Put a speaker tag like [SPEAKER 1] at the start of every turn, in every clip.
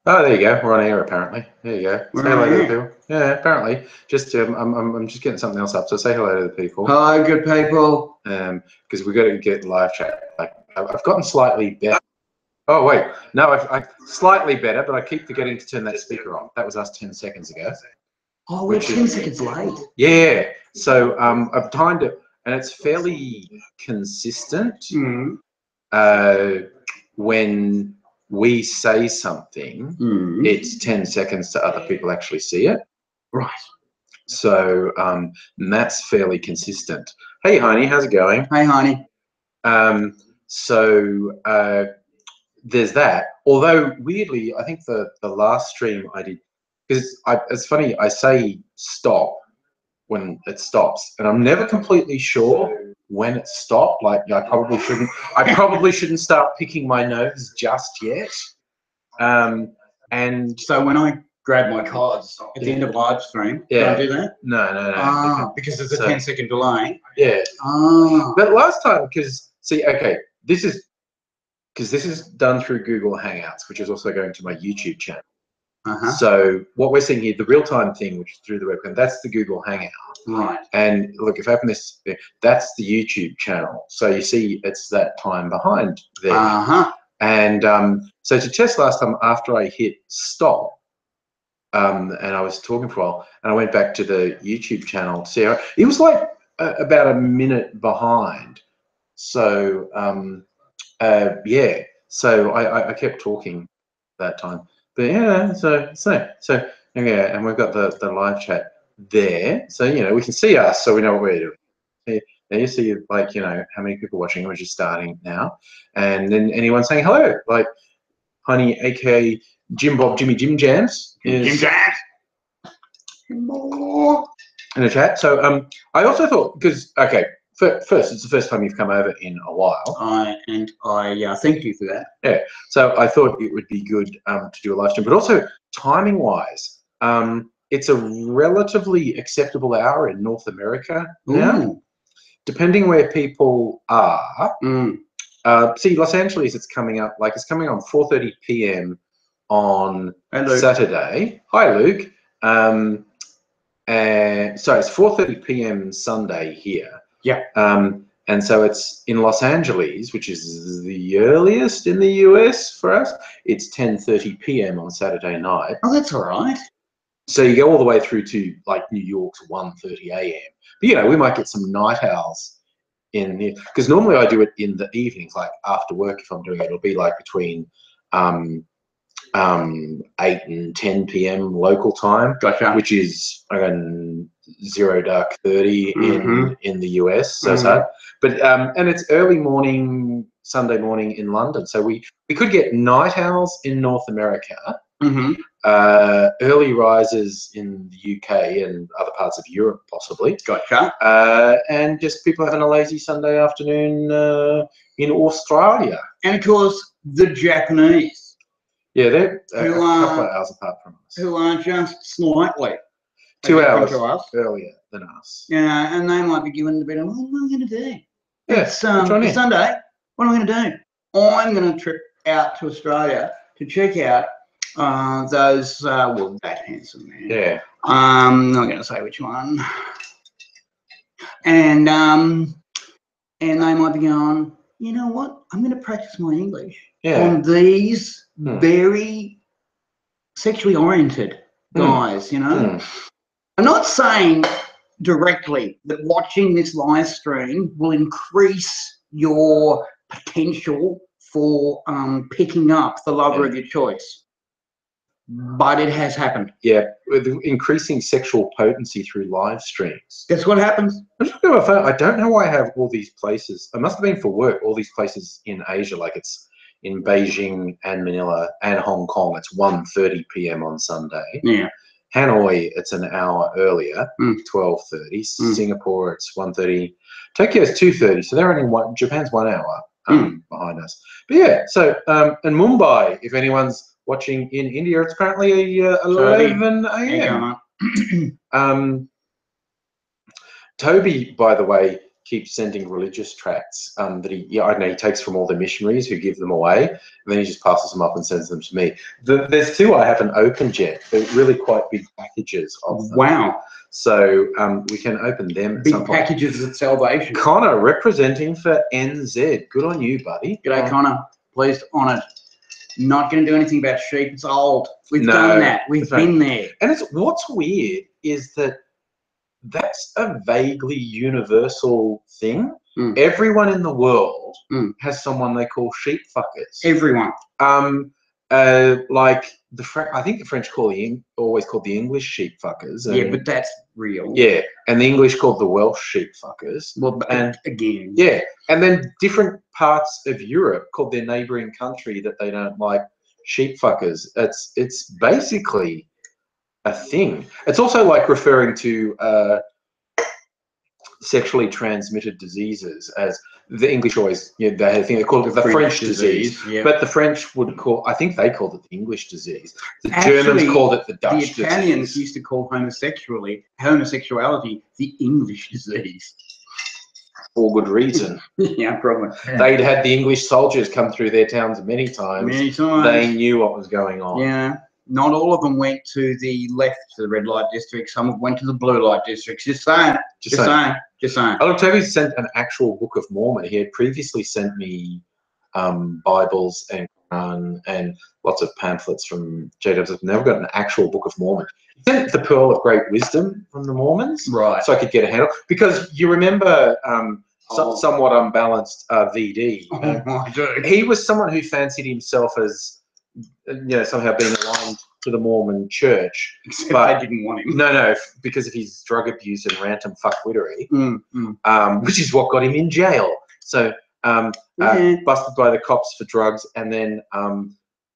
[SPEAKER 1] Oh, there you go. We're on air apparently. There you go. Say hello to the people. Yeah, apparently. Just I'm just getting something else up. So say hello to the people.
[SPEAKER 2] Hello, good people.
[SPEAKER 1] Because we've got to get live chat. Like I've gotten slightly better. Oh wait, no, I've slightly better, but I keep forgetting to turn that speaker on. That was us 10 seconds ago.
[SPEAKER 2] Oh, we're 10 seconds late.
[SPEAKER 1] Yeah. So I've timed it, and it's fairly consistent. When we say something, it's 10 seconds to other people actually see it.
[SPEAKER 2] Right.
[SPEAKER 1] So that's fairly consistent. Hey, Heine, how's it going?
[SPEAKER 2] Hey, Heine.
[SPEAKER 1] There's that. Although, weirdly, I think the last stream I did, because it's funny, I say stop when it stops, and I'm never completely sure when it stopped. Like, I probably shouldn't start picking my nose just yet. And
[SPEAKER 2] so when I grab my cards at the end of live stream, can I do that?
[SPEAKER 1] No.
[SPEAKER 2] Because there's a 10-second delay.
[SPEAKER 1] Yeah. But last time, because this is done through Google Hangouts, which is also going to my YouTube channel. So what we're seeing here, the real-time thing, which is through the webcam, that's the Google Hangout.
[SPEAKER 2] Right.
[SPEAKER 1] And look, if I open this, that's the YouTube channel. So you see it's that time behind there. And so to test last time, after I hit stop, and I was talking for a while, and I went back to the YouTube channel to see how it was like about a minute behind. So yeah, so I kept talking that time. But yeah, so yeah, and we've got the live chat there, so you know we can see us, so we know what we're doing. There you see, like, you know, how many people watching. We're just starting now, and then anyone saying hello, like Honey, aka Jim Bob Jimmy Jim Jams, is
[SPEAKER 2] Jim Jams
[SPEAKER 1] in the chat. So I also thought, because first, it's the first time you've come over in a while.
[SPEAKER 2] I thank you for that.
[SPEAKER 1] Yeah. So I thought it would be good to do a live stream, but also timing wise, it's a relatively acceptable hour in North America now, depending where people are. See, Los Angeles, it's coming up, like it's coming on 4:30 p.m. on Saturday. Hi, Luke. And so it's 4:30 p.m. Sunday here.
[SPEAKER 2] Yeah.
[SPEAKER 1] And so it's in Los Angeles, which is the earliest in the US for us. It's 10:30 p.m. on Saturday night.
[SPEAKER 2] Oh, that's all right.
[SPEAKER 1] So you go all the way through to like New York's 1:30 a.m. But you know, we might get some night owls in here, because normally I do it in the evenings, like after work. If I'm doing it, it'll be like between 8 and 10 p.m. local time, which is 0 dark 30 in the US. So so, but and it's early morning Sunday morning in London, so we could get night owls in North America, early risers in the UK and other parts of Europe possibly. And just people having a lazy Sunday afternoon in Australia.
[SPEAKER 2] And of course the Japanese.
[SPEAKER 1] Yeah, they're a couple of hours apart from us.
[SPEAKER 2] Who are just slightly
[SPEAKER 1] 2 hours earlier than us.
[SPEAKER 2] Yeah, and they might be giving a bit of, what am I going to do?
[SPEAKER 1] Yeah,
[SPEAKER 2] it's Sunday. What am I going to do? I'm going to trip out to Australia to check out those, well, that handsome man.
[SPEAKER 1] Yeah.
[SPEAKER 2] I'm not going to say which one. And they might be going, you know what? I'm going to practice my English on these very sexually oriented guys, you know? I'm not saying directly that watching this live stream will increase your potential for picking up the lover of your choice, but it has happened.
[SPEAKER 1] Yeah, with increasing sexual potency through live streams.
[SPEAKER 2] That's what happens.
[SPEAKER 1] I don't know why I have all these places. It must have been for work, all these places in Asia, like it's in Beijing and Manila and Hong Kong. It's 1:30 p.m. on Sunday.
[SPEAKER 2] Yeah.
[SPEAKER 1] Hanoi, it's an hour earlier, 12:30. Singapore, it's 1:30. Tokyo's 2:30, so they're only Japan's 1 hour behind us. But yeah, so and Mumbai, if anyone's watching in India, it's currently 11 a.m. Toby, by the way, keeps sending religious tracts that he takes from all the missionaries who give them away, and then he just passes them up and sends them to me. There's 2 I haven't opened yet. They're really quite big packages of them.
[SPEAKER 2] Wow.
[SPEAKER 1] So we can open them at some point.
[SPEAKER 2] Big packages at Salvation.
[SPEAKER 1] Connor, representing for NZ. Good on you, buddy.
[SPEAKER 2] G'day, Connor. Pleased, honoured. Not going to do anything about sheep. It's old. We've done that. We've been there.
[SPEAKER 1] And what's weird is that that's a vaguely universal thing. Everyone in the world has someone they call sheep fuckers.
[SPEAKER 2] Everyone.
[SPEAKER 1] Like I think the French always called the English sheep fuckers.
[SPEAKER 2] Yeah, but that's real.
[SPEAKER 1] Yeah, and the English called the Welsh sheep fuckers.
[SPEAKER 2] Well, and again.
[SPEAKER 1] Yeah, and then different parts of Europe called their neighbouring country that they don't like sheep fuckers. It's basically a thing. It's also like referring to sexually transmitted diseases as the English always, they had a thing they called it the French disease, but the French would I think they called it the English disease. The Germans called it the Dutch disease. The Italians
[SPEAKER 2] used to call homosexuality the English disease.
[SPEAKER 1] For good reason.
[SPEAKER 2] Yeah, probably. Yeah.
[SPEAKER 1] They'd had the English soldiers come through their towns many times. They knew what was going on.
[SPEAKER 2] Yeah. Not all of them went to the left, to the red light district. Some went to the blue light districts. Just saying. Just saying.
[SPEAKER 1] Oh, look, Toby sent an actual Book of Mormon. He had previously sent me Bibles and Quran and lots of pamphlets from JWs. I've never got an actual Book of Mormon. He sent the Pearl of Great Wisdom from the Mormons,
[SPEAKER 2] right? So
[SPEAKER 1] I could get a handle, because you remember somewhat unbalanced VD.
[SPEAKER 2] I do.
[SPEAKER 1] He was someone who fancied himself as, somehow being aligned to the Mormon Church,
[SPEAKER 2] but I didn't want him.
[SPEAKER 1] No, because of his drug abuse and random fuckwittery, which is what got him in jail. So busted by the cops for drugs, and then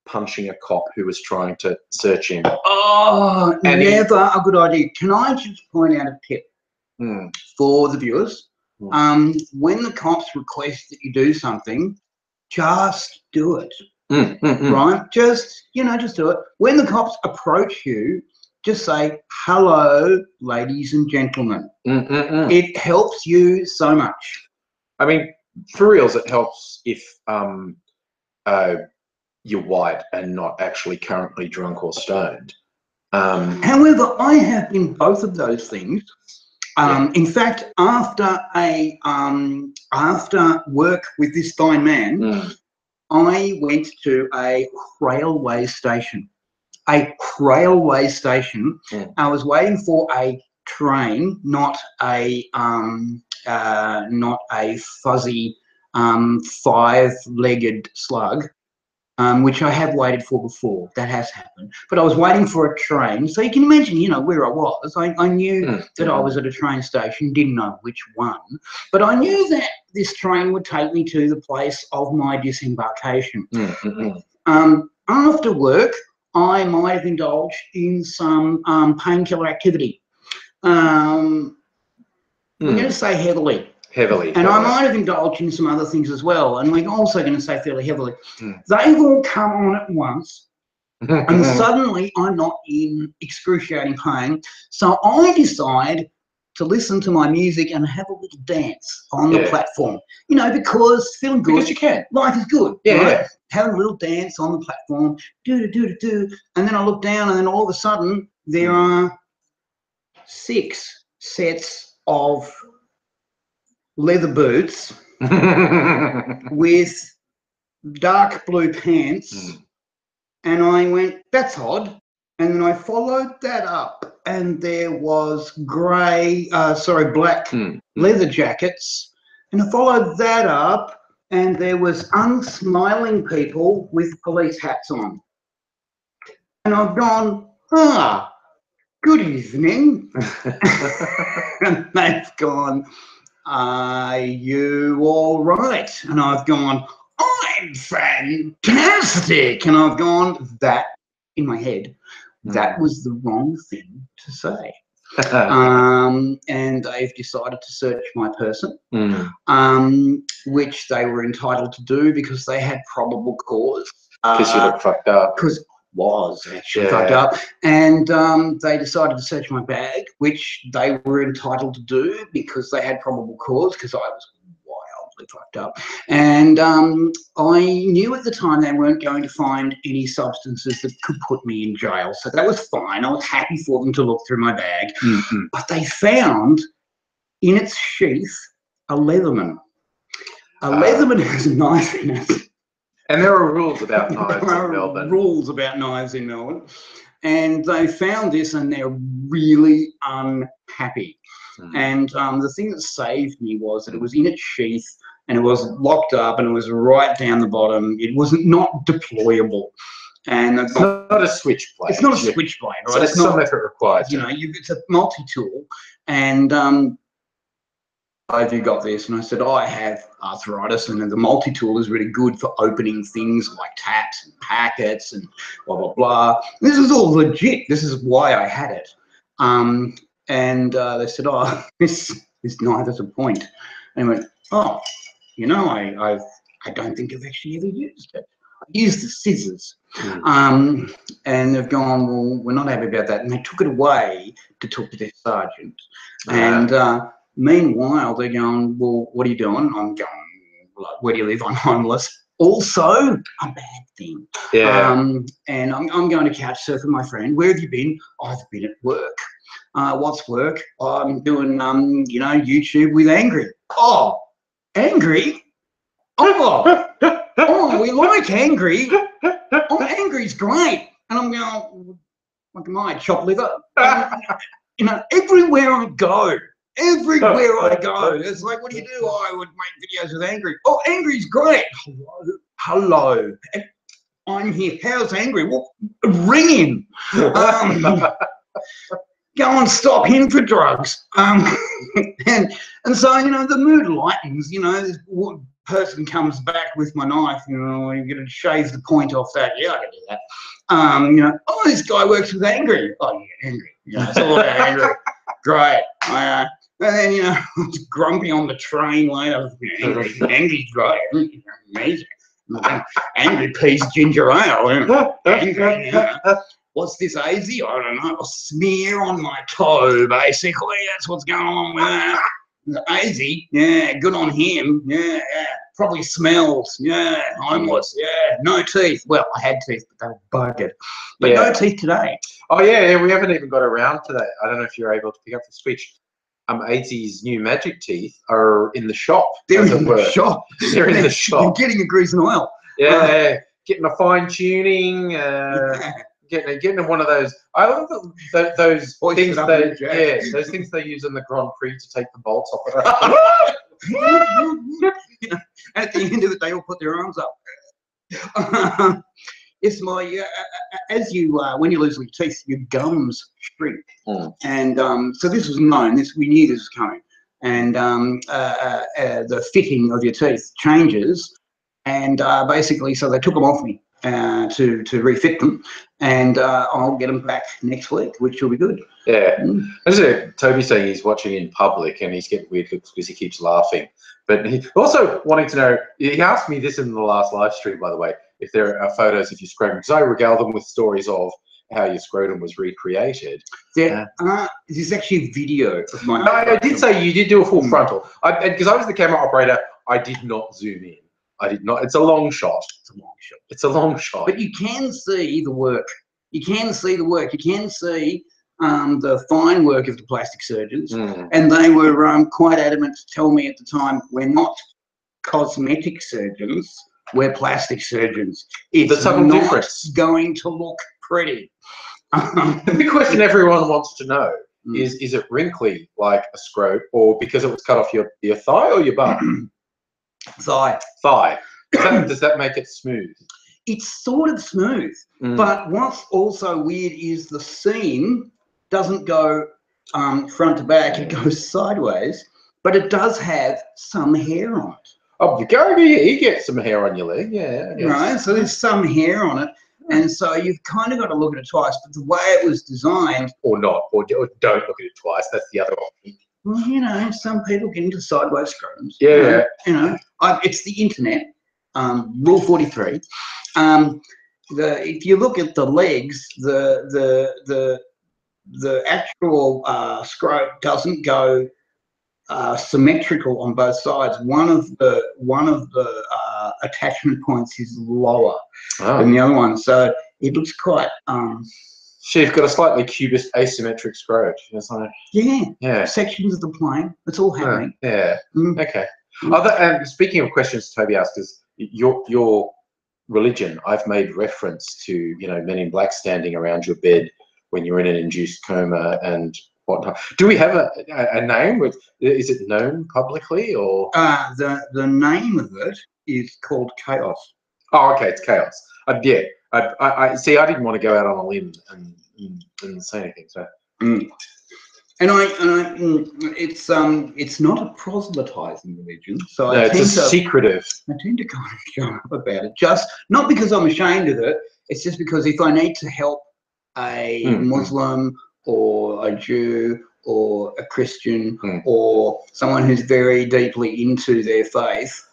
[SPEAKER 1] punching a cop who was trying to search him.
[SPEAKER 2] Oh, and never a good idea. Can I just point out a tip for the viewers? When the cops request that you do something, just do it. Right? Just do it. When the cops approach you, just say, "Hello, ladies and gentlemen." It helps you so much.
[SPEAKER 1] I mean, for reals, it helps if you're white and not actually currently drunk or stoned.
[SPEAKER 2] However, I have been both of those things. In fact, after work with this fine man, I went to a railway station. I was waiting for a train, not a fuzzy 5-legged slug, which I have waited for before. That has happened. But I was waiting for a train, so you can imagine, where I was. I knew that I was at a train station, didn't know which one, but I knew that this train would take me to the place of my disembarkation. After work, I might have indulged in some painkiller activity. We're going to say heavily. And I might have indulged in some other things as well, and we're also going to say fairly heavily. They've all come on at once, and suddenly I'm not in excruciating pain. So I decide to listen to my music and have a little dance on the platform. Because feeling good.
[SPEAKER 1] Because you can.
[SPEAKER 2] Life is good.
[SPEAKER 1] Yeah.
[SPEAKER 2] Right? Having a little dance on the platform. And then I look down, and then all of a sudden there are 6 sets of leather boots with dark blue pants, and I went, "That's odd." And then I followed that up, and there was black leather jackets, and I followed that up, and there was unsmiling people with police hats on, and I've gone, "Good evening," and they've gone, "Are you all right?" And I've gone, "I'm fantastic." And I've gone, that in my head, that was the wrong thing to say. And they've decided to search my person, which they were entitled to do because they had probable cause.
[SPEAKER 1] Because you look fucked up.
[SPEAKER 2] Because was actually fucked up, and they decided to search my bag, which they were entitled to do because they had probable cause, because I was wildly fucked up. And I knew at the time they weren't going to find any substances that could put me in jail, so that was fine. I was happy for them to look through my bag. But they found in its sheath a Leatherman. A Leatherman has a knife in it.
[SPEAKER 1] And there are rules about knives in Melbourne.
[SPEAKER 2] Rules about knives in Melbourne. And they found this and they're really unhappy. And the thing that saved me was that it was in its sheath and it was locked up and it was right down the bottom. It was not deployable. And
[SPEAKER 1] it's not a switchblade.
[SPEAKER 2] It's not a switchblade, right?
[SPEAKER 1] So it's not some effort required.
[SPEAKER 2] You know, it's a multi-tool. And have you got this? And I said, I have arthritis, and the multi-tool is really good for opening things like taps and packets and blah, blah, blah. This is all legit. This is why I had it. And they said, oh, this knife has a point. And I went, oh, you know, I don't think I've actually ever used it. I used the scissors. And they've gone, well, we're not happy about that. And they took it away to talk to their sergeant. And meanwhile, they're going, well, what are you doing? I'm going, where do you live? I'm homeless. Also, a bad thing. And I'm going to couch surf with my friend. Where have you been? I've been at work. What's work? I'm doing, you know, YouTube with Angry. Oh, Angry? Oh, we like Angry. Oh, Angry's great. And I'm going, what am I, chopped liver? You know, everywhere I go, it's like, what do you do? Oh, I would make videos with Angry. Oh, Angry's great. Hello. I'm here. How's Angry? Well, ring him. Go and stop him for drugs. And so, you know, the mood lightens. You know, this person comes back with my knife. You know, you're going to shave the point off that. Yeah, I can do that. You know, oh, this guy works with Angry. Oh, yeah, Angry. You know, it's all about Angry. Great. And then, you know, I was grumpy on the train later. Angry's great. Amazing. Angry peas ginger ale. Angry, you know. What's this, AIDzee? I don't know. A smear on my toe, basically. That's what's going on with that. AIDzee, yeah, good on him. Yeah, probably smells. Yeah, homeless. Yeah, no teeth. Well, I had teeth, but they were buggered. But no teeth today.
[SPEAKER 1] Oh, yeah, we haven't even got around to that. I don't know if you're able to pick up the switch. AIDzee's new magic teeth are in the shop.
[SPEAKER 2] They're in the shop.
[SPEAKER 1] They're in the shop.
[SPEAKER 2] You're getting a grease and oil.
[SPEAKER 1] Yeah, getting a fine tuning. Getting one of those. I love those things. Those things they use in the Grand Prix to take the bolts off.
[SPEAKER 2] At the end of it, they all put their arms up. It's my as you when you lose your teeth, your gums shrink, and so this was known. We knew this was coming, and the fitting of your teeth changes, and basically, so they took them off me to refit them, and I'll get them back next week, which will be good.
[SPEAKER 1] Yeah, as Toby saying, he's watching in public and he's getting weird looks because he keeps laughing. But he also wanting to know. He asked me this in the last live stream, by the way, if there are photos of your scrotum, because I regale them with stories of how your scrotum was recreated.
[SPEAKER 2] There is actually a video of my.
[SPEAKER 1] No, I did say you did do a full frontal. Because I was the camera operator, I did not zoom in. I did not. It's a long shot.
[SPEAKER 2] It's a long shot.
[SPEAKER 1] It's a long shot.
[SPEAKER 2] But you can see the work. You can see the work. You can see the fine work of the plastic surgeons, and they were quite adamant to tell me at the time, we're not cosmetic surgeons, we're plastic surgeons. It's not going to look pretty.
[SPEAKER 1] The big question everyone wants to know is it wrinkly like a scrote, or because it was cut off your thigh or your butt? Thigh. Does that make it smooth?
[SPEAKER 2] It's sort of smooth, but what's also weird is the seam doesn't go front to back, it goes sideways, but it does have some hair on it.
[SPEAKER 1] Oh, you get some hair on your leg, yeah.
[SPEAKER 2] Right, so there's some hair on it, and so you've kind of got to look at it twice, but the way it was designed...
[SPEAKER 1] Or not, or don't look at it twice, that's the other option.
[SPEAKER 2] Well, you know, some people get into sideways scrotums.
[SPEAKER 1] Yeah.
[SPEAKER 2] You know, it's the internet. Rule 43. if you look at the legs, the actual scrote doesn't go symmetrical on both sides. One of the attachment points is lower than the other one, so it looks quite.
[SPEAKER 1] So you've got a slightly cubist asymmetric scrote. Like,
[SPEAKER 2] yeah. Sections of the plane. It's all happening.
[SPEAKER 1] Okay. And speaking of questions, Toby asked, is your religion? I've made reference to Men in Black standing around your bed when you're in an induced coma and whatnot. Do we have a name? Is it known publicly or?
[SPEAKER 2] The name of it is called Chaos.
[SPEAKER 1] Oh, okay, it's Chaos. Yeah. I see. I didn't want to go out on a limb and say anything. So. It's not a proselytizing religion, so it's secretive.
[SPEAKER 2] I tend to kind of shut up about it, just not because I'm ashamed of it. It's just because if I need to help a Muslim or a Jew or a Christian or someone who's very deeply into their faith,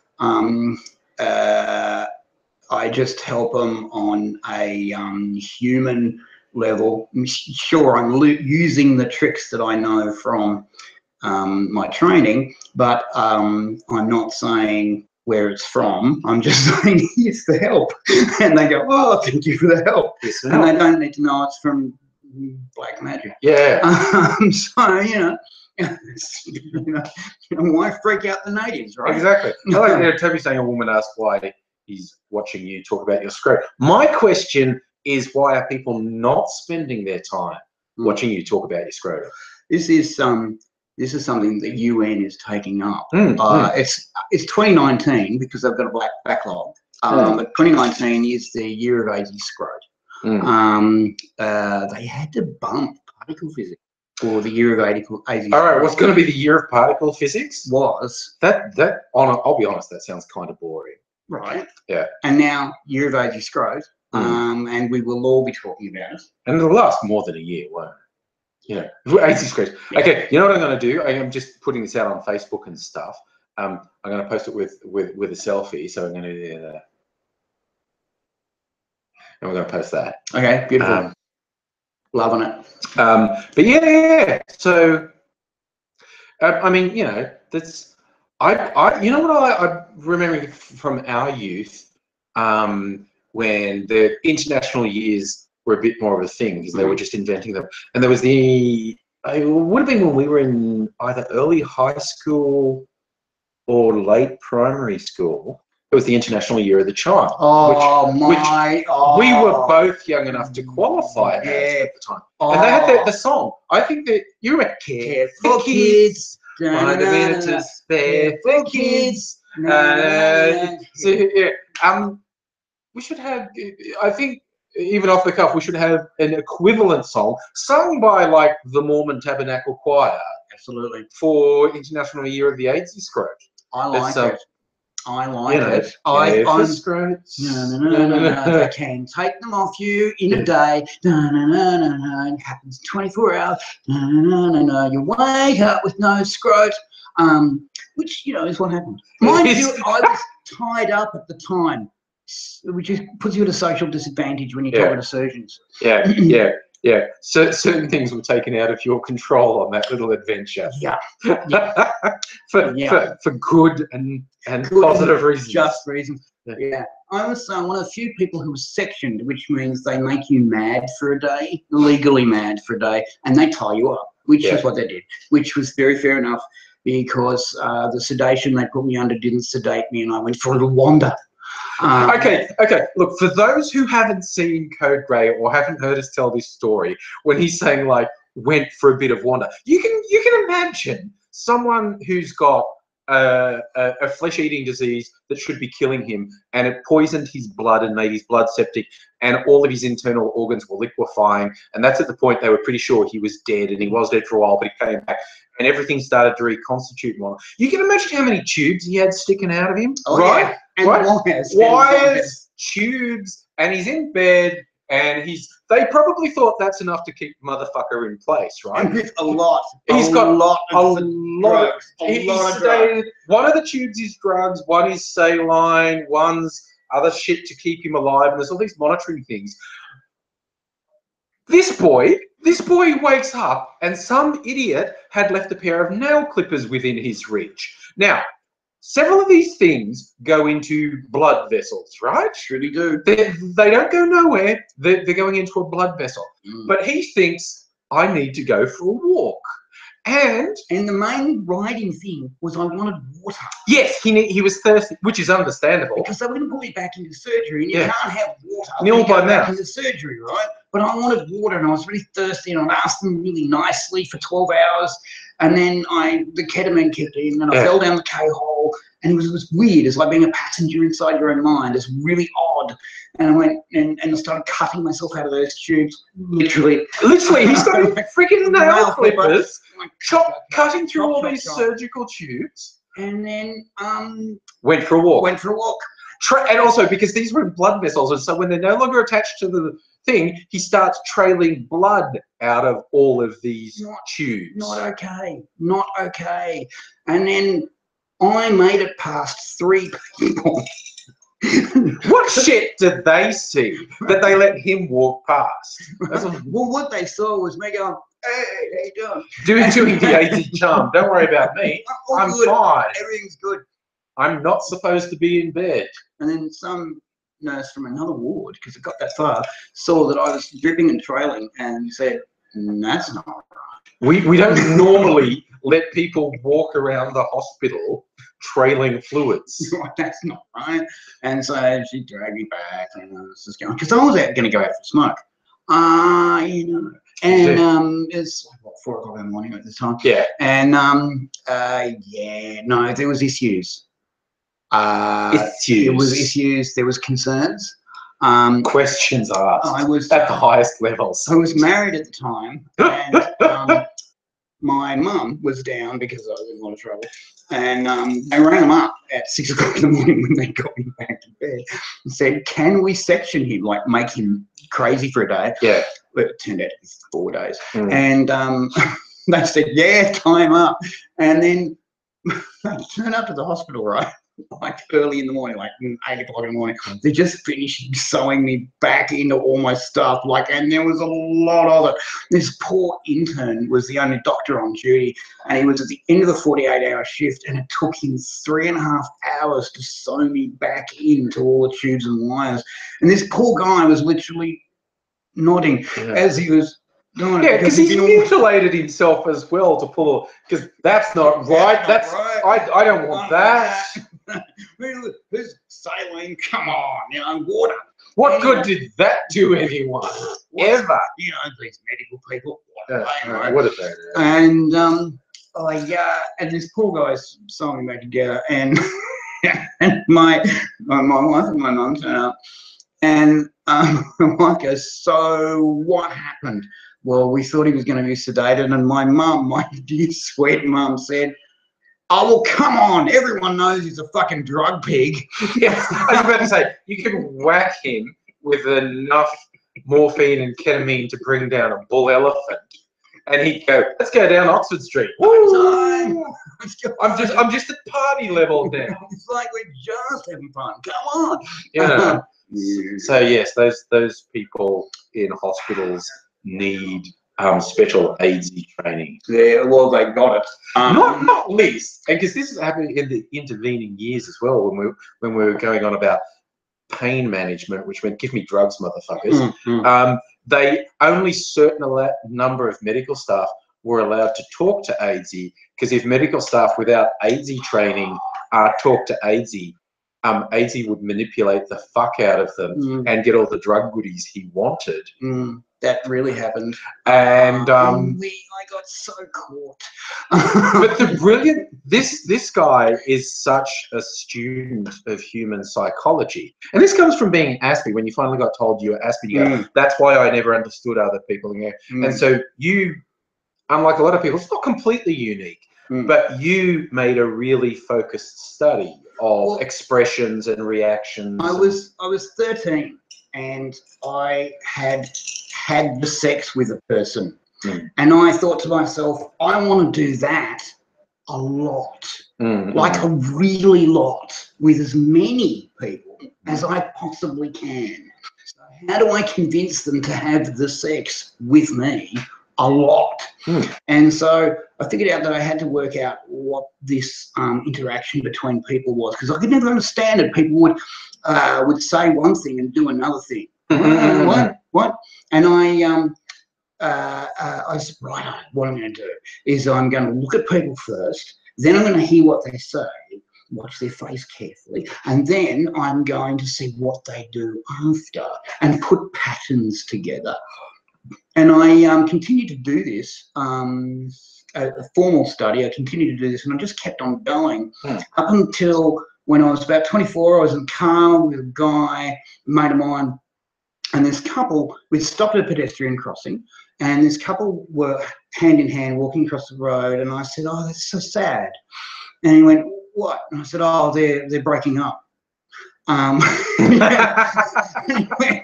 [SPEAKER 2] I just help them on a human level. Sure, I'm using the tricks that I know from my training, but I'm not saying where it's from. I'm just saying here's the help, and they go, "Oh, thank you for the help," and they don't need to know it's from black magic.
[SPEAKER 1] Yeah.
[SPEAKER 2] So why freak out the natives, right?
[SPEAKER 1] Exactly. I like Toby saying a woman asked why he's watching you talk about your scrote. My question is, why are people not spending their time watching you talk about your scrotum?
[SPEAKER 2] This is something that UN is taking up. It's 2019 because they've got a black backlog. But 2019 is the year of AIDzee scrote. They had to bump particle physics for the year of AIDzee.
[SPEAKER 1] All right, what's going to be the year of particle physics? I'll be honest, that sounds kind of boring.
[SPEAKER 2] Right.
[SPEAKER 1] Yeah.
[SPEAKER 2] And now year of AIDzee scrote. And we will all be talking about it.
[SPEAKER 1] And it'll last more than a year, won't it? AIDzee scrote. Yeah. Okay, you know what I'm going to do? I am just putting this out on Facebook and stuff. I'm going to post it with a selfie. So I'm going to do that. And we're going to post that.
[SPEAKER 2] Okay, beautiful. Loving it.
[SPEAKER 1] But yeah. So, I mean, that's I'm remembering from our youth, when the international years were a bit more of a thing because they were just inventing them. And there was it would have been when we were in either early high school or late primary school. It was the International Year of the Child. We were both young enough to qualify as at the time. And they had the song. I think that you were Care for Kids. Find a minute to spare for kids. We should have, I think, even off the cuff, we should have an equivalent song sung by like the Mormon Tabernacle Choir.
[SPEAKER 2] Absolutely.
[SPEAKER 1] For International Year of the AIDzee scrote.
[SPEAKER 2] I like it. They can take them off you in a day. It happens 24 hours. You wake up with no scrote, which is what happened. Mind you, I was tied up at the time, which puts you at a social disadvantage when you're talking to surgeons.
[SPEAKER 1] Yeah. So certain things were taken out of your control on that little adventure.
[SPEAKER 2] Yeah.
[SPEAKER 1] For good and positive reasons.
[SPEAKER 2] Just reasons. Yeah. I was one of the few people who was sectioned, which means they make you mad for a day, legally mad for a day, and they tie you up, which is what they did, which was very fair enough because the sedation they put me under didn't sedate me and I went for a little wander.
[SPEAKER 1] Okay. Look, for those who haven't seen Code Grey or haven't heard us tell this story, when he's saying like went for a bit of wander, you can imagine someone who's got a flesh-eating disease that should be killing him, and it poisoned his blood and made his blood septic, and all of his internal organs were liquefying, and that's at the point they were pretty sure he was dead, and he was dead for a while, but he came back, and everything started to reconstitute more. You can imagine how many tubes he had sticking out of him, right?
[SPEAKER 2] Yeah. And
[SPEAKER 1] wires, tubes, and he's in bed, and they probably thought that's enough to keep motherfucker in place, right?
[SPEAKER 2] And with a lot.
[SPEAKER 1] He's got a lot of
[SPEAKER 2] drugs.
[SPEAKER 1] One of the tubes is drugs, one is saline, one's other shit to keep him alive, and there's all these monitoring things. This boy wakes up and some idiot had left a pair of nail clippers within his reach. Now, several of these things go into blood vessels, right?
[SPEAKER 2] Really do.
[SPEAKER 1] They don't go nowhere. They're going into a blood vessel. But he thinks, I need to go for a walk. And
[SPEAKER 2] the main riding thing was I wanted water.
[SPEAKER 1] Yes, he was thirsty, which is understandable.
[SPEAKER 2] Because they were going to put me back into surgery, and you can't have water.
[SPEAKER 1] Nil by mouth.
[SPEAKER 2] Into surgery, right? But I wanted water, and I was really thirsty, and I asked them really nicely for 12 hours, and then the ketamine kicked in, and I fell down the K-hole, and it was weird. It's like being a passenger inside your own mind. It's really odd. And I went and I started cutting myself out of those tubes, literally.
[SPEAKER 1] He's got freaking nail clippers, cutting through all these surgical tubes.
[SPEAKER 2] And then
[SPEAKER 1] went for a walk.
[SPEAKER 2] And
[SPEAKER 1] also because these were blood vessels, and so when they're no longer attached to the thing, he starts trailing blood out of all of these tubes.
[SPEAKER 2] Not okay. And then I made it past 3 people.
[SPEAKER 1] What shit did they see that they let him walk past?
[SPEAKER 2] Well, what they saw was me going, hey, how you doing?
[SPEAKER 1] Doing the AIDzee charm. Don't worry about me. I'm
[SPEAKER 2] good.
[SPEAKER 1] fine.
[SPEAKER 2] Everything's good.
[SPEAKER 1] I'm not supposed to be in bed.
[SPEAKER 2] And then some nurse from another ward, because it got that far, saw that I was dripping and trailing and said, that's not right.
[SPEAKER 1] We don't normally let people walk around the hospital trailing fluids.
[SPEAKER 2] That's not right. And so she dragged me back, and I was just going, because I was going to go out for smoke. You know. And it's what, 4 o'clock in the morning at the time.
[SPEAKER 1] Yeah.
[SPEAKER 2] And no, there was issues. There was issues. There was concerns.
[SPEAKER 1] Questions asked.
[SPEAKER 2] I was
[SPEAKER 1] at the highest levels.
[SPEAKER 2] I was married at the time, and my mum was down because I was in a lot of trouble. And I rang them up at 6 o'clock in the morning when they got me back to bed and said, "Can we section him, like make him crazy for a day?"
[SPEAKER 1] Yeah.
[SPEAKER 2] But it turned out to be 4 days. And they said, "Yeah, tie him up." And then they turned up to the hospital, right? Like early in the morning, like 8 o'clock in the morning. They just finished sewing me back into all my stuff, and there was a lot of it. This poor intern was the only doctor on duty, and he was at the end of the 48-hour shift, and it took him 3.5 hours to sew me back into all the tubes and wires. And this poor guy was literally nodding as he was doing it.
[SPEAKER 1] Yeah, because he mutilated himself as well to pull, because that's not right. That's right. I don't want that.
[SPEAKER 2] Who's saline? Come on, water.
[SPEAKER 1] What good did that do anyone? Ever?
[SPEAKER 2] These medical people.
[SPEAKER 1] What are they?
[SPEAKER 2] And and this poor guy's sewing back together, and and my wife and my mum turn up, and my wife goes, "So what happened?" Well, we thought he was going to be sedated, and my mum, my dear sweet mum, said, "Oh, well, come on. Everyone knows he's a fucking drug pig."
[SPEAKER 1] Yeah, I was about to say, you can whack him with enough morphine and ketamine to bring down a bull elephant, and he'd go, "Let's go down Oxford Street." Woo! I'm just at party level now.
[SPEAKER 2] It's like we're just having fun. Come on.
[SPEAKER 1] Yeah. So yes, those people in hospitals need special AIDzee training.
[SPEAKER 2] Yeah, well, they got it.
[SPEAKER 1] Not least, because this is happening in the intervening years as well, when we were going on about pain management, which meant give me drugs, motherfuckers. They only certain number of medical staff were allowed to talk to AIDzee, because if medical staff without AIDzee training talk to AIDzee, AIDzee would manipulate the fuck out of them and get all the drug goodies he wanted.
[SPEAKER 2] That really happened.
[SPEAKER 1] And
[SPEAKER 2] I got so caught.
[SPEAKER 1] But the brilliant, this guy is such a student of human psychology. And this comes from being Aspie. When you finally got told you were Aspie, you go, "That's why I never understood other people." And so you, unlike a lot of people, it's not completely unique, but you made a really focused study of expressions and reactions.
[SPEAKER 2] I was 13, and I had the sex with a person, and I thought to myself, I want to do that a lot, like a really lot. with as many people as I possibly can. So how do I convince them to have the sex with me? A lot. And so I figured out that I had to work out what this interaction between people was, because I could never understand it. People would say one thing and do another thing. What? And I said, right, what I'm going to do is I'm going to look at people first, then I'm going to hear what they say, watch their face carefully, and then I'm going to see what they do after and put patterns together. And I continued to do this, a formal study. I continued to do this, and I just kept on going up until when I was about 24. I was in a car with a guy, a mate of mine, and this couple, we'd stopped at a pedestrian crossing, and this couple were hand in hand walking across the road, and I said, oh, that's so sad. And he went, what? And I said, oh, they're breaking up. And he went,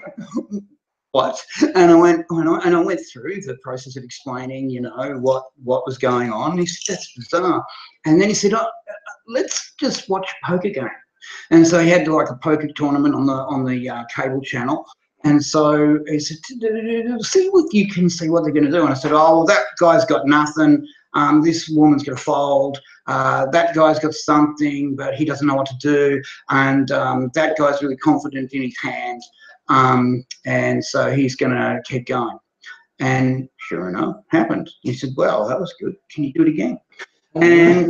[SPEAKER 2] what? And I went through the process of explaining, you know, what was going on. And he said, that's bizarre. And then he said, oh, let's just watch a poker game. And so he had like a poker tournament on the cable channel. And so he said, see what you can see what they're going to do. And I said, oh, well, that guy's got nothing. This woman's going to fold. That guy's got something, but he doesn't know what to do. And that guy's really confident in his hand. And so he's going to keep going. And sure enough, happened. He said, well, that was good. Can you do it again? And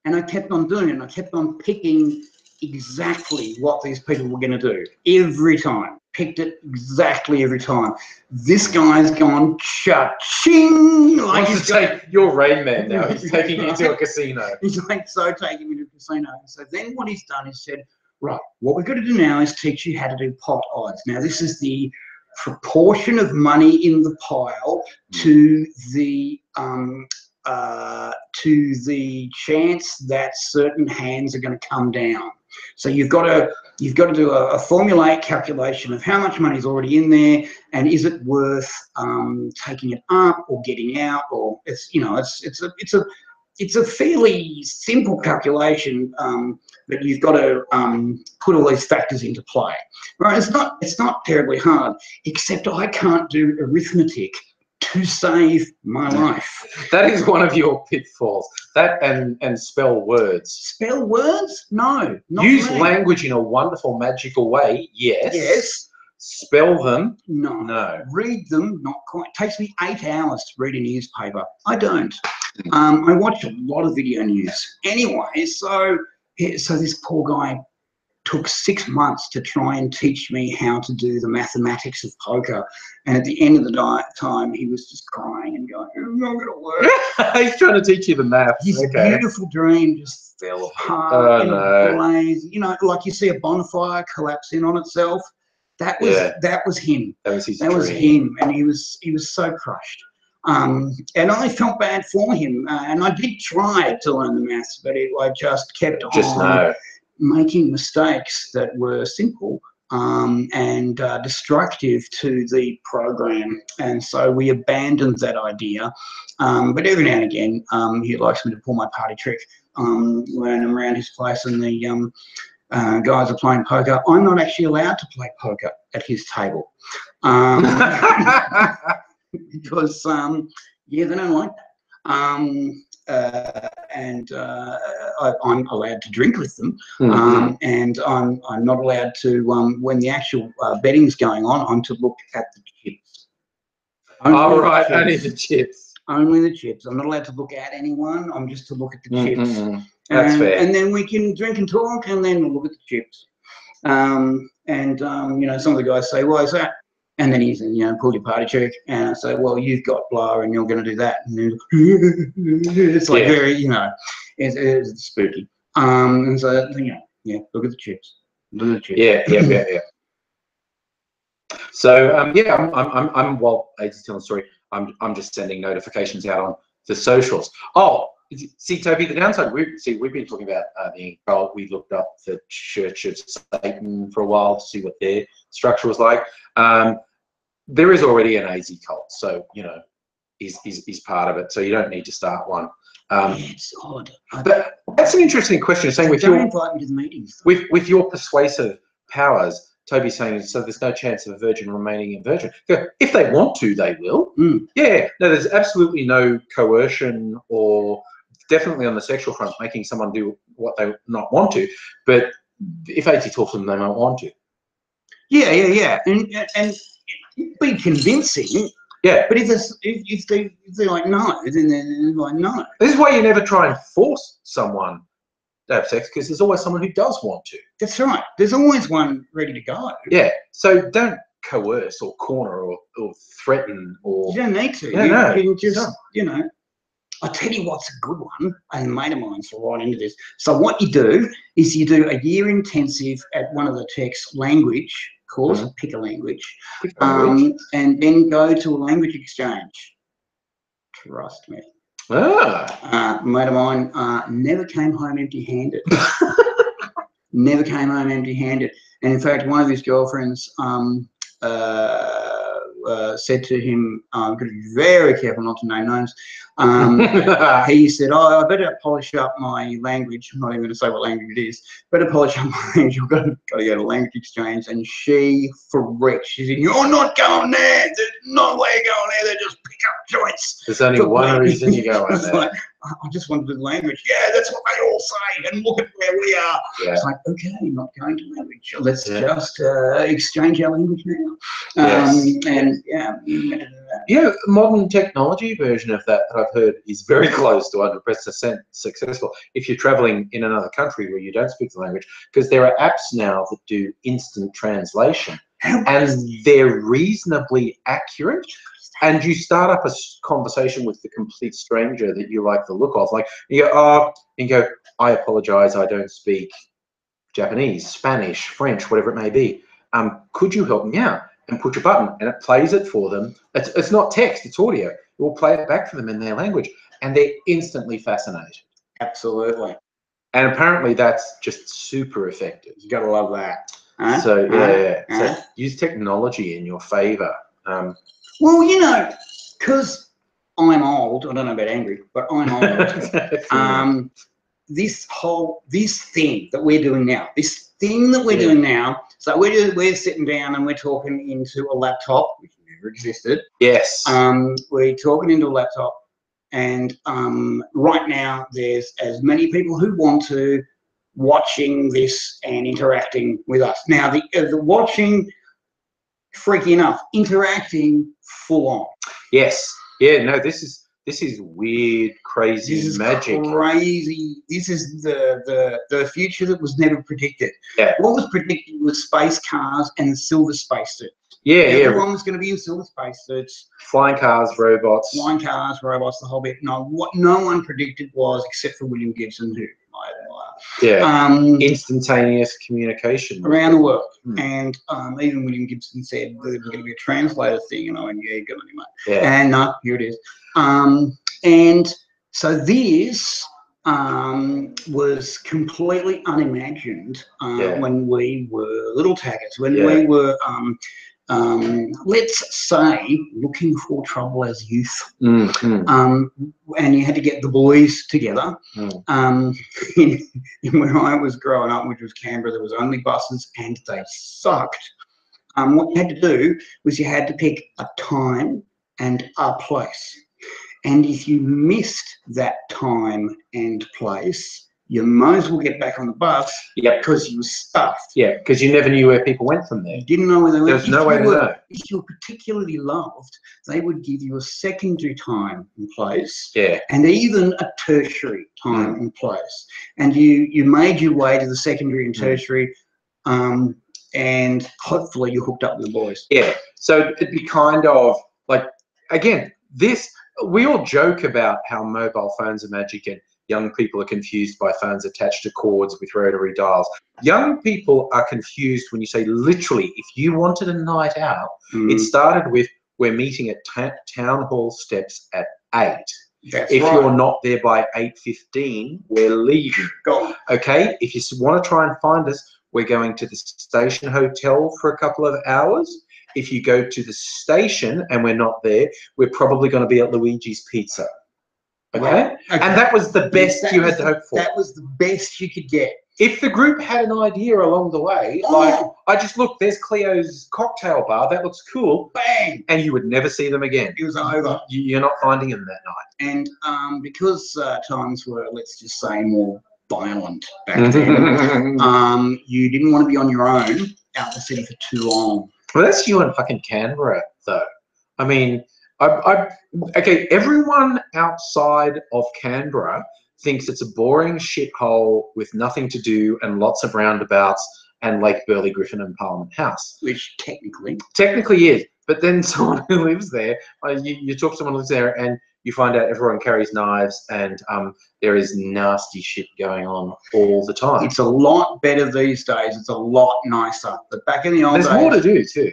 [SPEAKER 2] and I kept on doing it. And I kept on picking exactly what these people were going to do every time. Picked it exactly every time. This guy's gone cha-ching. Like
[SPEAKER 1] he's take your Rain Man now. He's taking you to a casino.
[SPEAKER 2] He's like so taking me to a casino. So then what he's done is said, right, what we've got to do now is teach you how to do pot odds. Now this is the proportion of money in the pile to the chance that certain hands are going to come down. So you've got to do a formulaic calculation of how much money is already in there, and is it worth taking it up or getting out, or it's it's a fairly simple calculation, but you've got to put all these factors into play. Right? It's not terribly hard, except I can't do arithmetic to save my life.
[SPEAKER 1] That is one of your pitfalls. That and spell words.
[SPEAKER 2] Spell words? No. Not
[SPEAKER 1] Use
[SPEAKER 2] me.
[SPEAKER 1] language in a wonderful, magical way. Yes.
[SPEAKER 2] Yes.
[SPEAKER 1] Spell them?
[SPEAKER 2] No.
[SPEAKER 1] No.
[SPEAKER 2] Read them? Not quite. It takes me 8 hours to read a newspaper. I don't. I watch a lot of video news. Anyway, so this poor guy took 6 months to try and teach me how to do the mathematics of poker. And at the end of the time, he was just crying and going, it's not going to work.
[SPEAKER 1] He's trying to teach you the math.
[SPEAKER 2] His beautiful dream just fell apart in a blaze. You know, like you see a bonfire collapse in on itself. That was him.
[SPEAKER 1] That was his dream.
[SPEAKER 2] Was him. And he was so crushed. And I felt bad for him. And I did try to learn the maths, but I just kept on making mistakes that were simple and destructive to the program, and so we abandoned that idea. But every now and again, he likes me to pull my party trick when I'm around his place and the guys are playing poker. I'm not actually allowed to play poker at his table because they don't like that. I'm allowed to drink with them, and I'm not allowed to, when the actual betting's going on, I'm to look at the chips.
[SPEAKER 1] Only the chips.
[SPEAKER 2] Only the chips. I'm not allowed to look at anyone. I'm just to look at the chips.
[SPEAKER 1] That's fair.
[SPEAKER 2] And then we can drink and talk, and then we'll look at the chips. You know, some of the guys say, "Why is that?" And then he's, pull your party trick, and I say, well, you've got blah, and you're going to do that. And it's like very, it's spooky. And so, look at the chips. Look at the chips.
[SPEAKER 1] Yeah. So, I'm while AIDzee's telling the story, I'm just sending notifications out on the socials. Oh, see, Toby, the downside, we've been talking about the cult. We looked up the Church of Satan for a while to see what their structure was like. There is already an AIDzee cult, so is part of it. So you don't need to start one.
[SPEAKER 2] It's odd.
[SPEAKER 1] But that's an interesting question. Saying with
[SPEAKER 2] don't invite me to the meetings.
[SPEAKER 1] With your persuasive powers, Toby's saying, so there's no chance of a virgin remaining a virgin. If they want to, they will. Yeah. No, there's absolutely no coercion or definitely on the sexual front making someone do what they not want to. But if AIDzee talks to them, they might want to.
[SPEAKER 2] Yeah. And be convincing.
[SPEAKER 1] Yeah.
[SPEAKER 2] But if they're like no, then they're like no.
[SPEAKER 1] This is why you never try and force someone to have sex, because there's always someone who does want to.
[SPEAKER 2] That's right. There's always one ready to go.
[SPEAKER 1] Yeah. So don't coerce or corner or threaten or.
[SPEAKER 2] You don't need to.
[SPEAKER 1] No,
[SPEAKER 2] you just, you know. I'll tell you what's a good one, and a mate of mine's right into this. So what you do is you do a year intensive at one of the tech's language course, pick a language, and then go to a language exchange. Trust me. Mate of mine never came home empty-handed. Never came home empty-handed. And in fact, one of his girlfriends said to him, I've got to be very careful not to name names. He said, I better polish up my language. I'm not even going to say what language it is. Better polish up my language. I've got to go to language exchange. And she freaked. She said, you're not going there. There's no way you're going there. They just pick up joints.
[SPEAKER 1] There's only one reason you're going there.
[SPEAKER 2] Like, I just wanted the language. Yeah, that's what they all say. And look at where we are.
[SPEAKER 1] Yeah.
[SPEAKER 2] It's like, okay, not going to language. Let's just exchange our language now. And
[SPEAKER 1] yeah, modern technology version of that I've heard is very close to 100% successful if you're traveling in another country where you don't speak the language, because there are apps now that do instant translation and they're reasonably accurate. And you start up a conversation with the complete stranger that you like the look of. Like, you go, I apologize, I don't speak Japanese, Spanish, French, whatever it may be. Could you help me out? And push a button, and it plays it for them. It's not text, it's audio. It will play it back for them in their language, and they're instantly fascinated.
[SPEAKER 2] Absolutely.
[SPEAKER 1] And apparently that's just super effective.
[SPEAKER 2] You gotta love that.
[SPEAKER 1] So so use technology in your favor.
[SPEAKER 2] Well, you know, because I'm old, I don't know about angry, but I'm old. This thing that we're doing now, so we're sitting down and we're talking into a laptop, which never existed.
[SPEAKER 1] Yes.
[SPEAKER 2] We're talking into a laptop, and right now there's as many people who want to watching this and interacting with us. Now the watching, freaky enough, interacting full on.
[SPEAKER 1] Yes. Yeah. No. This is weird, crazy,
[SPEAKER 2] this is
[SPEAKER 1] magic.
[SPEAKER 2] Crazy. This is the future that was never predicted.
[SPEAKER 1] Yeah.
[SPEAKER 2] What was predicted was space cars and silver spacesuits.
[SPEAKER 1] Yeah,
[SPEAKER 2] Everyone was going to be in silver spacesuits.
[SPEAKER 1] Flying cars, robots.
[SPEAKER 2] The whole bit. No, what no one predicted was, except for William Gibson, who
[SPEAKER 1] instantaneous communication
[SPEAKER 2] around the world. And even William Gibson said there was going to be a translator thing, and I went, yeah, good on you, mate.
[SPEAKER 1] Yeah.
[SPEAKER 2] And no, here it is. And so this was completely unimagined when we were little taggers, when we were, let's say, looking for trouble as youth. And you had to get the boys together. Where I was growing up, which was Canberra, there was only buses and they sucked. What you had to do was you had to pick a time and a place. And if you missed that time and place, you might as well get back on the bus because you were stuffed. Yeah,
[SPEAKER 1] because you never knew where people went from there.
[SPEAKER 2] You didn't know where they went.
[SPEAKER 1] There's no way to know.
[SPEAKER 2] If you were particularly loved, they would give you a secondary time and place.
[SPEAKER 1] Yeah.
[SPEAKER 2] And even a tertiary time and place. And you made your way to the secondary and tertiary, and hopefully you hooked up with the boys.
[SPEAKER 1] Yeah. So it'd be kind of like, again, we all joke about how mobile phones are magic and young people are confused by phones attached to cords with rotary dials. Young people are confused when you say, literally, if you wanted a night out, it started with, we're meeting at town hall steps at 8. If you're not there by 8:15, we're leaving.
[SPEAKER 2] Go.
[SPEAKER 1] Okay? If you want to try and find us, we're going to the station hotel for a couple of hours. If you go to the station and we're not there, we're probably going to be at Luigi's Pizza. Okay? Right. Okay. And that was the best you had to hope for.
[SPEAKER 2] That was the best you could get.
[SPEAKER 1] If the group had an idea along the way, like, I just look, there's Cleo's cocktail bar, that looks cool.
[SPEAKER 2] Bang!
[SPEAKER 1] And you would never see them again.
[SPEAKER 2] It was over.
[SPEAKER 1] You're not finding them that night.
[SPEAKER 2] And because times were, let's just say, more violent back then, you didn't want to be on your own out in the city for too long.
[SPEAKER 1] Well, that's you in fucking Canberra, though. I mean, okay, everyone outside of Canberra thinks it's a boring shithole with nothing to do and lots of roundabouts and Lake Burley Griffin and Parliament House.
[SPEAKER 2] Which
[SPEAKER 1] technically is. But then someone who lives there, you talk to someone who lives there and you find out everyone carries knives and there is nasty shit going on all the time.
[SPEAKER 2] It's a lot better these days. It's a lot nicer. But back in the old days...
[SPEAKER 1] There's more to do too.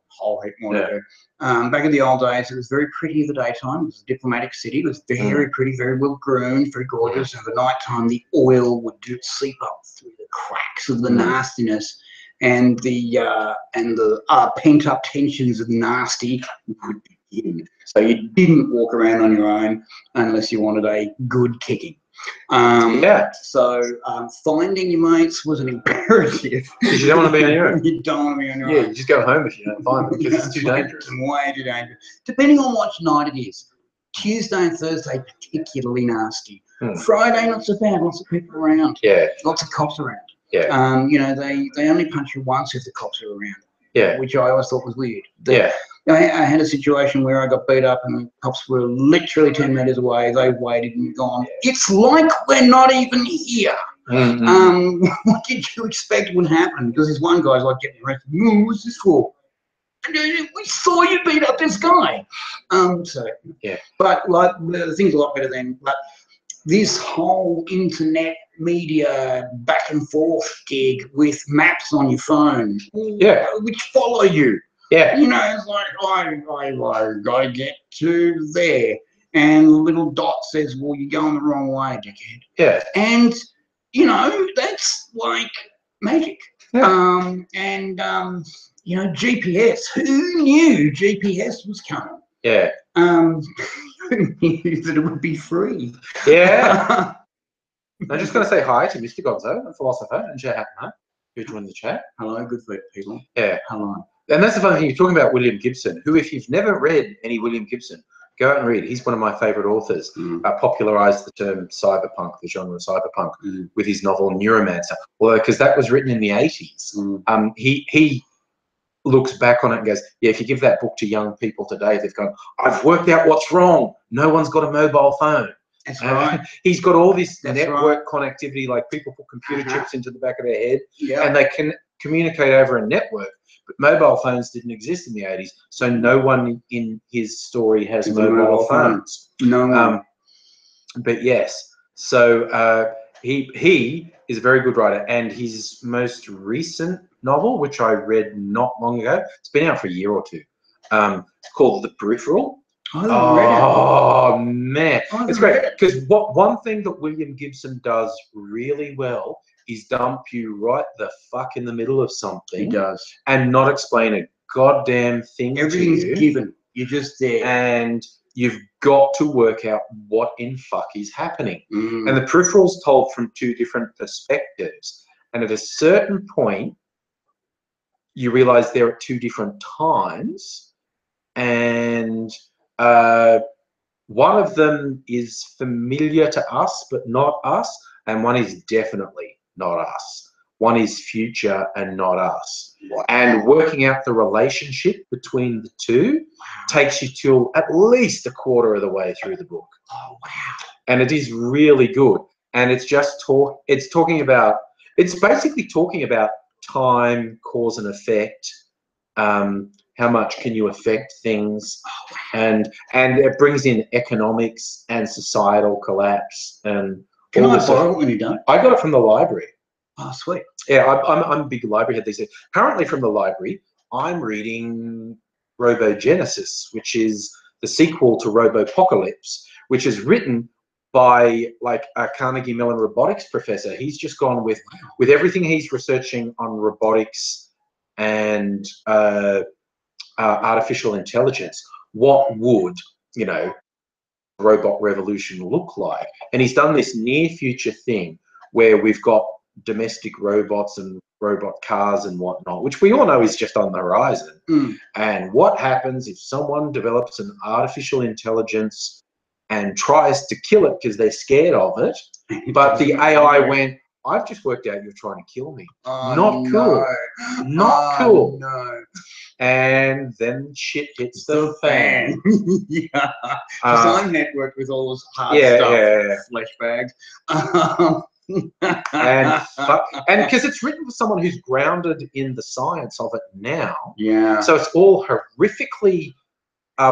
[SPEAKER 2] Whole heap more to do. Back in the old days, it was very pretty in the daytime. It was a diplomatic city. It was very pretty, very well groomed, very gorgeous. And at the night time, the oil would seep up through the cracks of the nastiness, and the pent up tensions of nasty would begin. So you didn't walk around on your own unless you wanted a good kicking. So finding your mates was an imperative.
[SPEAKER 1] Because you don't want to be on your own.
[SPEAKER 2] You don't want to be on your own.
[SPEAKER 1] Yeah, you just go home if you don't find them because it's too dangerous.
[SPEAKER 2] Way too dangerous. Depending on what night it is. Tuesday and Thursday, particularly nasty. Friday, not so bad. Lots of people around.
[SPEAKER 1] Yeah.
[SPEAKER 2] Lots of cops around.
[SPEAKER 1] Yeah.
[SPEAKER 2] You know, they only punch you once if the cops are around.
[SPEAKER 1] Yeah.
[SPEAKER 2] Which I always thought was weird.
[SPEAKER 1] I
[SPEAKER 2] had a situation where I got beat up and the cops were literally 10 metres away. They waited and gone, it's like we're not even here. What did you expect would happen? Because this one guy's like getting arrested. What's this for? We saw you beat up this guy. But like the thing's a lot better then. But this whole internet media back and forth gig with maps on your phone, which follow you.
[SPEAKER 1] Yeah.
[SPEAKER 2] You know, it's like, I get to there. And the little dot says, well, you're going the wrong way, dickhead.
[SPEAKER 1] Yeah.
[SPEAKER 2] And, you know, that's like magic.
[SPEAKER 1] Yeah.
[SPEAKER 2] You know, GPS. Who knew GPS was coming?
[SPEAKER 1] Yeah.
[SPEAKER 2] Who knew that it would be free?
[SPEAKER 1] Yeah. I'm just going to say hi to Mr. Gonzo, a philosopher, and Jay Hatton, who joined the chat.
[SPEAKER 2] Hello, good people.
[SPEAKER 1] Yeah.
[SPEAKER 2] Hello.
[SPEAKER 1] And that's the funny thing, you're talking about William Gibson, who, if you've never read any William Gibson, go out and read. He's one of my favourite authors. Popularised the term cyberpunk, the genre of cyberpunk, with his novel Neuromancer. Well, because that was written in the 80s. He looks back on it and goes, yeah, if you give that book to young people today, they've gone, I've worked out what's wrong. No one's got a mobile phone.
[SPEAKER 2] That's right.
[SPEAKER 1] He's got all this network connectivity, like people put computer chips into the back of their head, and they can communicate over a network. But mobile phones didn't exist in the 80s, so no one in his story has mobile phones.
[SPEAKER 2] No one.
[SPEAKER 1] But yes, so he is a very good writer, and his most recent novel, which I read not long ago, it's been out for a year or two, it's called The Peripheral.
[SPEAKER 2] Oh
[SPEAKER 1] man, it's great, because one thing that William Gibson does really well is dump you right the fuck in the middle of something.
[SPEAKER 2] He does.
[SPEAKER 1] And not explain a goddamn thing.
[SPEAKER 2] Everything's given. You're just there.
[SPEAKER 1] And you've got to work out what in fuck is happening. And the peripheral's told from two different perspectives. And at a certain point, you realize they're at two different times. And one of them is familiar to us, but not us. And one is definitely not us. One is future and not us. Wow. And working out the relationship between the two takes you till at least a quarter of the way through the book.
[SPEAKER 2] Oh, wow.
[SPEAKER 1] And it is really good. And it's just it's basically talking about time, cause and effect. How much can you affect things? And it brings in economics and societal collapse and
[SPEAKER 2] Can I borrow it when you're done?
[SPEAKER 1] I got it from the library.
[SPEAKER 2] Oh, sweet.
[SPEAKER 1] Yeah, I'm a big library head these days. Currently from the library, I'm reading Robogenesis, which is the sequel to Robopocalypse, which is written by like a Carnegie Mellon robotics professor. He's just gone with everything he's researching on robotics and artificial intelligence. What would, robot revolution look like? And he's done this near future thing where we've got domestic robots and robot cars and whatnot, which we all know is just on the horizon. And what happens if someone develops an artificial intelligence and tries to kill it because they're scared of it, but the AI went, I've just worked out you're trying to kill me. Not cool. Not cool.
[SPEAKER 2] No.
[SPEAKER 1] And then shit hits the fan.
[SPEAKER 2] Yeah. Because I'm networked with all this hard stuff. Flesh bags.
[SPEAKER 1] And because it's written for someone who's grounded in the science of it now.
[SPEAKER 2] Yeah.
[SPEAKER 1] So it's all horrifically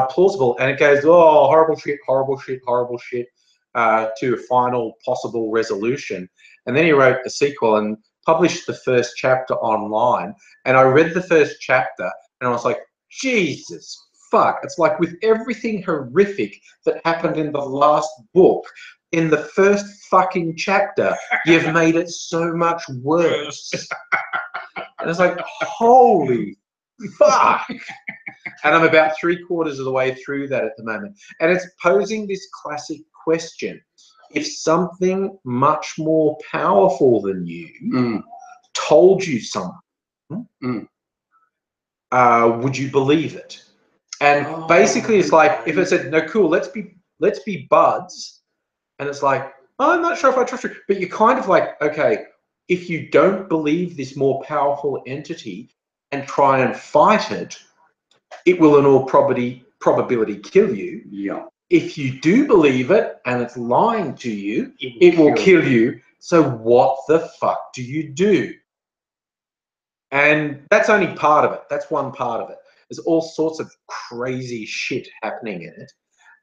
[SPEAKER 1] plausible, and it goes, oh, horrible shit, horrible shit, horrible shit, to a final possible resolution. And then he wrote a sequel and published the first chapter online. And I read the first chapter and I was like, Jesus fuck. It's like with everything horrific that happened in the last book, in the first fucking chapter, you've made it so much worse. And it's like, holy fuck. And I'm about 3/4 of the way through that at the moment. And it's posing this classic question. If something much more powerful than you told you something, would you believe it? And basically it's like, if it said, no, cool, let's be buds. And it's like, oh, I'm not sure if I trust you. But you're kind of like, okay, if you don't believe this more powerful entity and try and fight it, it will in all probability kill you.
[SPEAKER 2] Yeah.
[SPEAKER 1] If you do believe it and it's lying to you, it will kill you. So what the fuck do you do? And that's only part of it. That's one part of it. There's all sorts of crazy shit happening in it.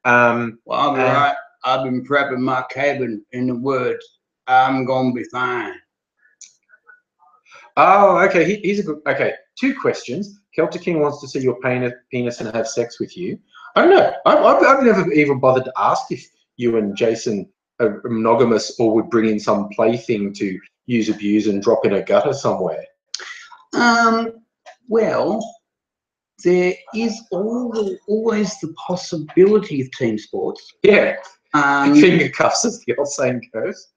[SPEAKER 2] Well, I'll be right. I've been prepping my cabin in the woods. I'm gonna be fine.
[SPEAKER 1] Oh, okay. Here's a good. Okay, 2 questions. Celtic King wants to see your penis and have sex with you. I don't know. I've never even bothered to ask if you and Jason are monogamous or would bring in some plaything to use, abuse, and drop in a gutter somewhere.
[SPEAKER 2] Well, there is always the possibility of team sports.
[SPEAKER 1] Yeah. Finger cuffs, as the old saying goes.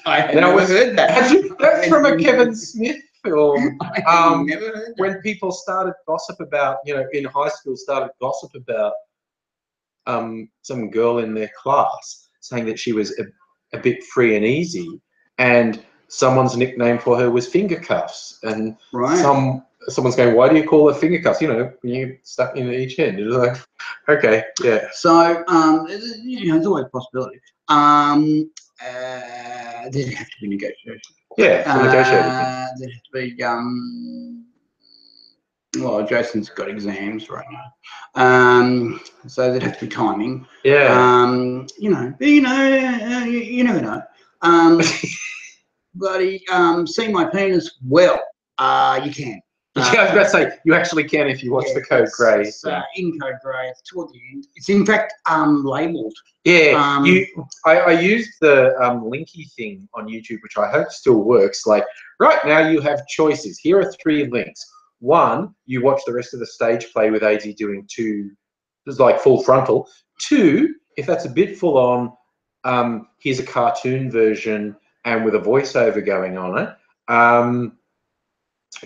[SPEAKER 2] I never heard that.
[SPEAKER 1] That's from a Kevin Smith film.
[SPEAKER 2] I never heard that.
[SPEAKER 1] When people started gossip about, in high school, started gossip about some girl in their class saying that she was a bit free and easy, and someone's nickname for her was finger cuffs, and someone's going, why do you call her finger cuffs? When you stuck in each end. It's like, okay, yeah.
[SPEAKER 2] So there's always a possibility. There'd have to be negotiation.
[SPEAKER 1] Yeah, for negotiating.
[SPEAKER 2] There'd have to be well, Jason's got exams right now, so there'd have to be timing.
[SPEAKER 1] Yeah.
[SPEAKER 2] You never know. Buddy, see my penis? Well, you can.
[SPEAKER 1] Yeah, I was about to say, you actually can if you watch the Code Grey.
[SPEAKER 2] It's in Code Grey. It's toward the end. It's in fact labelled.
[SPEAKER 1] Yeah, I used the linky thing on YouTube, which I hope still works. Like, right now you have choices. Here are 3 links. 1, you watch the rest of the stage play with AIDzee doing 2, just like full frontal. 2, if that's a bit full on, here's a cartoon version and with a voiceover going on it.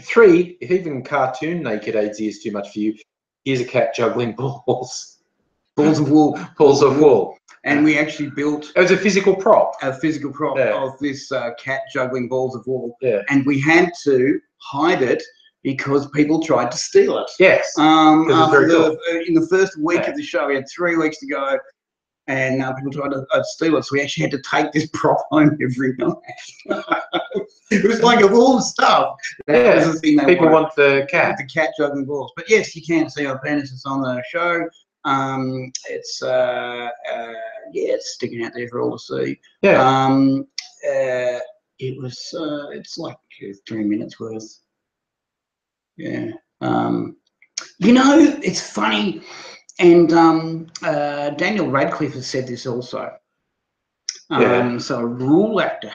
[SPEAKER 1] 3, if even cartoon naked AIDzee is too much for you, here's a cat juggling balls.
[SPEAKER 2] Balls of wool.
[SPEAKER 1] Balls of wool.
[SPEAKER 2] And we actually built...
[SPEAKER 1] It was a physical prop.
[SPEAKER 2] A physical prop of this cat juggling balls of wool.
[SPEAKER 1] Yeah.
[SPEAKER 2] And we had to hide it because people tried to steal it.
[SPEAKER 1] Yes.
[SPEAKER 2] In the first week of the show, we had 3 weeks to go, and people tried to steal it. So we actually had to take this prop home every night. It was like of all the stuff. That was the thing
[SPEAKER 1] people want the cat.
[SPEAKER 2] The cat juggling balls. But yes, you can see our penis. It's on the show. It's it's sticking out there for all to see.
[SPEAKER 1] Yeah.
[SPEAKER 2] It was it's like 3 minutes worth. Yeah. It's funny, and Daniel Radcliffe has said this also. So a rule actor.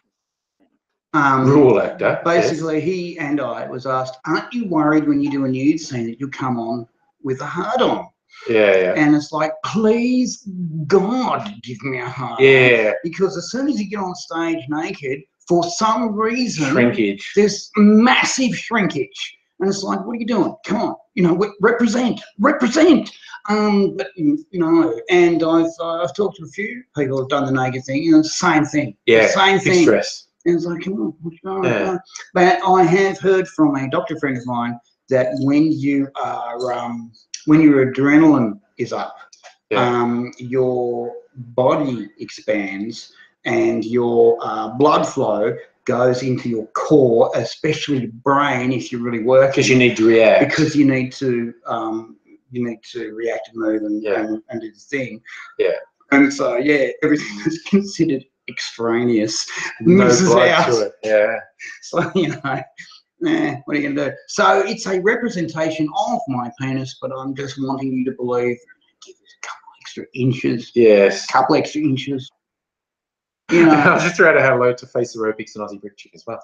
[SPEAKER 1] Rule actor.
[SPEAKER 2] Basically, he and I was asked, aren't you worried when you do a nude scene that you'll come on with a hard-on.
[SPEAKER 1] Yeah.
[SPEAKER 2] And it's like, please, God, give me a hard-on.
[SPEAKER 1] Yeah.
[SPEAKER 2] Because as soon as you get on stage naked, for some reason,
[SPEAKER 1] shrinkage.
[SPEAKER 2] There's massive shrinkage. And it's like, what are you doing? Come on, you know, represent. But no. And I've talked to a few people who've done the naked thing, you know, same thing.
[SPEAKER 1] Yeah,
[SPEAKER 2] the same
[SPEAKER 1] big
[SPEAKER 2] thing.
[SPEAKER 1] Stress.
[SPEAKER 2] And it's like, come on, what's going on? But I have heard from a doctor friend of mine that when you are, when your adrenaline is up, your body expands and your blood flow goes into your core, especially your brain if you're really working.
[SPEAKER 1] Because you need to react.
[SPEAKER 2] Because you need to react and move and do the thing.
[SPEAKER 1] Yeah.
[SPEAKER 2] And so everything that's considered extraneous
[SPEAKER 1] misses out. To it. Yeah.
[SPEAKER 2] So you know, what are you gonna do? So it's a representation of my penis, but I'm just wanting you to believe. Give it a couple extra inches.
[SPEAKER 1] Yes.
[SPEAKER 2] A couple extra inches. You know.
[SPEAKER 1] I'll just throw out a hello to Face Aerobics and Aussie Brick Chick as well.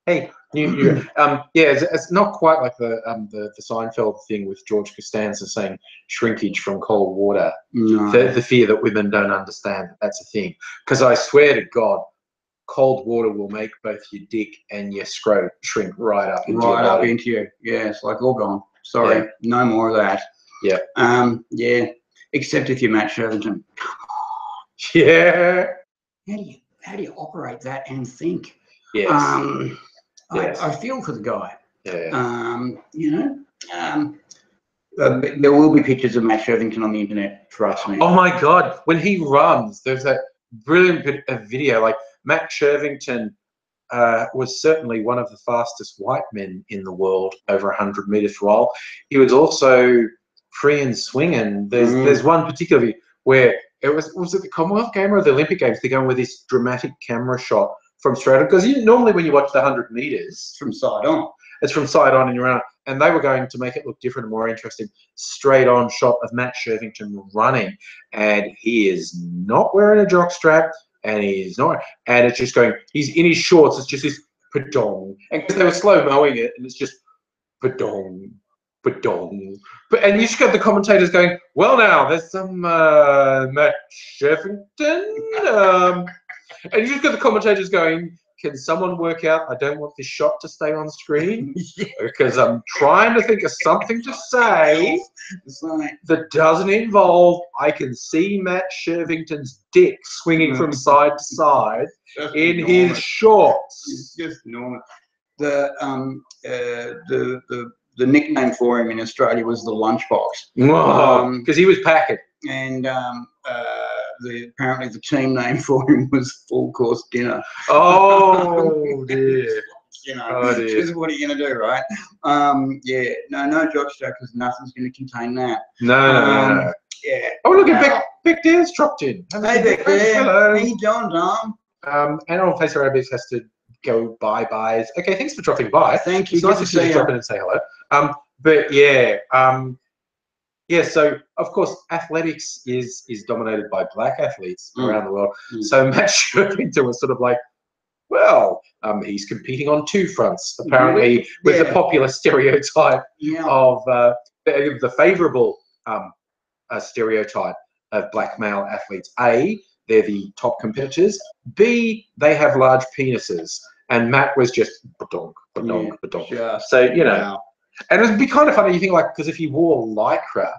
[SPEAKER 1] Hey, it's not quite like the Seinfeld thing with George Costanza saying shrinkage from cold water.
[SPEAKER 2] No.
[SPEAKER 1] The fear that women don't understand that's a thing. Because I swear to God, cold water will make both your dick and your scrot shrink right up into your body.
[SPEAKER 2] Right up into you. Yeah, it's like all gone. Sorry, no more of that.
[SPEAKER 1] Yeah.
[SPEAKER 2] Yeah. Except if you're Matt Chivington.
[SPEAKER 1] Yeah.
[SPEAKER 2] How do you operate that and think?
[SPEAKER 1] Yes.
[SPEAKER 2] I feel for the guy.
[SPEAKER 1] Yeah.
[SPEAKER 2] You know, there will be pictures of Matt Chivington on the internet. Trust me.
[SPEAKER 1] Oh my God! When he runs, there's that brilliant bit of video. Like Matt Chivington was certainly one of the fastest white men in the world, over 100 meters for a while. He was also free and swinging. There's one particular video where it was it the Commonwealth Games or the Olympic Games? They're going with this dramatic camera shot from straight on, because normally when you watch the 100 meters
[SPEAKER 2] from side on,
[SPEAKER 1] it's from side on and you're around. And they were going to make it look different and more interesting. Straight on shot of Matt Chivington running, and he is not wearing a jock strap, and he's not, and it's just going. He's in his shorts. It's just this padong, and because they were slow mowing it, and it's just padong. And you just got the commentators going, well, now there's some Matt Chivington, and you just got the commentators going, can someone work out? I don't want this shot to stay on screen because I'm trying to think of something to say that doesn't involve. I can see Matt Chivington's dick swinging from side to side in his shorts.
[SPEAKER 2] It's just normal. The nickname for him in Australia was the lunchbox.
[SPEAKER 1] Because he was packing.
[SPEAKER 2] And apparently the team name for him was full course dinner.
[SPEAKER 1] Oh dear.
[SPEAKER 2] You know, just what are you gonna do, right? No jock strap, because nothing's gonna contain that.
[SPEAKER 1] No.
[SPEAKER 2] Yeah.
[SPEAKER 1] Oh, look at Beck Dare's dropped in.
[SPEAKER 2] Hey Beck Dare. Hello. How you doing, Tom?
[SPEAKER 1] And on Face Aerobics has to go bye-byes. Okay, thanks for dropping by.
[SPEAKER 2] Thank you.
[SPEAKER 1] It's nice to see you drop in and say hello. So of course athletics is dominated by black athletes around the world. So Matt Chivington was sort of like, well, he's competing on two fronts, apparently, with the popular stereotype of the favourable stereotype of black male athletes. A, they're the top competitors. B, they have large penises. And Matt was just badonk. So, you know, and it would be kind of funny, you think, like, because if he wore lycra,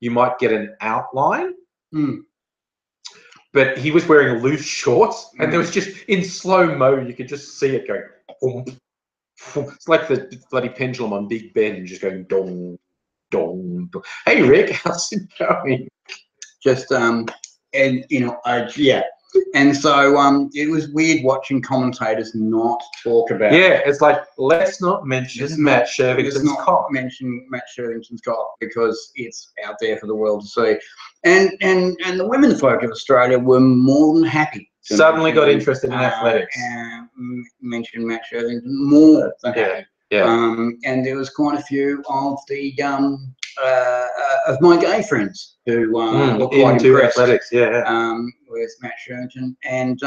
[SPEAKER 1] you might get an outline. But he was wearing loose shorts, and there was just, in slow-mo, you could just see it going, boom. It's like the bloody pendulum on Big Ben, just going dong, dong, dong. Hey, Rick, how's it going?
[SPEAKER 2] Just, and, you know, and so it was weird watching commentators not talk about.
[SPEAKER 1] Yeah, it's like, let's not mention Matt Chivington's cock.
[SPEAKER 2] Mention Matt Chivington's cock, because it's out there for the world to see. And the women folk of Australia were more than happy.
[SPEAKER 1] Suddenly got interested in athletics.
[SPEAKER 2] And mentioned Matt Chivington more than happy. And there was quite a few of the of my gay friends who were quite
[SPEAKER 1] into
[SPEAKER 2] impressed,
[SPEAKER 1] athletics,
[SPEAKER 2] with Matt Chivington, and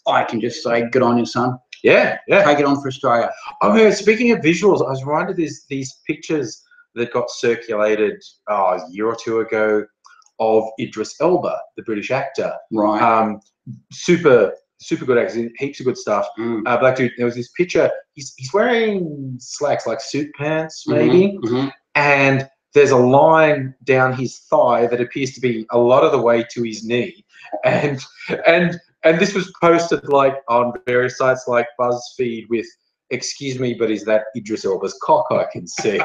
[SPEAKER 2] I can just say, good on you, son.
[SPEAKER 1] Yeah.
[SPEAKER 2] Take it on for Australia.
[SPEAKER 1] Oh, yeah, speaking of visuals, I was reminded these pictures that got circulated a year or two ago of Idris Elba, the British actor.
[SPEAKER 2] Right.
[SPEAKER 1] Super good actor, heaps of good stuff. Black dude. There was this picture. He's wearing slacks, like suit pants, maybe, and there's a line down his thigh that appears to be a lot of the way to his knee, and this was posted like on various sites like BuzzFeed with, "Excuse me, but is that Idris Elba's cock I can see?"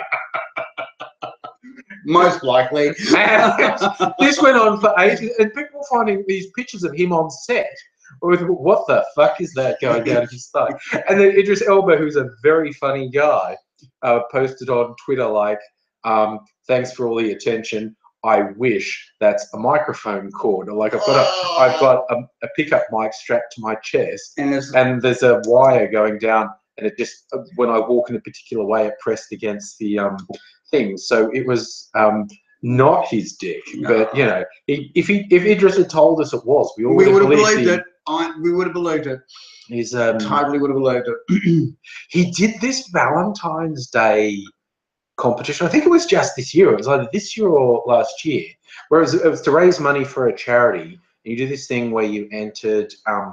[SPEAKER 2] Most likely.
[SPEAKER 1] And this went on for ages, and people were finding these pictures of him on set with, what the fuck is that going down his thigh? And then Idris Elba, who's a very funny guy, posted on Twitter like, "Thanks for all the attention. I wish that's a microphone cord." Or like, I've got a pickup mic strapped to my chest, and there's a wire going down, and it just, when I walk in a particular way, it pressed against the thing. So it was not his dick, but you know, if Idris had told us it was, we would have believed it.
[SPEAKER 2] We would have believed it.
[SPEAKER 1] He's
[SPEAKER 2] totally would have believed it.
[SPEAKER 1] He did this Valentine's Day competition. I think it was just this year. It was either this year or last year, where it was to raise money for a charity. And you do this thing where you entered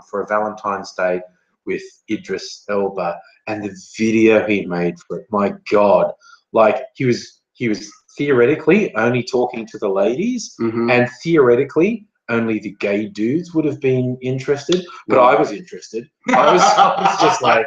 [SPEAKER 1] for a Valentine's Day with Idris Elba, and the video he made for it, my God, like he was theoretically only talking to the ladies, and theoretically only the gay dudes would have been interested, but I was interested. I was just like,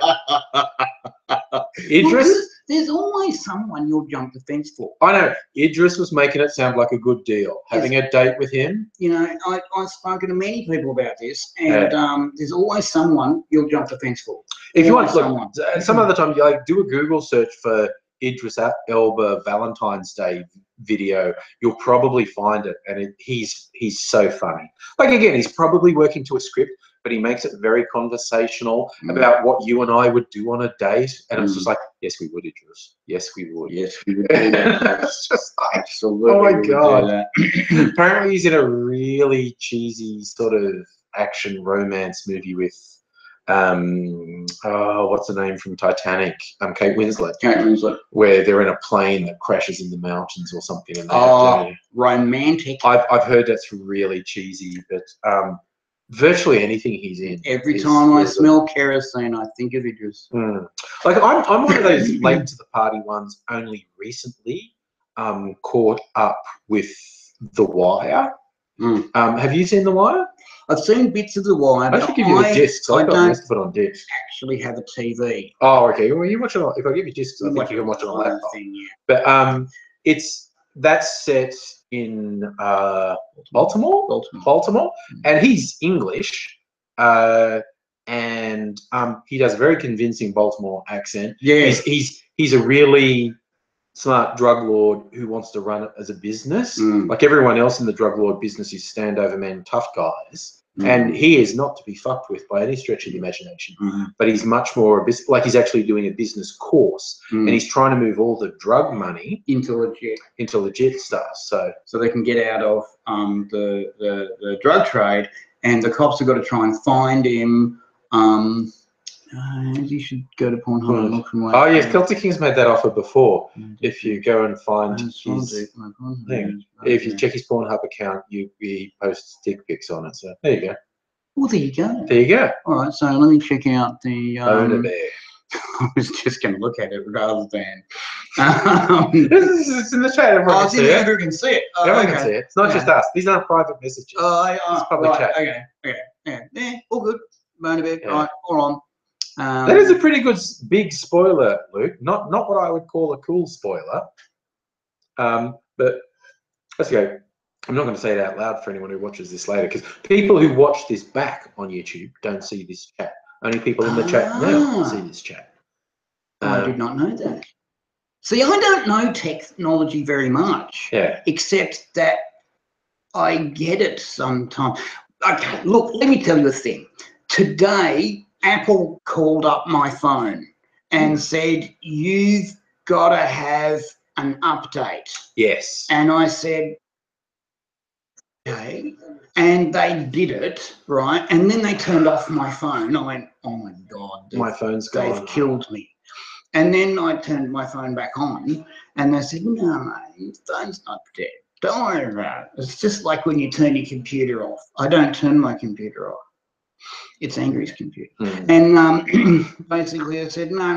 [SPEAKER 1] Idris.
[SPEAKER 2] Well, there's always someone you'll jump the fence for.
[SPEAKER 1] I know. Idris was making it sound like a good deal. Having a date with him.
[SPEAKER 2] You know, I've spoken to many people about this, and there's always someone you'll jump the fence for.
[SPEAKER 1] If you want, look, some other time, you like do a Google search for Idris Elba Valentine's Day video, you'll probably find it, and he's so funny. Like, again, he's probably working to a script, but he makes it very conversational about what you and I would do on a date, and it's just like, yes, we would, Idris. Yes, we would.
[SPEAKER 2] Yes, we would. It's just like,
[SPEAKER 1] absolutely. Oh my God! Apparently, he's in a really cheesy sort of action romance movie with. What's the name from Titanic? Kate Winslet.
[SPEAKER 2] Kate Winslet.
[SPEAKER 1] Where they're in a plane that crashes in the mountains or something. And
[SPEAKER 2] romantic.
[SPEAKER 1] I've heard that's really cheesy, but virtually anything he's in.
[SPEAKER 2] Every time I smell kerosene, I think of Idris.
[SPEAKER 1] Like I'm one of those late to the party ones. Only recently, caught up with The Wire. Have you seen The Wire?
[SPEAKER 2] I've seen bits of The Wire.
[SPEAKER 1] I should give you a disc. So I got most of it on disc.
[SPEAKER 2] Actually have a TV.
[SPEAKER 1] Oh, okay. Well, you watch it on, if I give you discs, I think you can watch it on laptop. But that's set in Baltimore, and he's English, and he does a very convincing Baltimore accent.
[SPEAKER 2] Yeah,
[SPEAKER 1] he's a really smart drug lord who wants to run it as a business. Like everyone else in the drug lord business is standover men, tough guys. And he is not to be fucked with by any stretch of the imagination. But he's much more like he's actually doing a business course, and he's trying to move all the drug money into legit stuff. So
[SPEAKER 2] they can get out of the drug trade, and the cops have got to try and find him. You should go to Pornhub and look for
[SPEAKER 1] Oh yes, Celtic King's made that offer before. If you go and find his thing, if you check his Pornhub account, he posts dick pics on it. So there you go.
[SPEAKER 2] Well, there you go.
[SPEAKER 1] There you go.
[SPEAKER 2] All right, so let me check out the.
[SPEAKER 1] Owner Bear.
[SPEAKER 2] I was just going to look at it rather than.
[SPEAKER 1] It's in the chat. Everyone can see it.
[SPEAKER 2] Everyone can see it.
[SPEAKER 1] Everyone can see it. It's not just us. These aren't private messages. It's public chat.
[SPEAKER 2] Okay. Yeah, all good. Owner Bear. All right, all on.
[SPEAKER 1] That is a pretty good big spoiler, Luke. Not what I would call a cool spoiler. But let's go. I'm not going to say it out loud for anyone who watches this later, because people who watch this back on YouTube don't see this chat. Only people in the chat now see this chat.
[SPEAKER 2] I did not know that. See, I don't know technology very much.
[SPEAKER 1] Yeah.
[SPEAKER 2] Except that I get it sometimes. Okay, look, let me tell you a thing. Today, Apple called up my phone and said, you've got to have an update.
[SPEAKER 1] Yes.
[SPEAKER 2] And I said, okay. And they did it, right? And then they turned off my phone. I went, oh my God.
[SPEAKER 1] My phone's gone.
[SPEAKER 2] They've killed me. And then I turned my phone back on, and they said, no, mate, phone's not dead. Don't worry about it. It's just like when you turn your computer off. I don't turn my computer off. It's Angry's computer. And basically I said, no,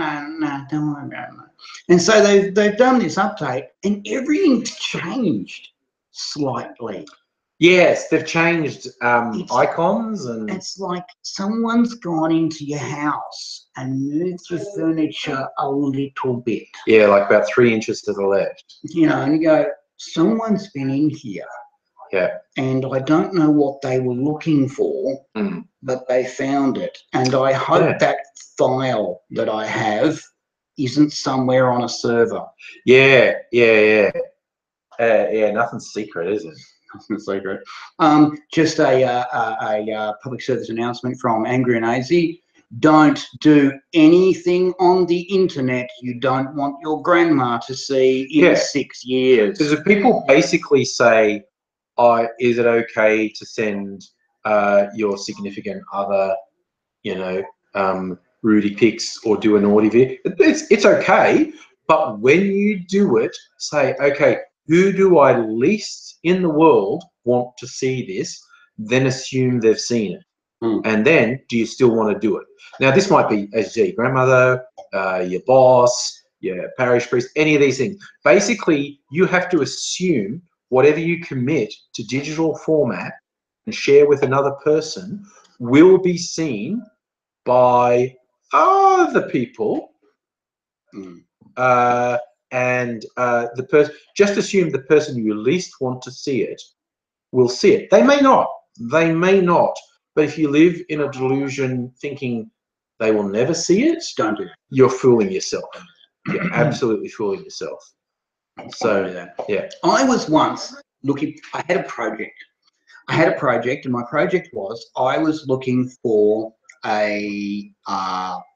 [SPEAKER 2] don't worry about it, mate. And so they've done this update, and everything's changed slightly.
[SPEAKER 1] Yes, they've changed icons, and
[SPEAKER 2] it's like someone's gone into your house and moved your furniture a little bit.
[SPEAKER 1] Yeah, like about 3 inches to the left.
[SPEAKER 2] You know, and you go, someone's been in here.
[SPEAKER 1] Yeah.
[SPEAKER 2] And I don't know what they were looking for, but they found it. And I hope that file that I have isn't somewhere on a server.
[SPEAKER 1] Yeah, nothing's secret, is it?
[SPEAKER 2] Nothing's secret. Just a public service announcement from AngryAussie. Don't do anything on the internet you don't want your grandma to see in 6 years.
[SPEAKER 1] Because if people basically say, is it okay to send your significant other, you know, Rudy pics or do a naughty vid? It's okay, but when you do it, say, okay, who do I least in the world want to see this? Then assume they've seen it. And then, do you still want to do it? Now, this might be, as your grandmother, your boss, your parish priest, any of these things. Basically, you have to assume whatever you commit to digital format and share with another person will be seen by other people. And the person, just assume the person you least want to see it will see it. They may not. But if you live in a delusion thinking they will never see it,
[SPEAKER 2] don't do it.
[SPEAKER 1] You're fooling yourself. You're absolutely fooling yourself. So, yeah.
[SPEAKER 2] I was once looking, I had a project, and my project was, I was looking for a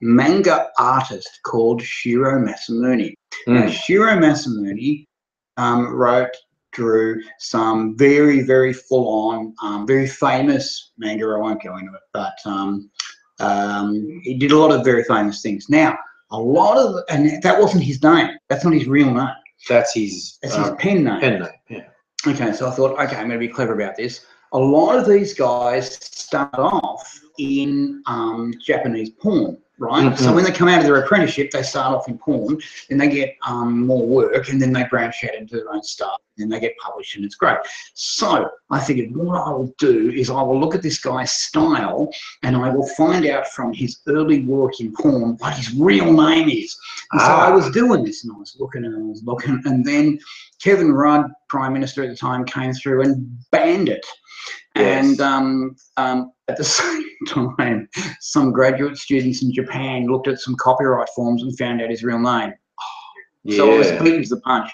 [SPEAKER 2] manga artist called Shiro Masamune. Now, Shiro Masamune drew some very, very full-on, very famous manga. I won't go into it, but he did a lot of very famous things. Now, and that wasn't his name. That's not his real name.
[SPEAKER 1] That's his
[SPEAKER 2] pen name.
[SPEAKER 1] Pen name, yeah.
[SPEAKER 2] Okay, so I thought, okay, I'm going to be clever about this. A lot of these guys start off in Japanese porn, right? So when they come out of their apprenticeship, they start off in porn, then they get more work, and then they branch out into their own stuff, and they get published, and it's great. So I figured what I will do is I will look at this guy's style, and I will find out from his early work in porn what his real name is. And so I was doing this, and I was looking, and then Kevin Rudd, Prime Minister at the time, came through and banned it. Yes. And at the same time, some graduate students in Japan looked at some copyright forms and found out his real name. So I was beaten to the punch.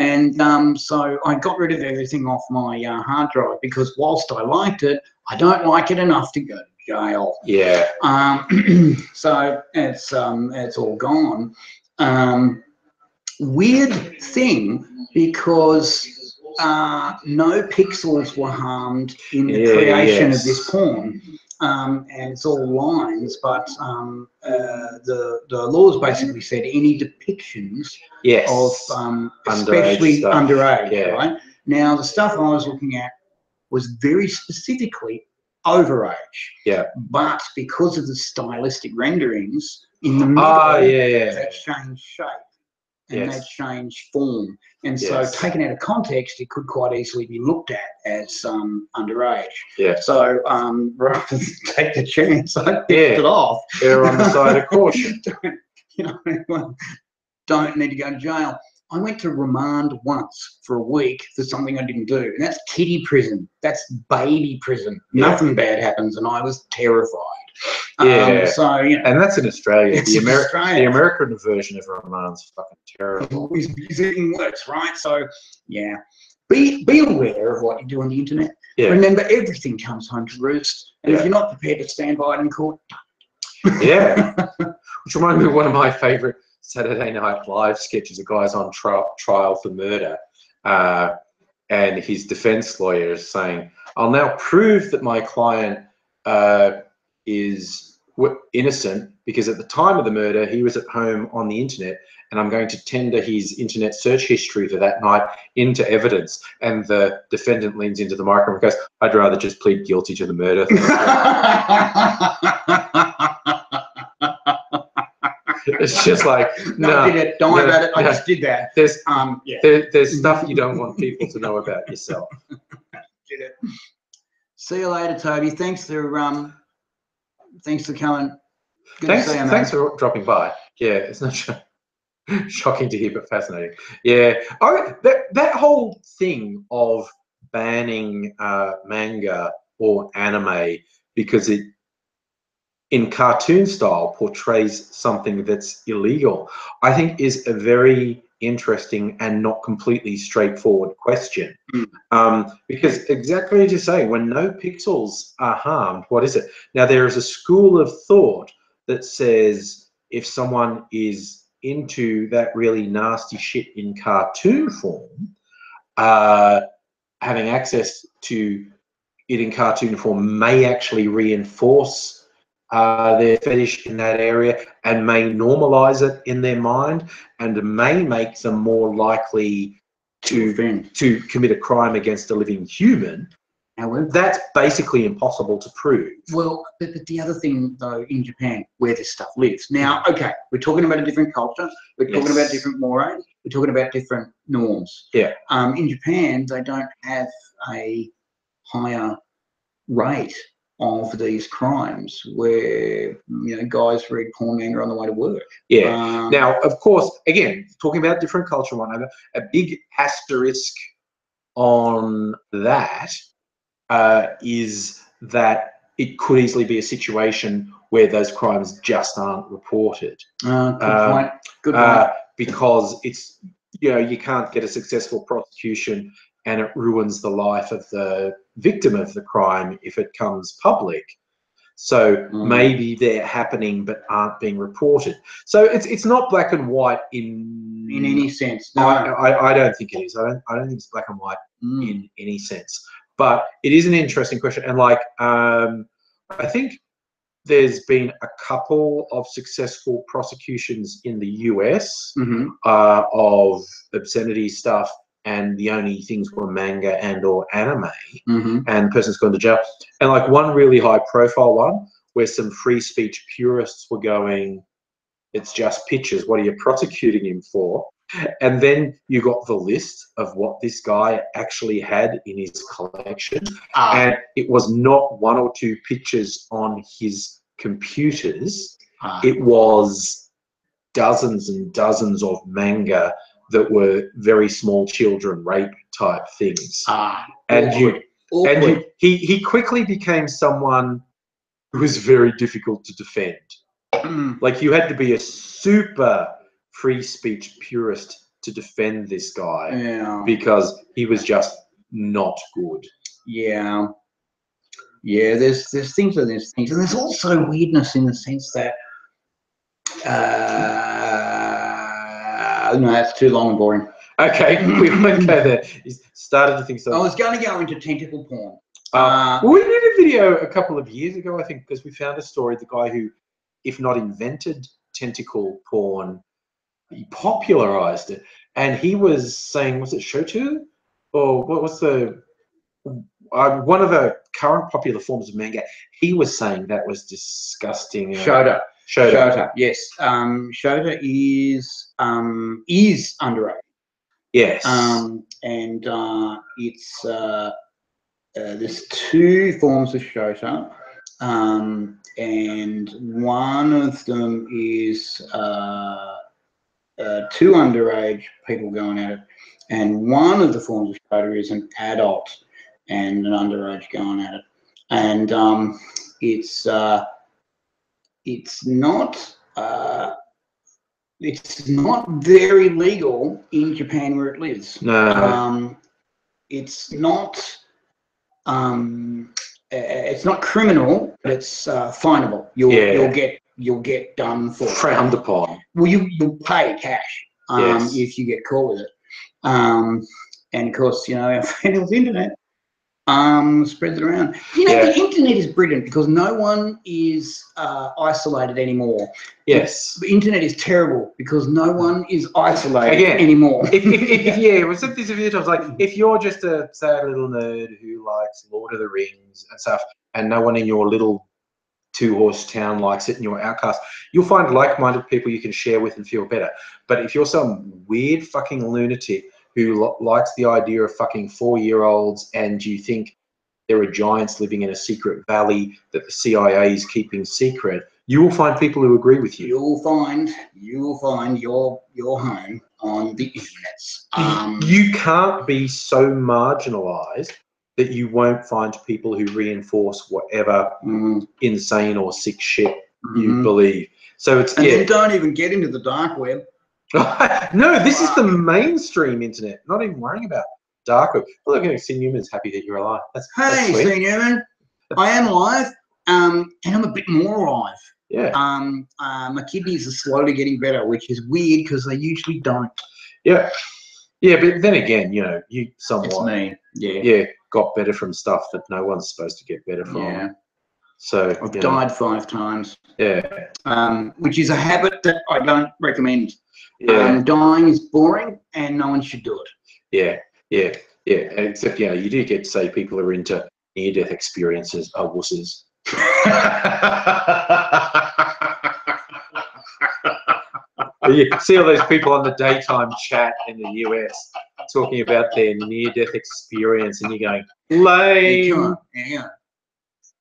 [SPEAKER 2] And so I got rid of everything off my hard drive, because whilst I liked it, I don't like it enough to go to jail.
[SPEAKER 1] Yeah.
[SPEAKER 2] So it's all gone. Weird thing, because no pixels were harmed in the creation of this porn, and it's all lines, but the laws basically said any depictions of especially underage, right? Now, the stuff I was looking at was very specifically overage, but because of the stylistic renderings in the middle, they changed shape. And they change form. And so taken out of context, it could quite easily be looked at as underage.
[SPEAKER 1] Yeah.
[SPEAKER 2] So rather than take the chance, I picked it off.
[SPEAKER 1] Err on the side of caution.
[SPEAKER 2] Don't need to go to jail. I went to remand once for a week for something I didn't do. And that's kiddie prison. That's baby prison. Nothing bad happens, and I was terrified. So, you know,
[SPEAKER 1] and that's in Australia.
[SPEAKER 2] It's
[SPEAKER 1] The
[SPEAKER 2] Australia.
[SPEAKER 1] American version of Ramadan's fucking terrible.
[SPEAKER 2] It's even worse, right? So, yeah, be aware of what you do on the internet. Yeah. Remember, everything comes home to roost, and if you're not prepared to stand by it in court,
[SPEAKER 1] which reminds me of one of my favourite Saturday Night Live sketches. A guy's on trial for murder, and his defence lawyer is saying, "I'll now prove that my client is innocent because at the time of the murder, he was at home on the internet, and I'm going to tender his internet search history for that night into evidence. And the defendant leans into the microphone and goes, I'd rather just plead guilty to the murder. It's just like, no,
[SPEAKER 2] I did it. Don't worry about it. I just did that.
[SPEAKER 1] There's stuff you don't want people to know about yourself.
[SPEAKER 2] Did it. See you later, Toby. Thanks for coming. Good to see you, mate.
[SPEAKER 1] Thanks for dropping by. Yeah, it's not shocking to hear, but fascinating. Yeah. Oh, that whole thing of banning manga or anime because it, in cartoon style, portrays something that's illegal, I think is a very interesting and not completely straightforward question. Because exactly as you say, when no pixels are harmed, what is it? Now, there is a school of thought that says if someone is into that really nasty shit in cartoon form, having access to it in cartoon form may actually reinforce their fetish in that area and may normalize it in their mind and may make them more likely to commit a crime against a living human. However, that's basically impossible to prove.
[SPEAKER 2] Well, but the other thing, though, in Japan, where this stuff lives. Now, okay, we're talking about a different culture. We're talking about different mores. We're talking about different norms.
[SPEAKER 1] Yeah.
[SPEAKER 2] In Japan, they don't have a higher rate of these crimes where, you know, guys read porn manga on the way to work.
[SPEAKER 1] Yeah. Now, of course, again, talking about different culture, a big asterisk on that is that it could easily be a situation where those crimes just aren't reported.
[SPEAKER 2] Good point. Good point.
[SPEAKER 1] Because it's, you know, you can't get a successful prosecution and it ruins the life of the victim of the crime if it comes public. So maybe they're happening but aren't being reported. So it's not black and white in
[SPEAKER 2] any sense. No.
[SPEAKER 1] I don't think it is. I don't think it's black and white in any sense. But it is an interesting question. And like I think there's been a couple of successful prosecutions in the US of obscenity stuff, and the only things were manga and or anime, and the person's gone to jail. And like one really high profile one where some free speech purists were going, it's just pictures, what are you prosecuting him for? And then you got the list of what this guy actually had in his collection, and it was not one or two pictures on his computers. It was dozens and dozens of manga that were very small children rape type things. He quickly became someone who was very difficult to defend. Like you had to be a super free speech purist to defend this guy because he was just not good.
[SPEAKER 2] Yeah. Yeah, there's things and there's things. And there's also weirdness in the sense that no, that's too long and boring.
[SPEAKER 1] Okay, we won't go there. You started to think so.
[SPEAKER 2] I was going to go into tentacle porn.
[SPEAKER 1] Well, we did a video a couple of years ago, I think, because we found a story, the guy who, if not invented tentacle porn, he popularized it. And he was saying, was it Shoto? Or what was the, one of the current popular forms of manga, he was saying that was disgusting.
[SPEAKER 2] Shota, yes. Shota is underage.
[SPEAKER 1] Yes.
[SPEAKER 2] And it's there's two forms of Shota, and one of them is two underage people going at it, and one of the forms of Shota is an adult and an underage going at it, and it's not very legal in Japan where it lives.
[SPEAKER 1] No.
[SPEAKER 2] It's not criminal, but it's finable. You'll get done for.
[SPEAKER 1] Frowned upon.
[SPEAKER 2] Well, you'll pay cash if you get caught with it. And of course, you know, our friend of the internet, Spreads it around. You know, the internet is brilliant because no one is isolated anymore.
[SPEAKER 1] Yes.
[SPEAKER 2] The internet is terrible because no one is isolated anymore.
[SPEAKER 1] If you're just a sad little nerd who likes Lord of the Rings and stuff, and no one in your little 2-horse town likes it and you're outcast, you'll find like-minded people you can share with and feel better. But if you're some weird fucking lunatic who likes the idea of fucking 4-year-olds and you think there are giants living in a secret valley that the CIA is keeping secret, you will find people who agree with you.
[SPEAKER 2] You'll find your home on the internet.
[SPEAKER 1] You can't be so marginalised that you won't find people who reinforce whatever insane or sick shit you believe. So it's
[SPEAKER 2] then don't even get into the dark web.
[SPEAKER 1] No, this is the mainstream internet. Not even worrying about dark web. Look, C. Newman's happy that you're alive. That's
[SPEAKER 2] hey,
[SPEAKER 1] sweet.
[SPEAKER 2] C. Newman, I am alive, and I'm a bit more alive.
[SPEAKER 1] Yeah.
[SPEAKER 2] My kidneys are slowly getting better, which is weird because they usually don't.
[SPEAKER 1] Yeah. Yeah, but then again, you know, you somewhat.
[SPEAKER 2] It's me. Yeah.
[SPEAKER 1] Yeah, got better from stuff that no one's supposed to get better from.
[SPEAKER 2] Yeah.
[SPEAKER 1] So
[SPEAKER 2] I've died 5 times.
[SPEAKER 1] Yeah.
[SPEAKER 2] Which is a habit that I don't recommend.
[SPEAKER 1] Yeah.
[SPEAKER 2] Dying is boring and no one should do it.
[SPEAKER 1] Yeah. Yeah. Yeah. Except, you know, you do get to say people are into near-death experiences are wusses. You see all those people on the daytime chat in the US talking about their near-death experience, and you're going, lame.
[SPEAKER 2] Yeah.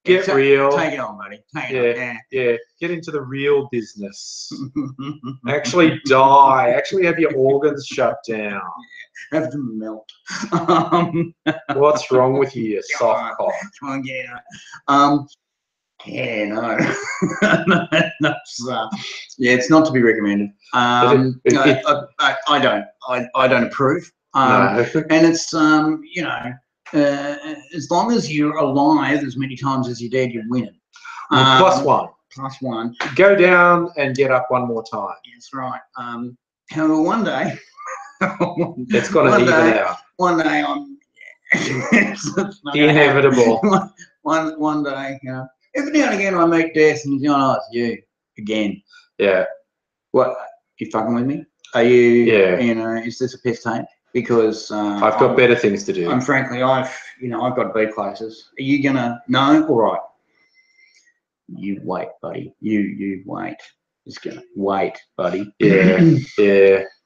[SPEAKER 1] Get real.
[SPEAKER 2] Take it on, buddy. Take it on.
[SPEAKER 1] Yeah. Get into the real business. Actually die. Actually have your organs shut down.
[SPEAKER 2] Yeah. Have them melt.
[SPEAKER 1] What's wrong with you, you soft cock?
[SPEAKER 2] Try and get it. Yeah, no. Yeah, it's not to be recommended. I don't approve.
[SPEAKER 1] No.
[SPEAKER 2] And it's you know, as long as you're alive as many times as you're dead, you're winning.
[SPEAKER 1] Plus one.
[SPEAKER 2] Plus one.
[SPEAKER 1] Go down and get up one more time.
[SPEAKER 2] That's right. However, one day
[SPEAKER 1] it's got to even out.
[SPEAKER 2] One day I'm
[SPEAKER 1] the inevitable.
[SPEAKER 2] One day, you know. Every now and again I meet death and you know, it's you again.
[SPEAKER 1] Yeah.
[SPEAKER 2] What? You fucking with me? Are you?
[SPEAKER 1] Yeah.
[SPEAKER 2] You know, is this a piss tape? Because
[SPEAKER 1] I've got better things to do.
[SPEAKER 2] Frankly, I've got to be places. Are you gonna? No. All right. You wait, buddy. You wait. Just gonna wait, buddy.
[SPEAKER 1] Yeah.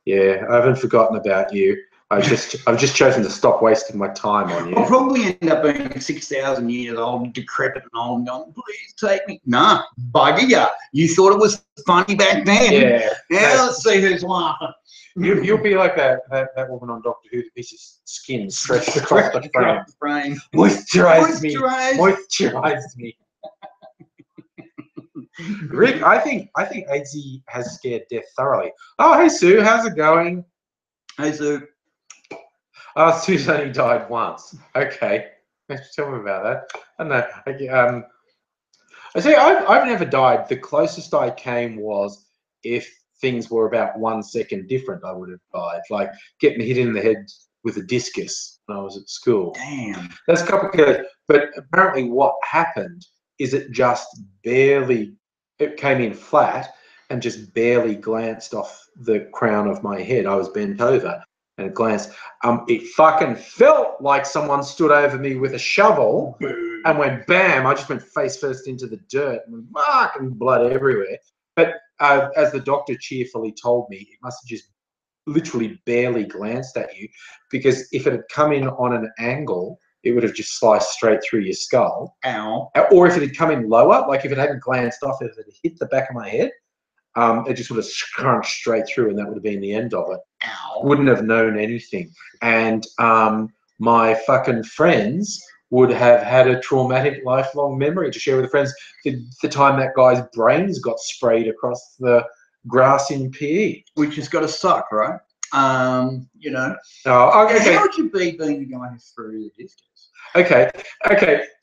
[SPEAKER 1] Yeah. I haven't forgotten about you. I've just chosen to stop wasting my time on you.
[SPEAKER 2] I'll probably end up being 6,000 years old, decrepit and old, and going, please take me. Nah, bugger ya. You thought it was funny back then.
[SPEAKER 1] Yeah.
[SPEAKER 2] Now let's see who's laughing.
[SPEAKER 1] You'll be like that woman on Doctor Who, the piece of skin stretched across the frame. Moisturize me. Rick, I think AIDzee has scared death thoroughly. Oh, hey Sue, how's it going?
[SPEAKER 2] Hey Sue.
[SPEAKER 1] Oh, Sue's only died once. Okay, tell me about that. I don't know. I say I've never died. The closest I came was if things were about 1 second different, I would have died. Like getting hit in the head with a discus when I was at school.
[SPEAKER 2] Damn.
[SPEAKER 1] That's complicated. But apparently, what happened is it came in flat and just barely glanced off the crown of my head. I was bent over. And it glanced. It fucking felt like someone stood over me with a shovel and went bam. I just went face first into the dirt and fucking blood everywhere. But as the doctor cheerfully told me, it must have just literally barely glanced at you, because if it had come in on an angle, it would have just sliced straight through your skull.
[SPEAKER 2] Ow.
[SPEAKER 1] Or if it had come in lower, like if it hadn't glanced off, if it had hit the back of my head, it just would have scrunched straight through, and that would have been the end of it.
[SPEAKER 2] Ow.
[SPEAKER 1] Wouldn't have known anything. And my fucking friends would have had a traumatic lifelong memory to share with the friends. The time that guy's brains got sprayed across the grass in PE.
[SPEAKER 2] Which has got to suck, right? You know.
[SPEAKER 1] Oh, okay.
[SPEAKER 2] How would you be being the guy who threw the discus?
[SPEAKER 1] Okay.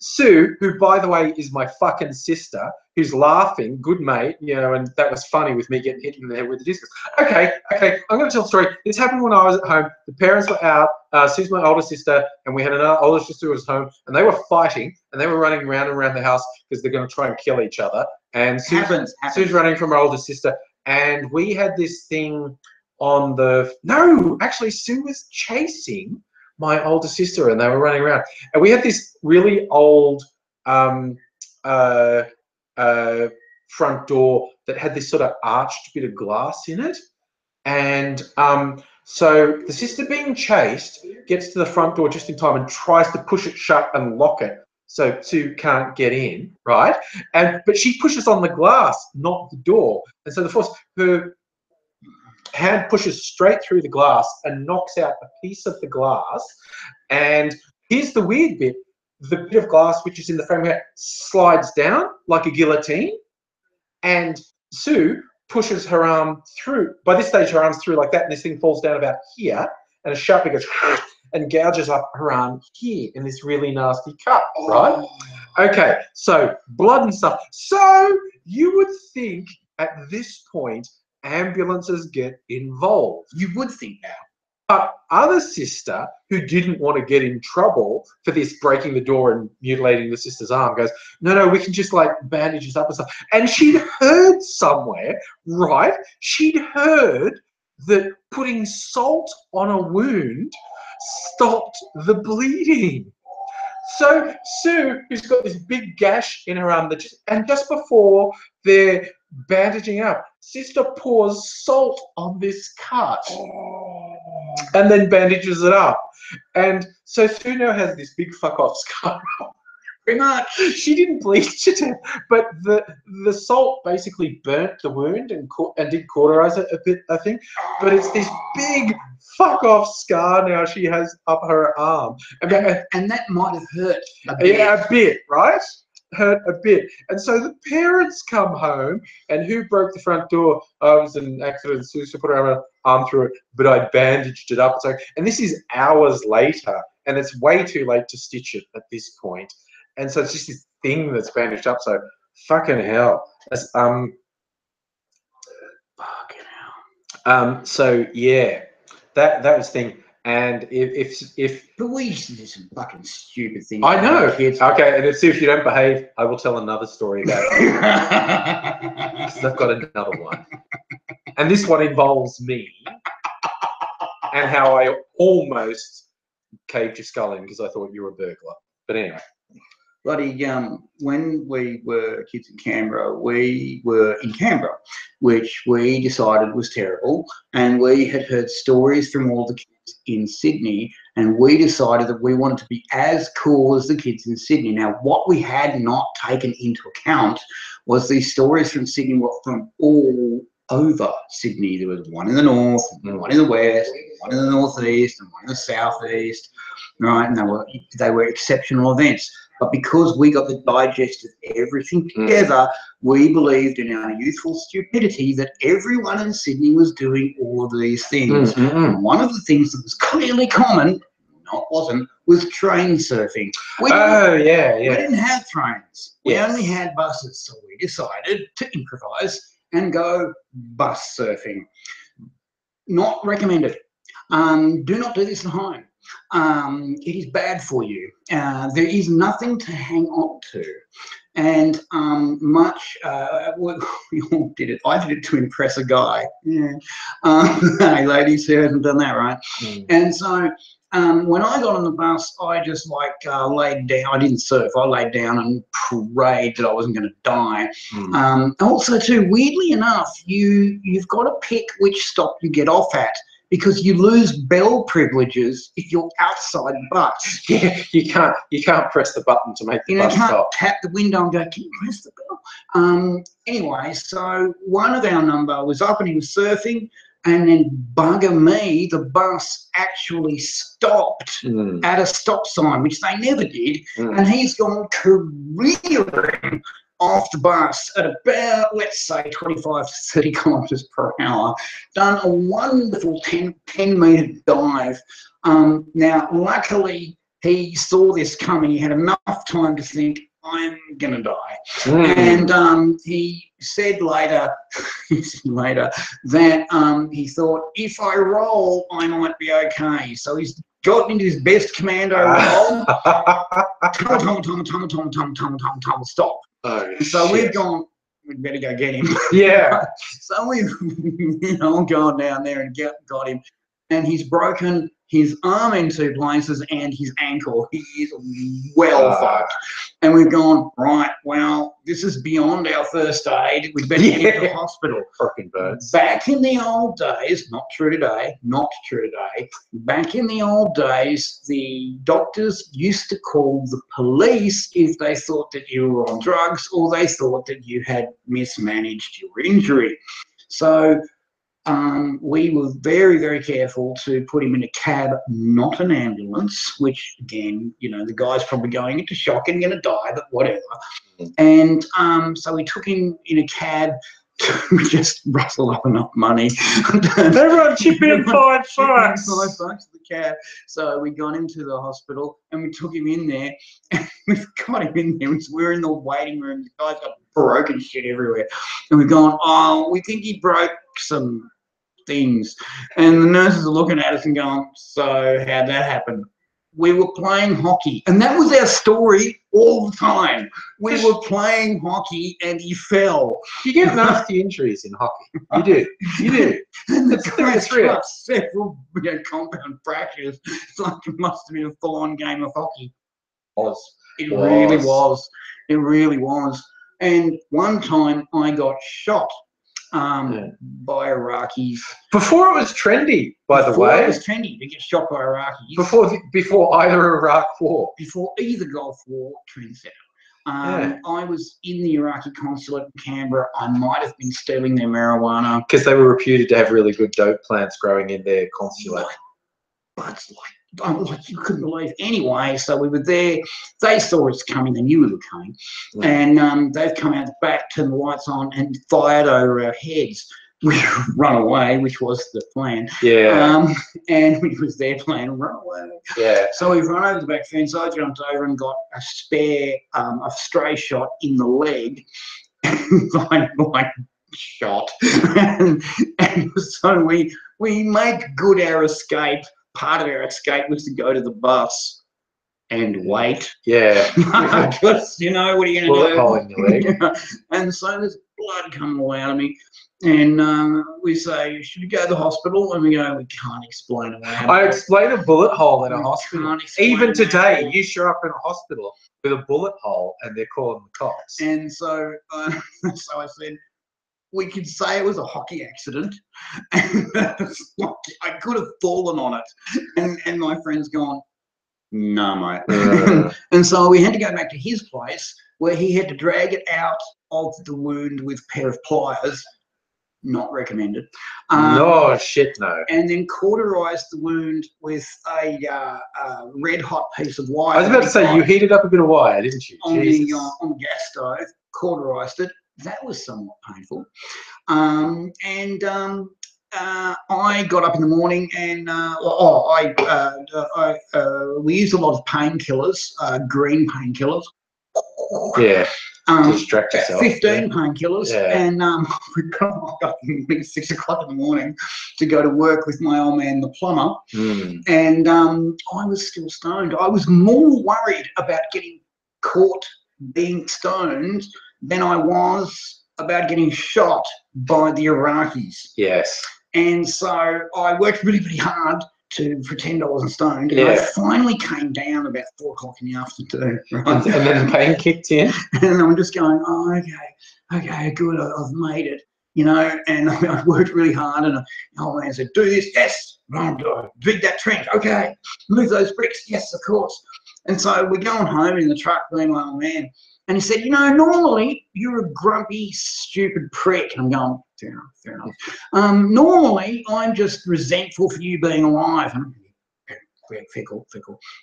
[SPEAKER 1] Sue, who by the way is my fucking sister, who's laughing, good mate, you know, and that was funny with me getting hit in the head with the discus. Okay. I'm going to tell a story. This happened when I was at home. The parents were out. Sue's my older sister, and we had another older sister who was home, and they were fighting, and they were running around and around the house because they're going to try and kill each other. And Sue's running from her older sister, and we had this thing on the. No, actually, Sue was chasing my older sister, and they were running around, and we had this really old front door that had this sort of arched bit of glass in it, and so the sister being chased gets to the front door just in time and tries to push it shut and lock it so Sue can't get in, right? But she pushes on the glass, not the door, and so her hand pushes straight through the glass and knocks out a piece of the glass. And here's the weird bit: the bit of glass which is in the frame here slides down like a guillotine, and Sue pushes her arm through. By this stage, her arm's through like that, and this thing falls down about here, and a sharpie goes and gouges up her arm here in this really nasty cut, right? Okay, so blood and stuff. So you would think at this point ambulances get involved.
[SPEAKER 2] You would think that.
[SPEAKER 1] But other sister, who didn't want to get in trouble for this breaking the door and mutilating the sister's arm, goes, no, we can just like bandage this up and stuff. And she'd heard somewhere, right? She'd heard that putting salt on a wound stopped the bleeding. So Sue, who's got this big gash in her arm, and just before they're bandaging up, sister pours salt on this cut and then bandages it up. And so Sue now has this big fuck off scar. Pretty much. She didn't bleed to death, but the salt basically burnt the wound and did cauterize it a bit, I think. But it's this big fuck off scar now she has up her arm.
[SPEAKER 2] And that might have hurt a bit.
[SPEAKER 1] Yeah, a bit, right? Hurt a bit. And so the parents come home, and who broke the front door? Oh, it was an accident. Susan put her arm through it, but I bandaged it up. So, and this is hours later, and it's way too late to stitch it at this point. And so it's just this thing that's bandaged up. So fucking hell. That's, fucking hell. So yeah, that was the thing. And
[SPEAKER 2] but we used to do some fucking stupid things.
[SPEAKER 1] I know. Kids. Okay, and if you don't behave, I will tell another story about it. Because I've got another one, and this one involves me and how I almost caved your skull in because I thought you were a burglar. But anyway.
[SPEAKER 2] Bloody, when we were kids in Canberra, we were in Canberra, which we decided was terrible, and we had heard stories from all the kids in Sydney, and we decided that we wanted to be as cool as the kids in Sydney. Now, what we had not taken into account was these stories from Sydney were from all over Sydney. There was one in the north, and one in the west, one in the northeast, and one in the southeast, right? And they were exceptional events. But because we got the digest of everything together, we believed in our youthful stupidity that everyone in Sydney was doing all of these things. And one of the things that was clearly common, was train surfing. We didn't have trains. We only had buses. So we decided to improvise and go bus surfing. Not recommended. Do not do this at home. It is bad for you. There is nothing to hang on to, and we all did it. I did it to impress a guy. Yeah, hey ladies, who hasn't done that, right? And so when I got on the bus, I just laid down. I didn't surf. I laid down and prayed that I wasn't going to die. Also, too, weirdly enough, you've got to pick which stop you get off at, because you lose bell privileges if you're outside the bus.
[SPEAKER 1] Yeah, you can't press the button to make the bus stop. You can't
[SPEAKER 2] tap the window and go, can you press the bell? Anyway, so one of our number was up and he was surfing, and then bugger me, the bus actually stopped at a stop sign, which they never did, and he's gone careering off the bus at about, let's say, 25 to 30 kilometres per hour, done a wonderful 10-metre dive. Now, luckily, he saw this coming. He had enough time to think, I'm going to die. And he said later, that he thought, if I roll, I might be okay. So he's got into his best commando roll. Tumble, stop.
[SPEAKER 1] Oh,
[SPEAKER 2] so we've gone, we'd better go get him.
[SPEAKER 1] Yeah.
[SPEAKER 2] So we've gone down there and got him. And he's broken his arm in 2 places and his ankle. He is well fucked. And we've gone, right, well, this is beyond our first aid. We'd better get to the hospital.
[SPEAKER 1] Fucking birds.
[SPEAKER 2] Back in the old days, not true today, back in the old days, the doctors used to call the police if they thought that you were on drugs or they thought that you had mismanaged your injury. So we were very, very careful to put him in a cab, not an ambulance, which, again, you know, the guy's probably going into shock and going to die, but whatever. And so we took him in a cab to just rustle up enough money.
[SPEAKER 1] Everyone chip in $5.
[SPEAKER 2] $5 to the cab. So we got him to the hospital and we took him in there. And we've got him in there. We're in the waiting room. The guy's got broken shit everywhere. And we've gone, oh, we think he broke some things. And the nurses are looking at us and going, so how'd that happen? We were playing hockey. And that was our story all the time. We were playing hockey and he fell.
[SPEAKER 1] You get nasty injuries in hockey. You do. You do.
[SPEAKER 2] And the guy's got several compound fractures. It's like it must have been a full-on game of hockey. It really was. It really was. And one time I got shot by Iraqis.
[SPEAKER 1] Before it was trendy, by the way.
[SPEAKER 2] Before it was trendy to get shot by Iraqis.
[SPEAKER 1] Before either Iraq war.
[SPEAKER 2] Before either Gulf War trendsetter. I was in the Iraqi consulate in Canberra. I might have been stealing their marijuana.
[SPEAKER 1] Because they were reputed to have really good dope plants growing in their consulate.
[SPEAKER 2] But like you couldn't believe. Anyway, so we were there. They saw us coming. They knew we were coming. And they've come out the back, turned the lights on and fired over our heads. We run away, which was the plan.
[SPEAKER 1] Yeah.
[SPEAKER 2] And it was their plan, run away.
[SPEAKER 1] Yeah.
[SPEAKER 2] So we've run over the back fence. I jumped over and got a spare, a stray shot in the leg. like shot. and so we make good our escape. Part of our escape was to go to the bus and wait.
[SPEAKER 1] Yeah.
[SPEAKER 2] Because, you know, what are you going to do?
[SPEAKER 1] Hole in your leg.
[SPEAKER 2] And so there's blood coming all out of me. And we say, should we go to the hospital? And we go, we can't explain away.
[SPEAKER 1] I explain a bullet hole in a hospital. Even today, you show up in a hospital with a bullet hole and they're calling the cops.
[SPEAKER 2] And so, so I said, we could say it was a hockey accident. And I could have fallen on it. And my friend's gone, no, mate. And so we had to go back to his place where he had to drag it out of the wound with a pair of pliers. Not recommended.
[SPEAKER 1] No, shit, no.
[SPEAKER 2] And then cauterized the wound with a red hot piece of wire.
[SPEAKER 1] I was about to say, you heated up a bit of wire, didn't you?
[SPEAKER 2] On the gas stove, cauterized it. That was somewhat painful. I got up in the morning and we used a lot of painkillers, green painkillers.
[SPEAKER 1] Yeah. Distract yourself.
[SPEAKER 2] 15 painkillers. Yeah. And we got up at 6 o'clock in the morning to go to work with my old man, the plumber. And I was still stoned. I was more worried about getting caught being stoned than I was about getting shot by the Iraqis.
[SPEAKER 1] Yes.
[SPEAKER 2] And so I worked really, really hard to pretend I wasn't stoned. And I finally came down about 4 o'clock in the afternoon. Right?
[SPEAKER 1] And then the pain kicked in.
[SPEAKER 2] And I'm just going, oh, okay, good, I've made it. You know, and I worked really hard, and the old man said, do this, yes, dig that trench, okay, move those bricks, yes, of course. And so we're going home in the truck, being my old man, and he said, you know, normally you're a grumpy, stupid prick. And I'm going, fair enough. Normally I'm just resentful for you being alive. And fickle.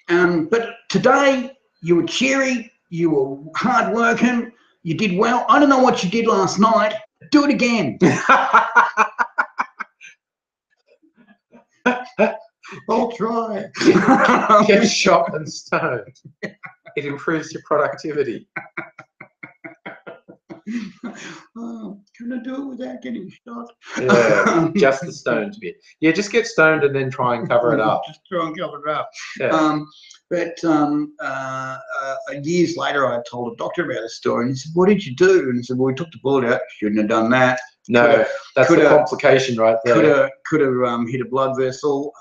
[SPEAKER 2] But today you were cheery, you were hardworking, You did well. I don't know what you did last night. Do it again. I'll try.
[SPEAKER 1] Get shot and stoned. It improves your productivity.
[SPEAKER 2] Oh, can I do it without getting shot?
[SPEAKER 1] Yeah, just the stoned bit. Yeah, just get stoned and then try and cover it up.
[SPEAKER 2] Just try and cover it up.
[SPEAKER 1] Yeah.
[SPEAKER 2] Years later, I told a doctor about this story, and he said, "What did you do?" And I said, "Well, we took the bullet out. Shouldn't have done that.
[SPEAKER 1] No, that's the complication right there.
[SPEAKER 2] Could have hit a blood vessel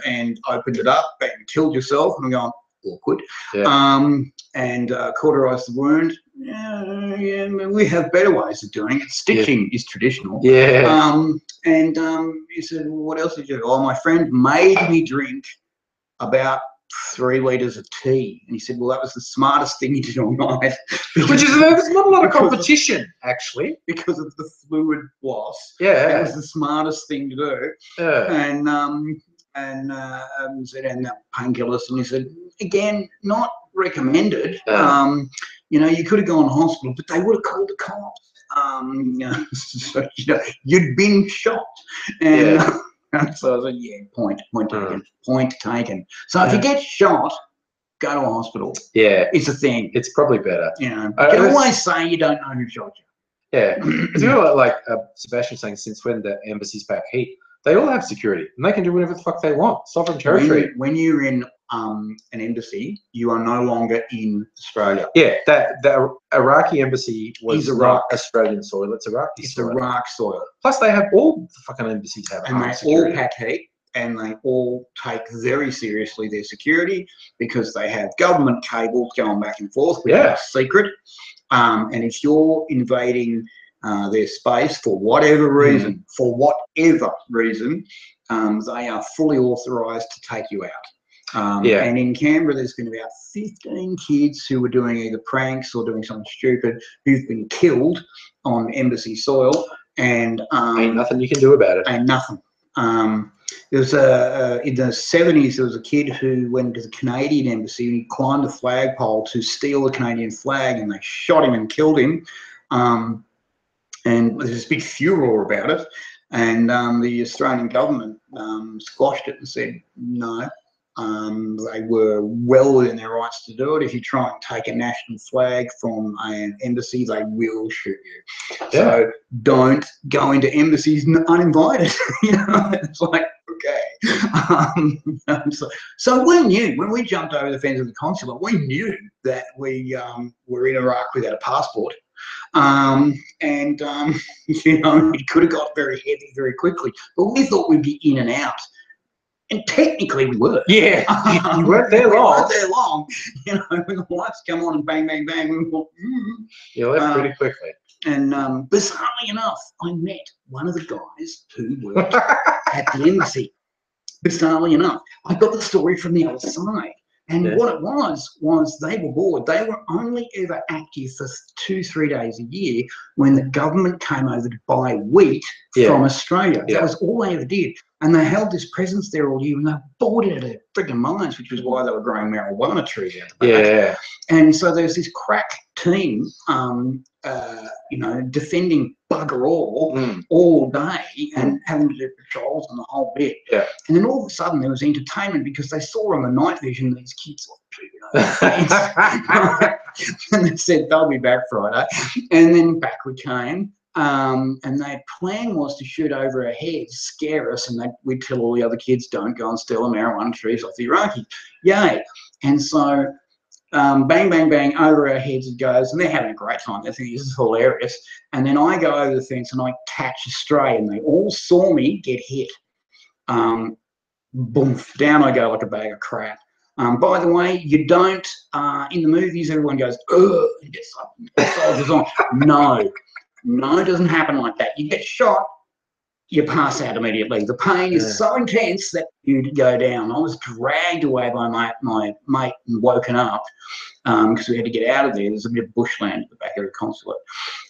[SPEAKER 2] and opened it up and killed yourself." And I'm going, awkward.
[SPEAKER 1] Yeah.
[SPEAKER 2] And cauterized the wound. Yeah, we have better ways of doing it. Stitching is traditional.
[SPEAKER 1] Yeah.
[SPEAKER 2] And he said, well, what else did you do? Oh, my friend made me drink about 3 litres of tea. And he said, well, that was the smartest thing he did all night.
[SPEAKER 1] Which is, there's not a lot of competition, actually.
[SPEAKER 2] Because of the fluid loss.
[SPEAKER 1] Yeah.
[SPEAKER 2] That was the smartest thing to do.
[SPEAKER 1] Yeah.
[SPEAKER 2] And painkillers. And he said, again, not recommended. You know, you could have gone to hospital, but they would have called the cops. So, you know, you'd been shot. And so I was like, yeah, point taken. Point taken. So if you get shot, go to a hospital. Yeah. It's a thing.
[SPEAKER 1] It's probably better.
[SPEAKER 2] You know, you can always say you don't know who shot you.
[SPEAKER 1] Yeah. It's like Sebastian saying, since when the embassy's back heat, they all have security and they can do whatever the fuck they want. Sovereign territory.
[SPEAKER 2] When you're in an embassy, you are no longer in Australia.
[SPEAKER 1] Yeah, the Iraqi embassy was not Australian soil. It's Iraqi soil.
[SPEAKER 2] It's Iraq soil.
[SPEAKER 1] Plus, they have all the fucking embassies have.
[SPEAKER 2] And they all pack heat, and they all take very seriously their security because they have government cables going back and forth, which is secret. And if you're invading their space for whatever reason, they are fully authorised to take you out. And in Canberra, there's been about 15 kids who were doing either pranks or doing something stupid who've been killed on embassy soil, and
[SPEAKER 1] ain't nothing you can do about it.
[SPEAKER 2] Ain't nothing. There was in the 70s, there was a kid who went to the Canadian embassy and he climbed the flagpole to steal the Canadian flag, and they shot him and killed him. And there's this big furor about it, and the Australian government squashed it and said no. They were well within their rights to do it. If you try and take a national flag from an embassy, they will shoot you. Yeah. So don't go into embassies uninvited. You know, it's like, okay. So we knew when we jumped over the fence of the consulate, we knew that we were in Iraq without a passport. You know, it could have got very heavy very quickly, but we thought we'd be in and out. And technically we were. Yeah,
[SPEAKER 1] you weren't there long.
[SPEAKER 2] We weren't there long. You know, when the lights come on and bang, bang, bang, we went,
[SPEAKER 1] You left pretty quickly.
[SPEAKER 2] And bizarrely enough, I met one of the guys who worked at the embassy. Bizarrely enough, I got the story from the other side. And what it was they were bored. They were only ever active for 2-3 days a year when the government came over to buy wheat from Australia. That was all they ever did. And they held this presence there all year, and they were bored out of their frigging minds, which was why they were growing marijuana trees out the back. Yeah. And so there's this crack team, you know, defending bugger all day and having to do patrols and the whole bit. Yeah. And then all of a sudden there was entertainment because they saw on the night vision these kids and they said they'll be back Friday. And then back we came. And their plan was to shoot over our heads, scare us, and we'd tell all the other kids, don't go and steal the marijuana trees off the Iraqis. Yay. And so bang, bang, bang, over our heads it goes, and they're having a great time. They think this is hilarious. And then I go over the fence and I catch a stray, and they all saw me get hit. Boom, down I go like a bag of crap. By the way, you don't, in the movies, everyone goes, ugh, and gets up and soldiers on. No, it doesn't happen like that. You get shot, you pass out immediately. The pain is so intense that you go down. I was dragged away by my mate and woken up because we had to get out of there. There's a bit of bushland at the back of the consulate.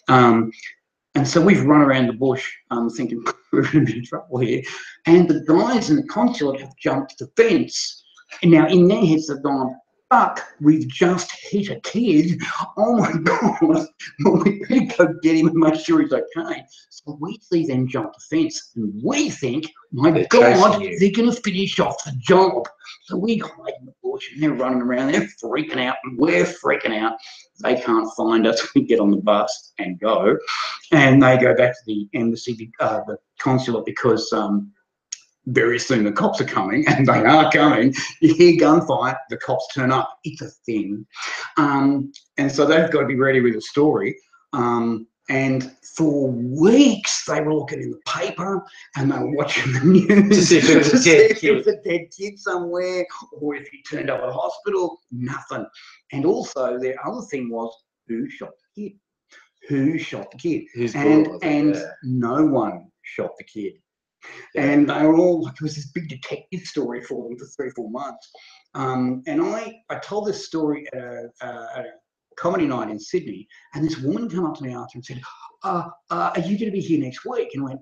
[SPEAKER 2] And so we've run around the bush thinking we're in a bit of trouble here. And the guys in the consulate have jumped the fence. And now in their heads they've gone, fuck, we've just hit a kid. Oh my God. Well, we better go get him and make sure he's okay. So we see them jump the fence and we think, my God, they're going to finish off the job. So we hide in the bush and they're running around, they're freaking out and we're freaking out. They can't find us. We get on the bus and go. And they go back to the embassy, the consulate, because very soon the cops are coming, and they are coming. You hear gunfire, the cops turn up. It's a thing. And so they've got to be ready with a story. And for weeks, they were looking in the paper and they were watching the news
[SPEAKER 1] to see if there was
[SPEAKER 2] a dead kid somewhere, or if he turned up at a hospital. Nothing. And also, their other thing was, who shot the kid? Who shot the kid? And no one shot the kid. Yeah. And they were all, it was this big detective story for them for 3 or 4 months. And I told this story at a comedy night in Sydney, and this woman came up to me after and said, are you going to be here next week? And I went,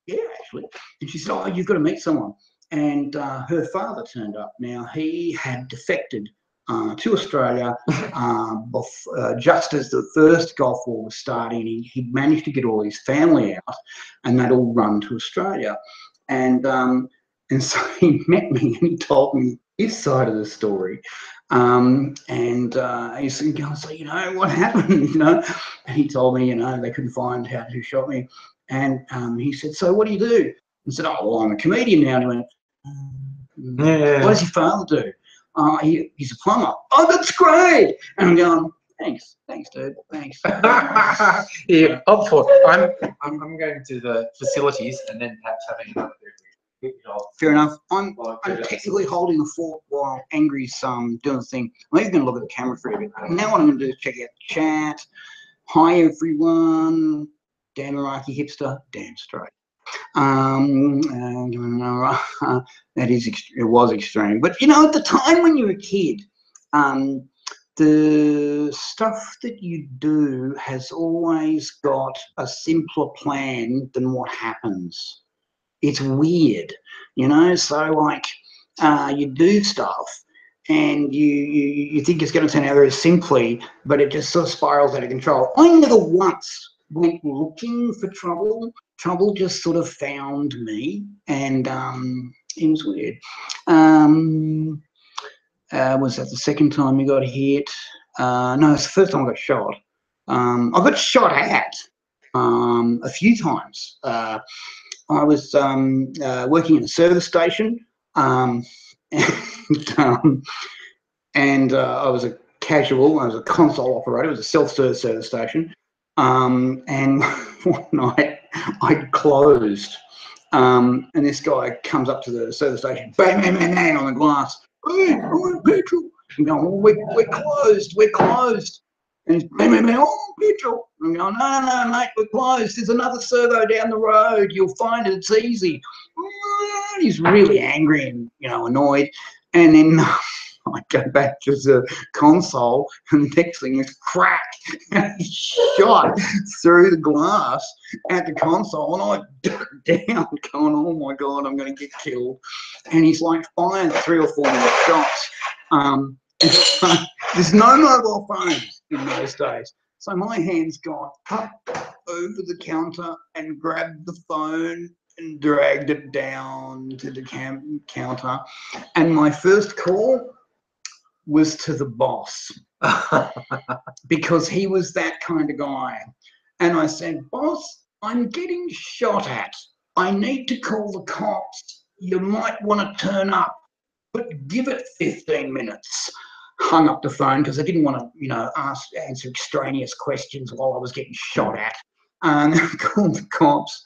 [SPEAKER 2] yeah, actually. And she said, oh, you've got to meet someone. And her father turned up. Now, he had defected to Australia just as the first Gulf War was starting. He managed to get all his family out, and they'd all run to Australia. And so he met me and he told me his side of the story. And he said, so, you know, what happened, you know? And he told me, you know, they couldn't find out who shot me. And he said, so what do you do? I said, oh, well, I'm a comedian now. And he went, what does your father do? He's a plumber. Oh, that's great. And I'm going, thanks, dude, thanks.
[SPEAKER 1] Yeah, I'm going to the facilities and then perhaps having another beer.
[SPEAKER 2] Fair enough. I'm technically holding the fort while Angry's doing the thing. I'm even going to look at the camera for a bit. Now what I'm going to do is check out the chat. Hi everyone. Damn Iraqi hipster. Damn straight. It was extreme. But you know, at the time when you were a kid, the stuff that you do has always got a simpler plan than what happens. It's weird, you know. So like, you do stuff and you think it's going to turn out very simply, but it just sort of spirals out of control. I never once went looking for trouble. Trouble just sort of found me, and it was weird. Was that the second time you got hit? No, it's the first time I got shot. I got shot at a few times. I was working in a service station, and I was a casual. I was a console operator. It was a self-serve service station. And one night I'd closed, and this guy comes up to the service station, bang, bang, bang, bang on the glass. Hey, I want petrol. I'm going, oh, we're closed. And he's bang, bang, bang, oh, petrol. I'm going, no, mate, we're closed. There's another servo down the road. You'll find it. It's easy. And he's really angry and, you know, annoyed. And then I go back to the console, and the next thing is crack. And he shot through the glass at the console, and I ducked down, going, "Oh my God, I'm going to get killed!" And he's like fired 3 or 4 more shots. There's no mobile phones in those days, so my hands got up over the counter and grabbed the phone and dragged it down to the counter. And my first call was to the boss, because he was that kind of guy. And I said, boss, I'm getting shot at. I need to call the cops. You might want to turn up, but give it 15 minutes. Hung up the phone because I didn't want to, you know, answer extraneous questions while I was getting shot at. And called the cops.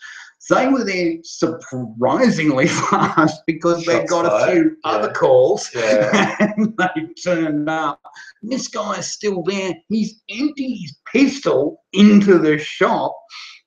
[SPEAKER 2] They were there surprisingly fast because they got a few other calls, and they turned up. This guy's still there. He's emptied his pistol into the shop,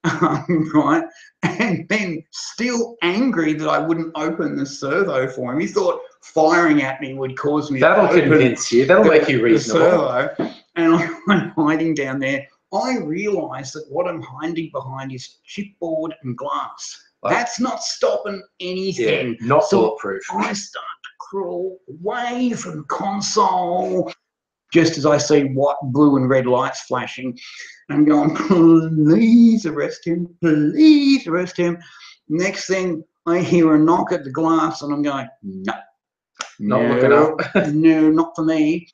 [SPEAKER 2] right? And then still angry that I wouldn't open the servo for him. He thought firing at me would cause me
[SPEAKER 1] to convince you. That'll make you reasonable.
[SPEAKER 2] And I'm hiding down there. I realised that what I'm hiding behind is chipboard and glass. That's not stopping anything.
[SPEAKER 1] Yeah, not bulletproof.
[SPEAKER 2] I start to crawl away from the console just as I see white, blue and red lights flashing. I'm going, please arrest him, please arrest him. Next thing, I hear a knock at the glass and I'm going, no.
[SPEAKER 1] Not looking up.
[SPEAKER 2] No, not for me.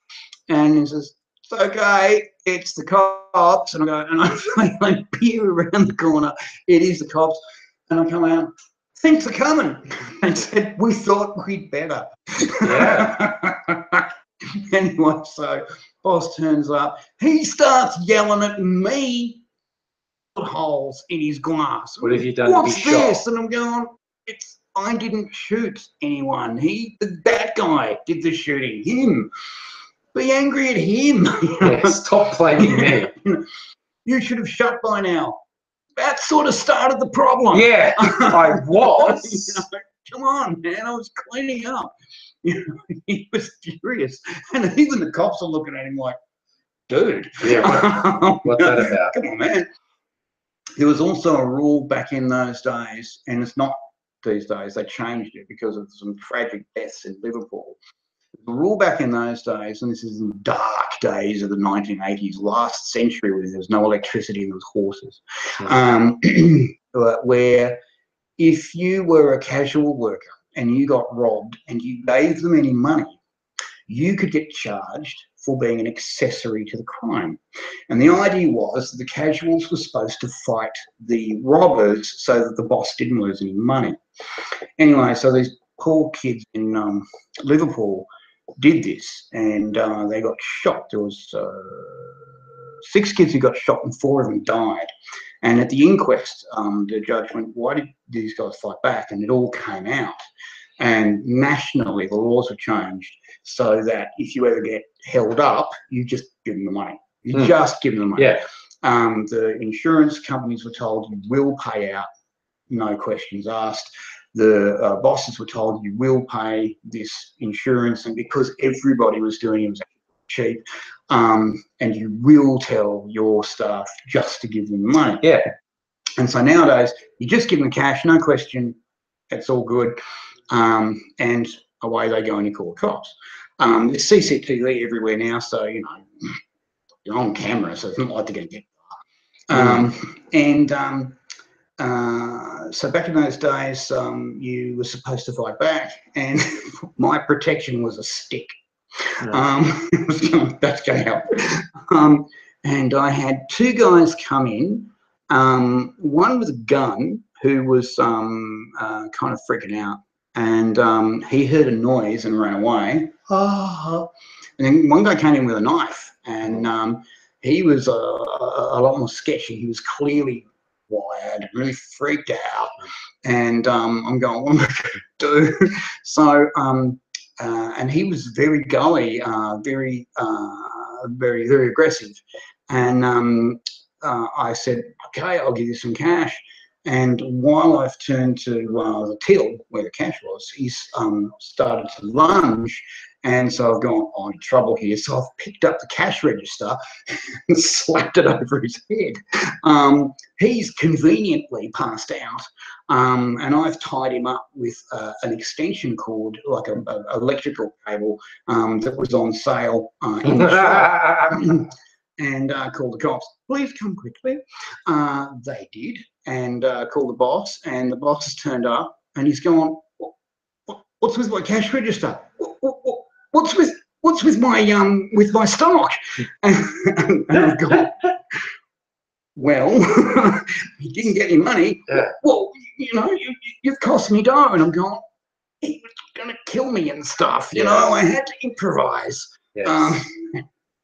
[SPEAKER 2] And he says, it's okay, it's the cops. And I go, and I peer around the corner. It is the cops. And I come out, thanks for coming. And said, we thought we'd better.
[SPEAKER 1] Yeah.
[SPEAKER 2] Anyway, so boss turns up. He starts yelling at me. Holes in his glass.
[SPEAKER 1] What have you done?
[SPEAKER 2] What's this? And I'm going, I didn't shoot anyone. That guy did the shooting. Him. Be angry at him.
[SPEAKER 1] Yeah, stop blaming me.
[SPEAKER 2] You should have shot by now. That sort of started the problem.
[SPEAKER 1] Yeah, I was.
[SPEAKER 2] Come on, man. I was cleaning up. He was furious. And even the cops are looking at him like, dude.
[SPEAKER 1] Yeah, what's that about?
[SPEAKER 2] Come on, man. There was also a rule back in those days, and it's not these days, they changed it because of some tragic deaths in Liverpool. The rule back in those days, and this is in the dark days of the 1980s, last century, where there was no electricity and there was horses, where if you were a casual worker and you got robbed and you gave them any money, you could get charged for being an accessory to the crime. And the idea was that the casuals were supposed to fight the robbers so that the boss didn't lose any money. Anyway, so these poor kids in Liverpool did this, and they got shot. There was 6 kids who got shot and 4 of them died. And at the inquest, the judge went, why did these guys fight back? And it all came out. And nationally, the laws were changed so that if you ever get held up, you just give them the money. You just give them the money.
[SPEAKER 1] Yeah.
[SPEAKER 2] The insurance companies were told you will pay out, no questions asked. The bosses were told you will pay this insurance, and because everybody was doing it was cheap, and you will tell your staff just to give them the money.
[SPEAKER 1] Yeah. And
[SPEAKER 2] so nowadays, you just give them the cash, no question, it's all good. And away they go and you call the cops. There's CCTV everywhere now, so, you know, you're on camera, so it's not like they're going to get so back in those days, you were supposed to fight back, and my protection was a stick. That's going to help. And I had 2 guys come in, one with a gun who was kind of freaking out. And he heard a noise and ran away. And then one guy came in with a knife, and he was a lot more sketchy. He was clearly wired, really freaked out. And I'm going, what am I going to do? So, and he was very gully, very, very aggressive. And I said, okay, I'll give you some cash. And while I've turned to the till where the cash was, he's started to lunge. And so I've gone, I'm in trouble here. So I've picked up the cash register and slapped it over his head. He's conveniently passed out. And I've tied him up with an extension cord, like an electrical cable that was on sale in the shop. And called the cops. Please come quickly. They did, and called the boss. And the boss has turned up, and he's gone, what's with my cash register? What's with my stock? And I've gone, well, he didn't get any money.
[SPEAKER 1] Yeah.
[SPEAKER 2] Well, you know, you've cost me dough. And I'm going, he was going to kill me and stuff. You know, I had to improvise.
[SPEAKER 1] Yes.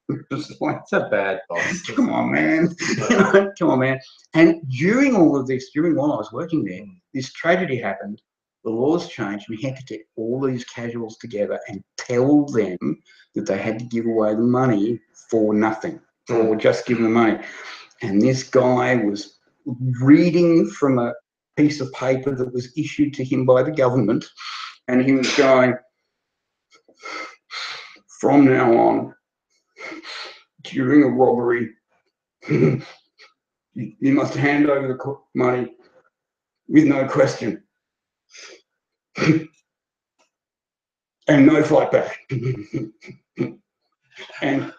[SPEAKER 1] It's a bad boss.
[SPEAKER 2] Come on, man. You know, come on, man. And during all of this, while I was working there, this tragedy happened. The laws changed. We had to get all these casuals together and tell them that they had to give away the money for nothing, or just give them the money. And this guy was reading from a piece of paper that was issued to him by the government, and he was going, from now on, during a robbery, you must hand over the money with no question. and no flight back. and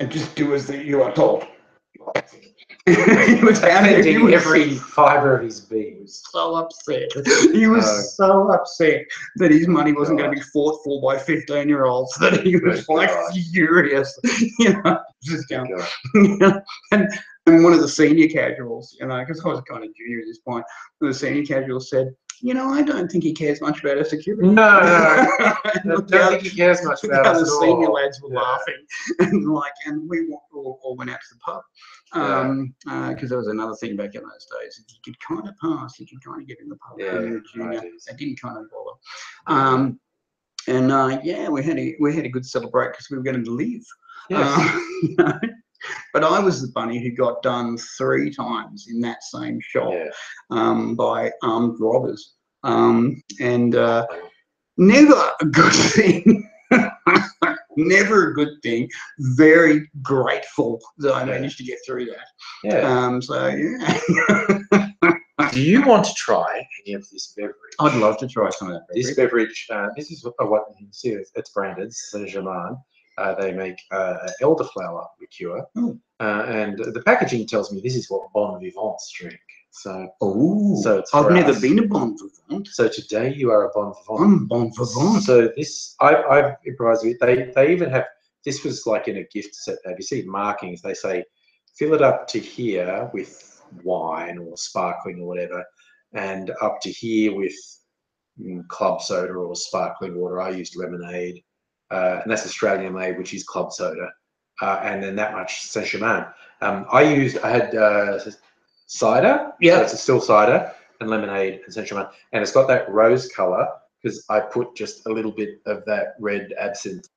[SPEAKER 2] just do as you are told.
[SPEAKER 1] He was pounding every fibre of his being.
[SPEAKER 2] He was so upset. He was so upset that his money wasn't going to be fought for by 15-year-olds. That he was like furious. You know, just going. And one of the senior casuals, you know, because I was kind of junior at this point, the senior casual said, "You know, I don't think he cares much about our security."
[SPEAKER 1] No, I don't think he cares much about us.
[SPEAKER 2] The senior lads were laughing, and we all went out to the pub, because there was another thing back in those days. If you could kind of pass, you could kind of get in the pub when you were junior. They didn't kind of bother. We had a good celebrate because we were going to live.
[SPEAKER 1] Yes.
[SPEAKER 2] You know? But I was the bunny who got done 3 times in that same shop by armed robbers. Never a good thing. Never a good thing. Very grateful that I managed to get through that.
[SPEAKER 1] Do you want to try any of this beverage?
[SPEAKER 2] I'd love to try some of that beverage.
[SPEAKER 1] This beverage, this is what you can see. It's branded Saint-Germain. They make elderflower liqueur, and the packaging tells me this is what bon vivants drink. So,
[SPEAKER 2] I've never been a bon vivant.
[SPEAKER 1] So today you are a bon vivant.
[SPEAKER 2] I'm bon vivant.
[SPEAKER 1] So this, I've improvised with. They even have, this was like in a gift set. You see markings. They say, fill it up to here with wine or sparkling or whatever, and up to here with club soda or sparkling water. I used lemonade. And that's Australian made, which is club soda, and then that much Saint-Germain. I had cider, so it's a still cider, and lemonade and Saint-Germain, and it's got that rose color because I put just a little bit of that red absinthe.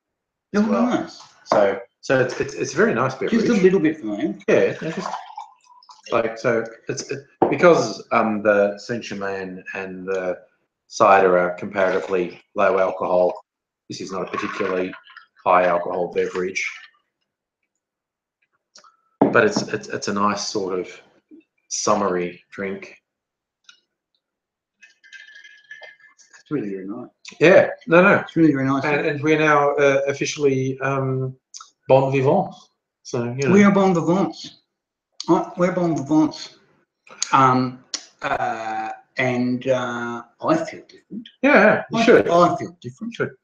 [SPEAKER 2] Nice.
[SPEAKER 1] So it's very nice beverage.
[SPEAKER 2] Just a little bit for me.
[SPEAKER 1] Yeah, just like so. It's because the Saint-Germain and the cider are comparatively low alcohol. This is not a particularly high alcohol beverage, but it's a nice sort of summery drink.
[SPEAKER 2] It's really, really nice.
[SPEAKER 1] Yeah, no,
[SPEAKER 2] it's really, really nice.
[SPEAKER 1] And we're now officially bon vivants. So you know,
[SPEAKER 2] we are bon vivants. We're bon vivants. And I feel different.
[SPEAKER 1] Yeah, you should.
[SPEAKER 2] I feel different.
[SPEAKER 1] You should.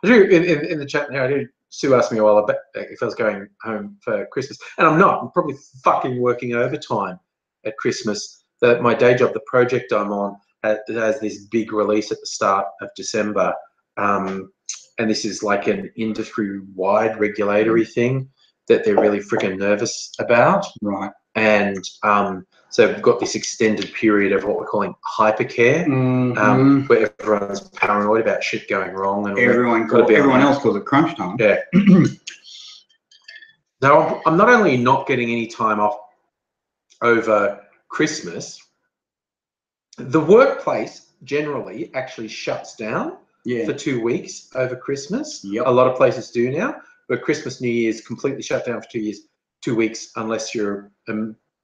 [SPEAKER 1] I do in the chat now. Sue asked me a while back if I was going home for Christmas, and I'm not. I'm probably fucking working overtime at Christmas. My day job, the project I'm on, has this big release at the start of December, and this is like an industry-wide regulatory thing that they're really freaking nervous about.
[SPEAKER 2] Right.
[SPEAKER 1] And so we've got this extended period of what we're calling hypercare, where everyone's paranoid about shit going wrong, and
[SPEAKER 2] everyone else calls it crunch time.
[SPEAKER 1] Yeah. Now I'm not only not getting any time off over Christmas, the workplace generally actually shuts down for 2 weeks over Christmas. A lot of places do now, but Christmas, New Year's completely shut down for 2 weeks unless you're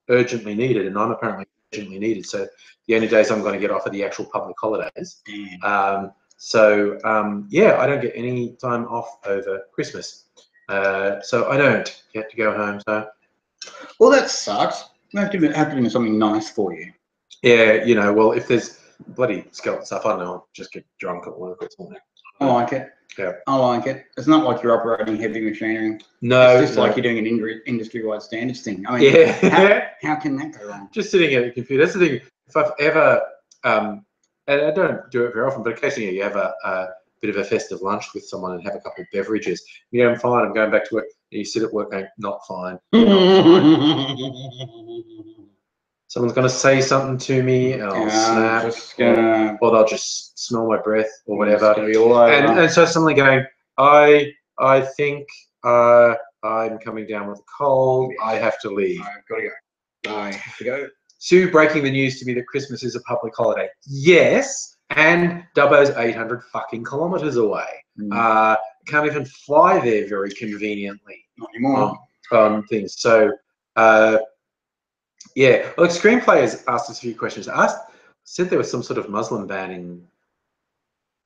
[SPEAKER 1] urgently needed, and I'm apparently urgently needed. So the only days I'm going to get off are the actual public holidays. I don't get any time off over Christmas. So I don't get to go home. So,
[SPEAKER 2] well, that sucks. I have to do something nice for you.
[SPEAKER 1] Yeah, you know, well, if there's bloody skeleton stuff, I don't know, I'll just get drunk at work or something.
[SPEAKER 2] I like it.
[SPEAKER 1] Yeah.
[SPEAKER 2] I like it. It's not like you're operating heavy machinery.
[SPEAKER 1] No.
[SPEAKER 2] It's just like you're doing an industry-wide standards thing. I mean, how can that go wrong?
[SPEAKER 1] Just sitting at a computer. That's the thing. If I've ever, and I don't do it very often, but occasionally you have a bit of a festive lunch with someone and have a couple of beverages. You know, I'm fine. I'm going back to work. And you sit at work going, not fine. Not fine. Someone's going to say something to me, and I'll snap, or they'll just smell my breath or whatever. And so suddenly going, I think I'm coming down with a cold. I have to leave.
[SPEAKER 2] I've got to go. I have to go.
[SPEAKER 1] Sue breaking the news to me that Christmas is a public holiday. Yes, and Dubbo's 800 fucking kilometres away. Can't even fly there very conveniently.
[SPEAKER 2] Not anymore.
[SPEAKER 1] On things. So. Yeah, well, Screenplay has asked us a few questions. Said there was some sort of Muslim ban in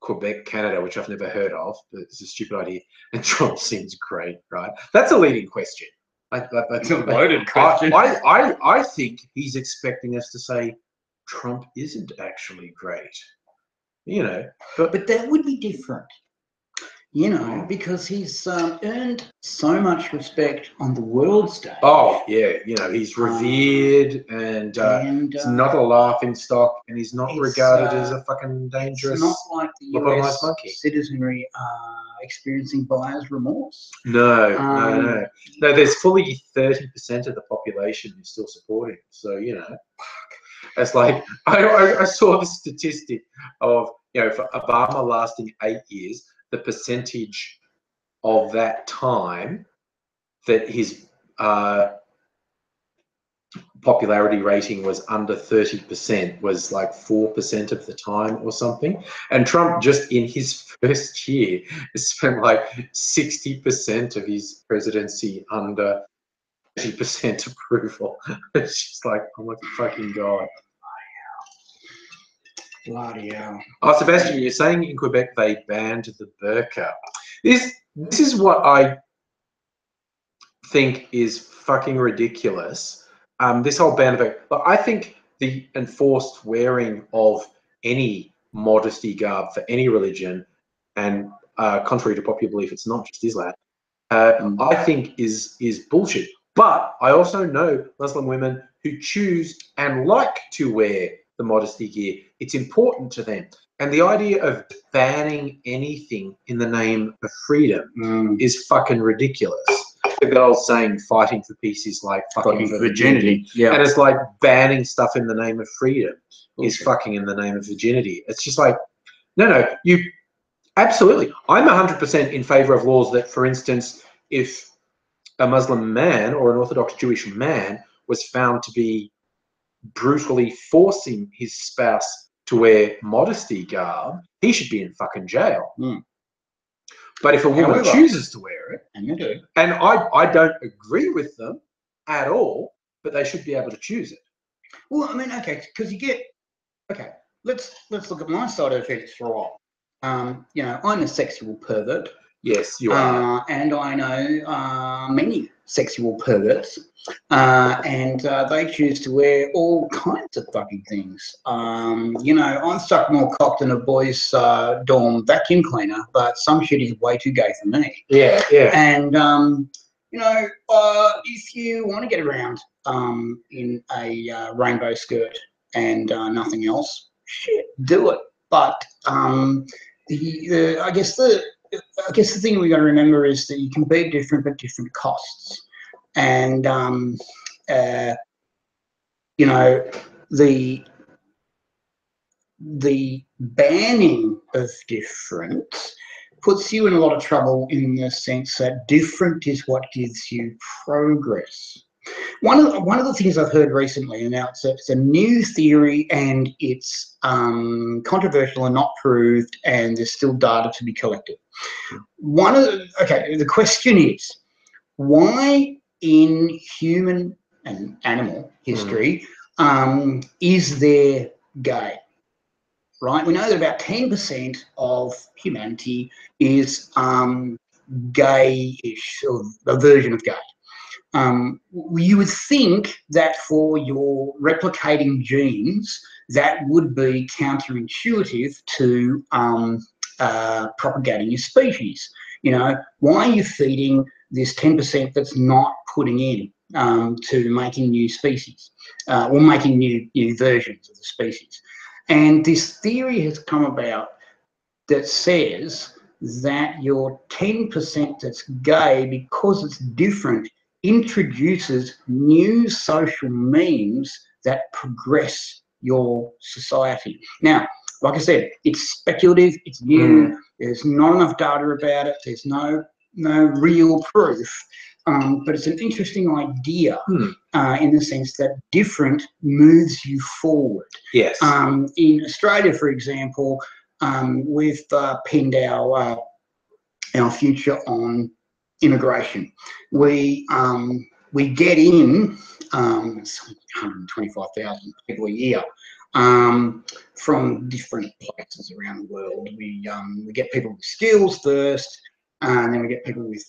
[SPEAKER 1] Quebec, Canada, which I've never heard of, but it's a stupid idea. And Trump seems great, right? That's a leading question.
[SPEAKER 2] It's a loaded question.
[SPEAKER 1] I think he's expecting us to say Trump isn't actually great, you know.
[SPEAKER 2] But that would be different, you know, because he's earned so much respect on the world stage.
[SPEAKER 1] Oh yeah, you know, he's revered and he's not a laughing stock, and he's not regarded as a fucking dangerous.
[SPEAKER 2] It's not like the US monkey citizenry experiencing buyer's remorse.
[SPEAKER 1] No. There's fully 30% of the population who's still supporting. So you know, it's like I saw the statistic of, you know, for Obama lasting 8 years, the percentage of that time that his popularity rating was under 30% was like 4% of the time or something. And Trump, just in his first year, spent like 60% of his presidency under 30% approval. It's just like, oh my fucking God.
[SPEAKER 2] Bloody hell.
[SPEAKER 1] Oh, Sebastian, you're saying in Quebec they banned the burqa. This is what I think is fucking ridiculous. This whole ban of it. But I think the enforced wearing of any modesty garb for any religion, and contrary to popular belief, it's not just Islam, I think is bullshit. But I also know Muslim women who choose and like to wear the modesty gear. It's important to them. And the idea of banning anything in the name of freedom is fucking ridiculous. The old saying, fighting for peace is like fucking for virginity.
[SPEAKER 2] Yeah.
[SPEAKER 1] And it's like banning stuff in the name of freedom is fucking in the name of virginity. It's just like, no, you absolutely. I'm 100% in favor of laws that, for instance, if a Muslim man or an Orthodox Jewish man was found to be brutally forcing his spouse to wear modesty garb, he should be in fucking jail. But if a woman chooses to wear it,
[SPEAKER 2] and you do,
[SPEAKER 1] and I don't agree with them at all, but they should be able to choose it.
[SPEAKER 2] Well, I mean, okay, because you get, okay, let's look at my side of the fence for a while. You know, I'm a sexual pervert.
[SPEAKER 1] Yes, you are.
[SPEAKER 2] And I know many sexual perverts, and they choose to wear all kinds of fucking things. You know, I'm stuck more cock than a boy's dorm vacuum cleaner, but some shit is way too gay for me.
[SPEAKER 1] Yeah.
[SPEAKER 2] And, you know, if you want to get around in a rainbow skirt and nothing else, shit, do it. But I guess the thing we got to remember is that you can be different at different costs. And, you know, the banning of different puts you in a lot of trouble in the sense that different is what gives you progress. One of the things I've heard recently, and now it's a new theory, and it's controversial and not proved, and there's still data to be collected. The question is, why in human and animal history is there gay? Right, we know that about 10% of humanity is gay-ish, or a version of gay. You would think that for your replicating genes, that would be counterintuitive to propagating your species. You know, why are you feeding this 10% that's not putting in to making new species or making new versions of the species? And this theory has come about that says that your 10% that's gay, because it's different, introduces new social memes that progress your society. Now, like I said, it's speculative, it's new, there's not enough data about it, there's no real proof, but it's an interesting idea in the sense that different moves you forward.
[SPEAKER 1] Yes.
[SPEAKER 2] In Australia, for example, we've pinned our future on immigration. We get in 125,000 people a year from different places around the world. We get people with skills first, and then we get people with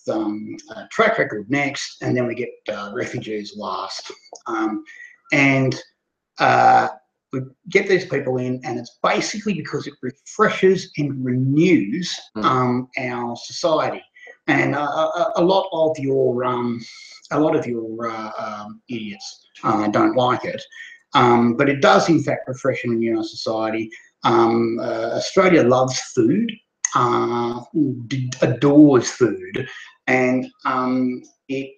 [SPEAKER 2] track record next, and then we get refugees last. We get these people in, and it's basically because it refreshes and renews our society. And a lot of your idiots don't like it, but it does in fact refresh and renew our society. Australia loves food, adores food, and it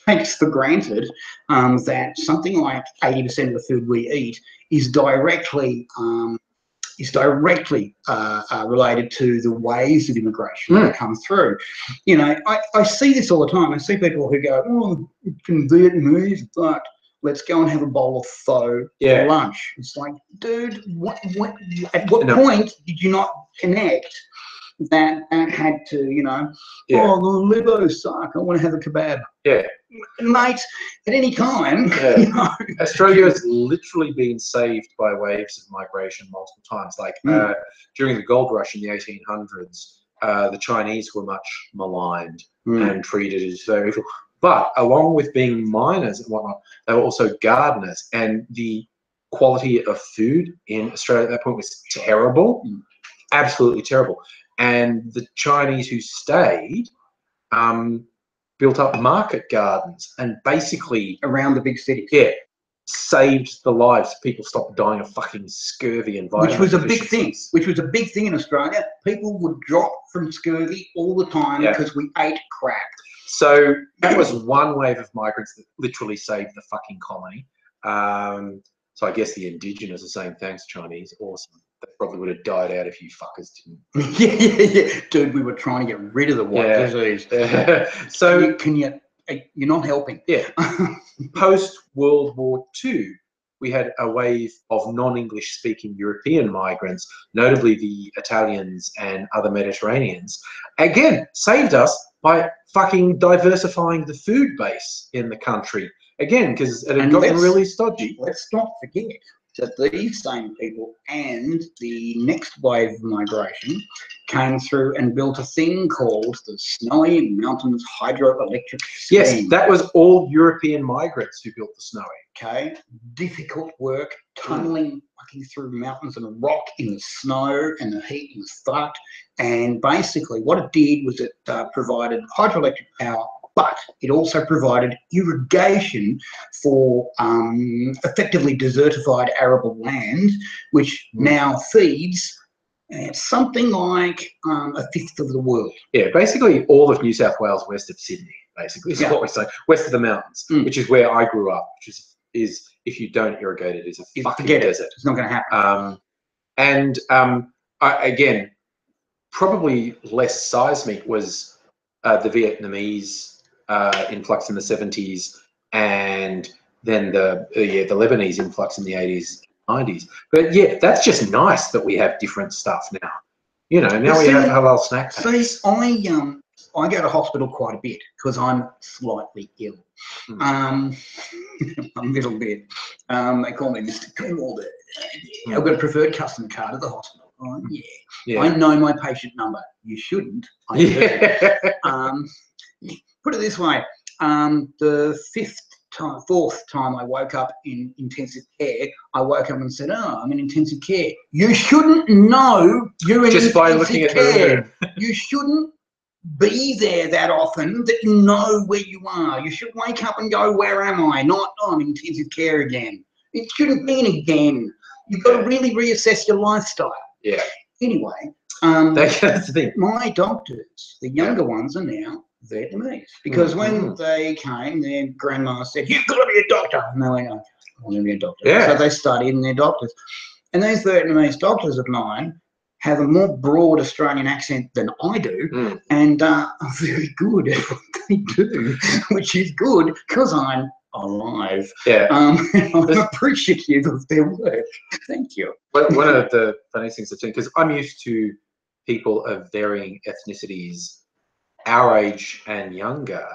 [SPEAKER 2] takes for granted that something like 80% of the food we eat is directly related to the waves of immigration that come through. You know, I see this all the time. I see people who go, "Oh, it's Vietnamese, but let's go and have a bowl of pho for lunch." It's like, dude, at what point did you not connect that had to, you know, oh, the libos suck, I want to have a kebab. Yeah. Mate, at any time, you know.
[SPEAKER 1] Australia has literally been saved by waves of migration multiple times. Like during the gold rush in the 1800s, the Chinese were much maligned and treated as so evil. But along with being miners and whatnot, they were also gardeners, and the quality of food in Australia at that point was terrible, absolutely terrible. And the Chinese who stayed built up market gardens and basically
[SPEAKER 2] around the big cities.
[SPEAKER 1] Yeah, saved the lives. People stopped dying of fucking scurvy and vitamin
[SPEAKER 2] Which was a big thing. Which was a big thing in Australia. People would drop from scurvy all the time because we ate crap.
[SPEAKER 1] So that was one wave of migrants that literally saved the fucking colony. So I guess the indigenous are saying, thanks, Chinese. Awesome. They probably would have died out if you fuckers didn't.
[SPEAKER 2] yeah. Dude, we were trying to get rid of the white disease. So you're not helping.
[SPEAKER 1] Yeah. Post-World War II, we had a wave of non-English speaking European migrants, notably the Italians and other Mediterraneans. Again, saved us by fucking diversifying the food base in the country. Again, because it had gotten really stodgy.
[SPEAKER 2] Let's not forget that these same people and the next wave of migration came through and built a thing called the Snowy Mountains Hydroelectric Scheme.
[SPEAKER 1] Yes, that was all European migrants who built the Snowy.
[SPEAKER 2] Okay, difficult work, tunneling fucking through mountains and rock in the snow, and the heat was fucked. And basically what it did was it provided hydroelectric power, but it also provided irrigation for effectively desertified arable land, which now feeds something like a fifth of the world.
[SPEAKER 1] Yeah, basically all of New South Wales west of Sydney, basically, is what we're saying. West of the mountains, which is where I grew up, which is if you don't irrigate it, is a fucking desert.
[SPEAKER 2] It's not going to happen.
[SPEAKER 1] Again, probably less seismic was the Vietnamese influx in the 70s, and then the Lebanese influx in the 80s, 90s. But yeah, that's just nice that we have different stuff now. You know, now we have halal snack packs.
[SPEAKER 2] I go to hospital quite a bit because I'm slightly ill. A little bit. They call me Mr. Cool. I've got a preferred customer card at the hospital. Oh, yeah. I know my patient number. You shouldn't. I do. Put it this way. The fourth time I woke up in intensive care, I woke up and said, "Oh, I'm in intensive care." You shouldn't know you're in
[SPEAKER 1] just by looking at
[SPEAKER 2] care. You shouldn't be there that often that you know where you are. You should wake up and go, "Where am I?" Not, "Oh, I'm in intensive care again." It shouldn't mean again. You've got to really reassess your lifestyle.
[SPEAKER 1] Yeah.
[SPEAKER 2] Anyway,
[SPEAKER 1] that's the thing.
[SPEAKER 2] My doctors, the younger ones, are now Vietnamese, because when they came, their grandma said, "You've got to be a doctor," and they went, "Okay, I want to be a doctor." So they studied and they're doctors. And these Vietnamese doctors of mine have a more broad Australian accent than I do, and are very good at what they do, which is good because I'm alive.
[SPEAKER 1] Yeah.
[SPEAKER 2] I'm appreciative of their work. Thank you.
[SPEAKER 1] One of the funniest things I've seen, because I'm used to people of varying ethnicities, our age and younger,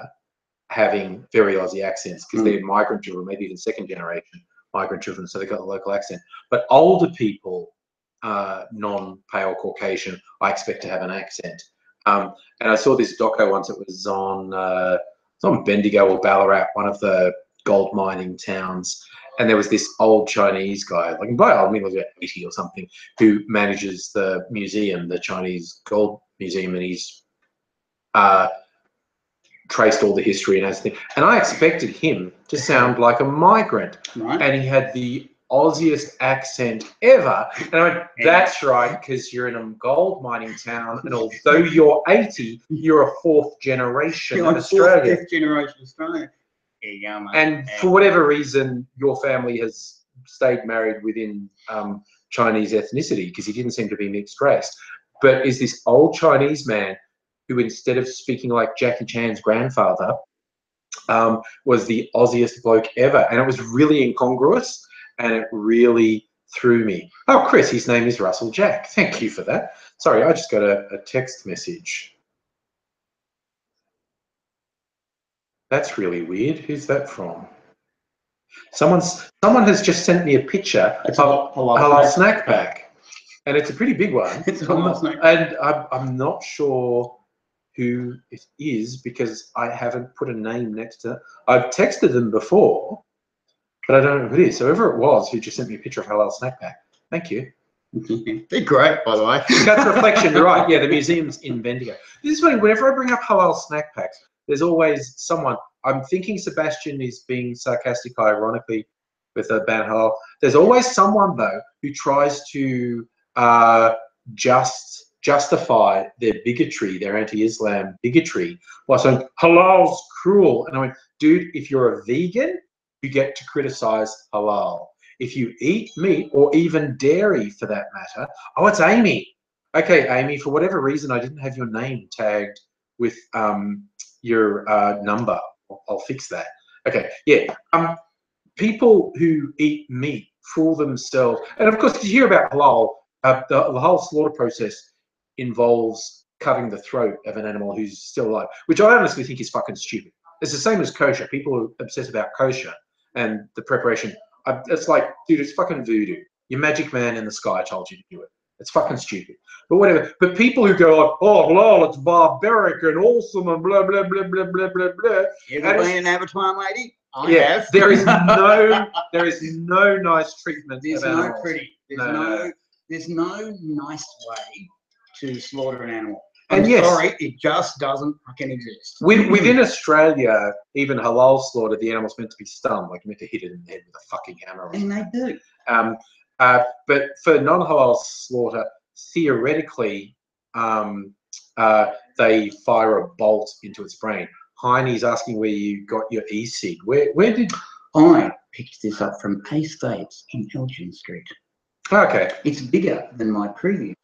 [SPEAKER 1] having very Aussie accents because they're migrant or maybe even second generation migrant children, so they got the local accent. But older people, non-pale Caucasian, I expect to have an accent. And I saw this doco once. It was on Bendigo or Ballarat, one of the gold mining towns, and there was this old Chinese guy, like by old, I mean, he was about 80 or something, who manages the museum, the Chinese Gold Museum, and he's traced all the history and everything. And I expected him to sound like a migrant,
[SPEAKER 2] right.
[SPEAKER 1] And he had the Aussiest accent ever. And I went, that's right, because you're in a gold mining town, and although you're 80, you're a fourth generation Australian.
[SPEAKER 2] Fifth generation Australian. There you go, mate.
[SPEAKER 1] And for whatever reason, your family has stayed married within Chinese ethnicity, because he didn't seem to be mixed race. But is this old Chinese man who, instead of speaking like Jackie Chan's grandfather, was the Aussiest bloke ever. And it was really incongruous, and it really threw me. Oh, Chris, his name is Russell Jack. Thank you for that. Sorry, I just got a text message. That's really weird. Who's that from? Someone has just sent me a picture of a halal snack pack, and it's a pretty big one.
[SPEAKER 2] It's a halal snack pack.
[SPEAKER 1] And I'm not sure who it is, because I haven't put a name next to it. I've texted them before, but I don't know who it is. So whoever it was who just sent me a picture of halal snack pack, thank you.
[SPEAKER 2] They're great, by the way.
[SPEAKER 1] That's Reflection, you're right. Yeah, the museum's in Bendigo. This is funny, whenever I bring up halal snack packs, there's always someone. I'm thinking Sebastian is being sarcastic, ironically, with the ban halal. There's always someone, though, who tries to justify their bigotry, their anti-Islam bigotry, by saying halal's cruel. And I went, dude, if you're a vegan, you get to criticize halal. If you eat meat, or even dairy for that matter, oh, it's Amy. Okay, Amy, for whatever reason, I didn't have your name tagged with your number. I'll fix that. Okay, yeah. People who eat meat fool themselves. And of course, you hear about halal, the whole slaughter process involves cutting the throat of an animal who's still alive, which I honestly think is fucking stupid. It's the same as kosher. People are obsessed about kosher and the preparation. It's like, dude, it's fucking voodoo. Your magic man in the sky told you to do it. It's fucking stupid. But whatever. But people who go like, oh, halal, it's barbaric and awesome and blah, blah, blah, blah, blah, blah, blah.
[SPEAKER 2] You ever been an abattoir, lady? I have.
[SPEAKER 1] There is no nice treatment.
[SPEAKER 2] There's
[SPEAKER 1] of
[SPEAKER 2] no
[SPEAKER 1] animals.
[SPEAKER 2] pretty. There's no nice way to slaughter an animal.
[SPEAKER 1] And
[SPEAKER 2] I'm
[SPEAKER 1] yes,
[SPEAKER 2] sorry, it just doesn't fucking exist.
[SPEAKER 1] Within Australia, even halal slaughter, the animal's meant to be stunned, like you're meant to hit it in the head with a fucking hammer.
[SPEAKER 2] And they do.
[SPEAKER 1] But for non-halal slaughter, theoretically, they fire a bolt into its brain. Heine's asking where you got your e-cig. Where did
[SPEAKER 2] I picked this up from A-States in Elgin Street.
[SPEAKER 1] Okay.
[SPEAKER 2] It's bigger than my previous,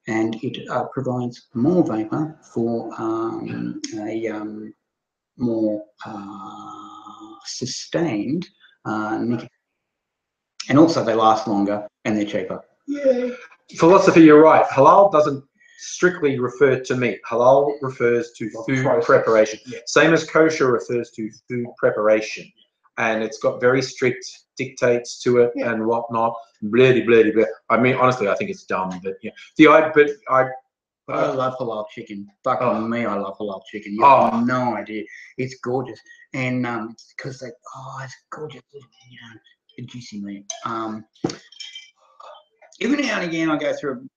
[SPEAKER 2] and it provides more vapor for a more sustained nicotine. And also they last longer and they're cheaper.
[SPEAKER 1] Yeah. Philosophy, you're right. Halal doesn't strictly refer to meat. Halal refers to food preparation. Yeah. Same as kosher refers to food preparation. And it's got very strict dictates to it and whatnot. Blah, blah, blah, blah. I mean, honestly, I think it's dumb. But yeah,
[SPEAKER 2] I love halal chicken. Fucking me, I love halal chicken. You have no idea. It's gorgeous. And because they, it's gorgeous. You know, juicy meat. Every now and again, I go through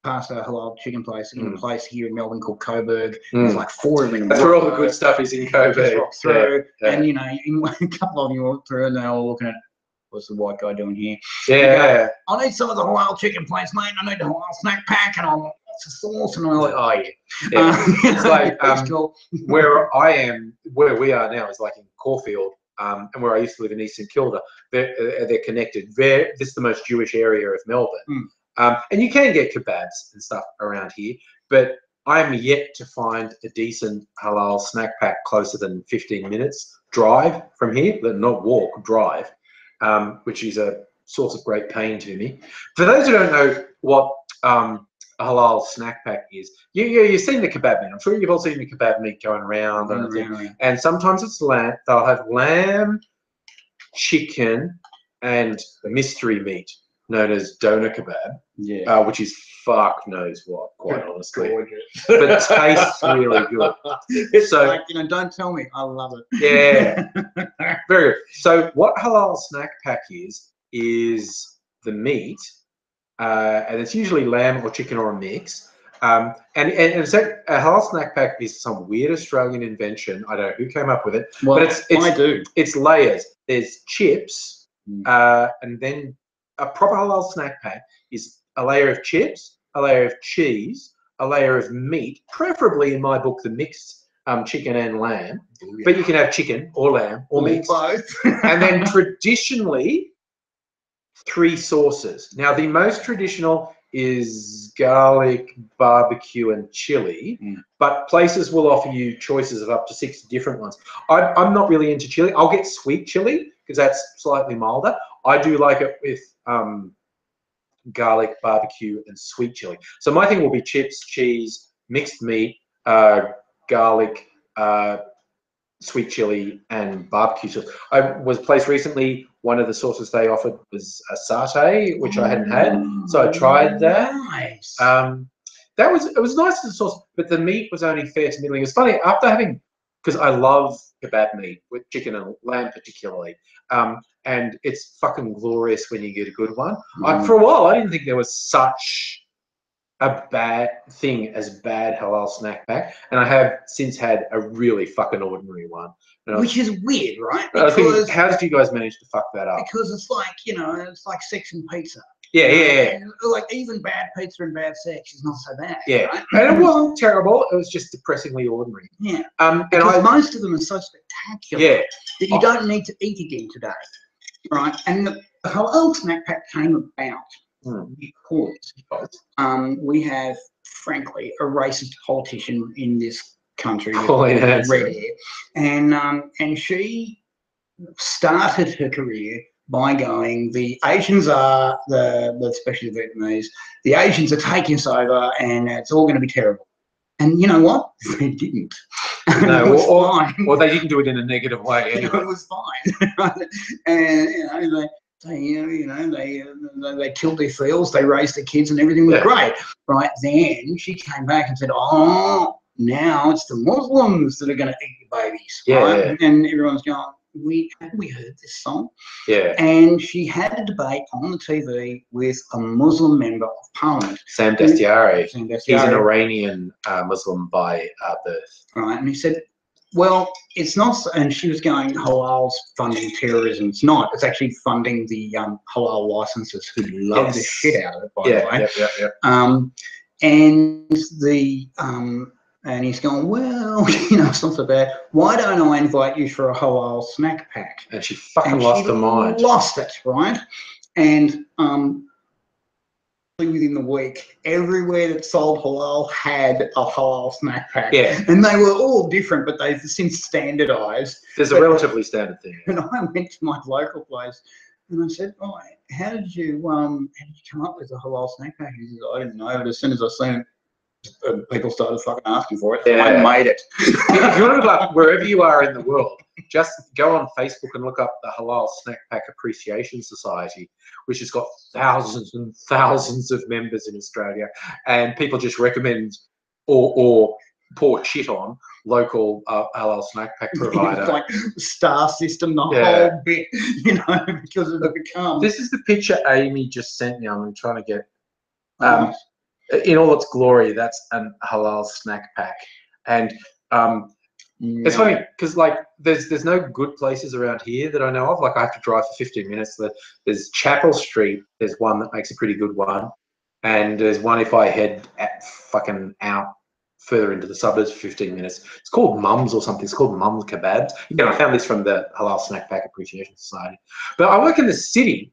[SPEAKER 2] past a halal chicken place in a place here in Melbourne called Coburg. There's like 4 of them in
[SPEAKER 1] That's where all the good stuff is, in Coburg.
[SPEAKER 2] Through, and you know, a couple of you walk through and they're all looking at, what's the white guy doing here?
[SPEAKER 1] Yeah.
[SPEAKER 2] I need some of the halal chicken place, mate. I need the halal snack pack, and I want lots of sauce. And I'm like, oh yeah.
[SPEAKER 1] It's like cool. Where we are now is like in Caulfield. And where I used to live in East St Kilda, they're connected. This is the most Jewish area of Melbourne. And you can get kebabs and stuff around here, but I'm yet to find a decent halal snack pack closer than 15 minutes drive from here, but not walk, drive, which is a source of great pain to me. For those who don't know what a halal snack pack is, you've seen the kebab meat. I'm sure you've all seen the kebab meat going around. And sometimes it's lamb. They'll have lamb, chicken, and mystery meat known as doner kebab, which is fuck knows what, quite honestly. But tastes really good.
[SPEAKER 2] It's so, like, don't tell me. I love it.
[SPEAKER 1] Yeah. Very good. So what halal snack pack is the meat, and it's usually lamb or chicken or a mix. And it's a halal snack pack is some weird Australian invention. I don't know who came up with it,
[SPEAKER 2] well,
[SPEAKER 1] but it's layers. There's chips, and then a proper halal snack pack is a layer of chips, a layer of cheese, a layer of meat, preferably in my book the mixed chicken and lamb. But you can have chicken or lamb or mixed,
[SPEAKER 2] both.
[SPEAKER 1] And then traditionally 3 sauces. Now the most traditional is garlic, barbecue, and chili, but places will offer you choices of up to 6 different ones. I'm not really into chili. I'll get sweet chili because that's slightly milder. I do like it with garlic, barbecue, and sweet chili. So my thing will be chips, cheese, mixed meat, garlic, sweet chili, and barbecue sauce. I was placed recently. One of the sauces they offered was a satay, which I hadn't had, so I tried that.
[SPEAKER 2] Nice.
[SPEAKER 1] It was nice as a sauce, but the meat was only fair to middling. It's funny, after having, because I love kebab meat with chicken and lamb particularly, and it's fucking glorious when you get a good one. For a while, I didn't think there was such a bad thing as bad halal snack pack, and I have since had a really fucking ordinary one.
[SPEAKER 2] Which is weird, right?
[SPEAKER 1] Because how did you guys manage to fuck that up?
[SPEAKER 2] Because it's like, it's like sex and pizza.
[SPEAKER 1] Yeah.
[SPEAKER 2] And like even bad pizza and bad sex is not so bad.
[SPEAKER 1] Yeah,
[SPEAKER 2] right?
[SPEAKER 1] And it wasn't terrible. It was just depressingly ordinary.
[SPEAKER 2] Yeah. Because most of them are so spectacular that you don't need to eat again today, right? And the halal snack pack came about because we have, frankly, a racist politician in this country with red hair, and she started her career by going, the Asians are especially the Vietnamese, the Asians are taking us over, and it's all going to be terrible. And you know what? They didn't.
[SPEAKER 1] No, or they didn't do it in a negative way. Anyway.
[SPEAKER 2] It was fine. And they tilled their fields, they raised their kids, and everything was great. Right then, she came back and said, "Oh, now it's the Muslims that are going to eat your babies." Right? And everyone's going, have we heard this song?
[SPEAKER 1] Yeah.
[SPEAKER 2] And she had a debate on the TV with a Muslim member of parliament,
[SPEAKER 1] Sam Dastiari. He's an Iranian Muslim by birth.
[SPEAKER 2] Right, and he said, well, it's not, and she was going, halal's funding terrorism. It's not. It's actually funding the halal licenses who love the shit out of it, by the way. And he's going, well, it's not so bad. Why don't I invite you for a halal snack pack?
[SPEAKER 1] And she fucking lost her mind.
[SPEAKER 2] Lost it, right? And within the week, everywhere that sold halal had a halal snack pack.
[SPEAKER 1] Yeah.
[SPEAKER 2] And they were all different, but they've since standardized.
[SPEAKER 1] There's a relatively standard thing.
[SPEAKER 2] And I went to my local place and I said, "Oh, how did you come up with a halal snack pack?" He said, "I didn't know, but as soon as I seen it, people started fucking asking for it. Yeah. I made it."
[SPEAKER 1] If you want to look up wherever you are in the world, just go on Facebook and look up the Halal Snack Pack Appreciation Society, which has got thousands and thousands of members in Australia, and people just recommend or pour shit on local halal snack pack provider.
[SPEAKER 2] It's like star system, the whole bit, because of the become.
[SPEAKER 1] This is the picture Amy just sent me. I'm trying to get. In all its glory, that's a halal snack pack, and it's funny because there's no good places around here that I know of. Like I have to drive for 15 minutes. There's Chapel Street. There's one that makes a pretty good one, and there's one if I head fucking out further into the suburbs for 15 minutes. It's called Mums or something. It's called Mums Kebabs. I found this from the Halal Snack Pack Appreciation Society. But I work in the city,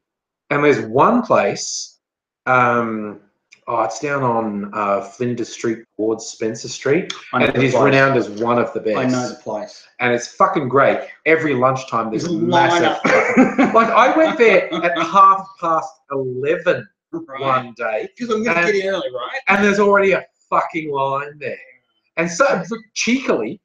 [SPEAKER 1] and there's one place. It's down on Flinders Street towards Spencer Street, and it is renowned as one of the best.
[SPEAKER 2] I know the place.
[SPEAKER 1] And it's fucking great. Every lunchtime there's massive. Like I went there at 11:30 one day.
[SPEAKER 2] Because I'm going to get in early, right?
[SPEAKER 1] And there's already a fucking line there. And so cheekily,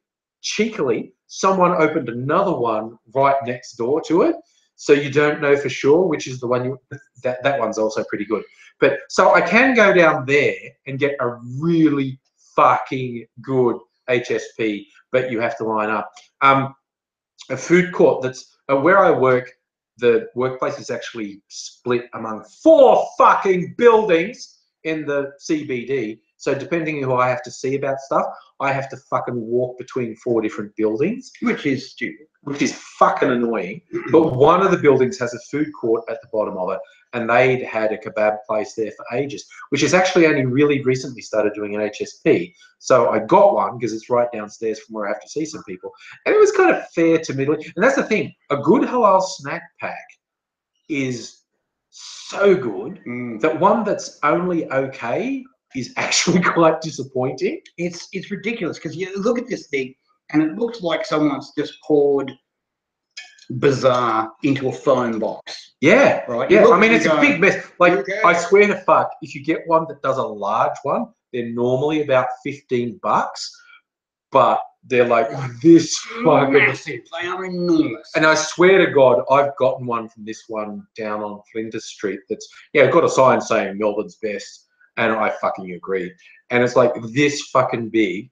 [SPEAKER 1] someone opened another one right next door to it. so you don't know for sure which is the one that one's also pretty good. But so I can go down there and get a really fucking good HSP, but you have to line up. A food court that's where I work, the workplace is actually split among 4 fucking buildings in the CBD. So depending who I have to see about stuff, I have to fucking walk between 4 different buildings.
[SPEAKER 2] Which is stupid.
[SPEAKER 1] Which is fucking annoying. But one of the buildings has a food court at the bottom of it, and they'd had a kebab place there for ages, which has actually only really recently started doing an HSP. So I got one because it's right downstairs from where I have to see some people. And it was kind of fair to middle. And that's the thing, a good halal snack pack is so good that one that's only okay is actually quite disappointing.
[SPEAKER 2] It's ridiculous because you look at this thing and it looks like someone's just poured Bazaar into a phone box.
[SPEAKER 1] Yeah,
[SPEAKER 2] right.
[SPEAKER 1] Yeah, I mean, it's a big mess. Like, I swear to fuck, if you get one that does a large one, they're normally about $15, but they're like this fucking
[SPEAKER 2] massive. They are enormous.
[SPEAKER 1] And I swear to God, I've gotten one from this one down on Flinders Street that's, got a sign saying Melbourne's best, and I fucking agree. And it's like this fucking big,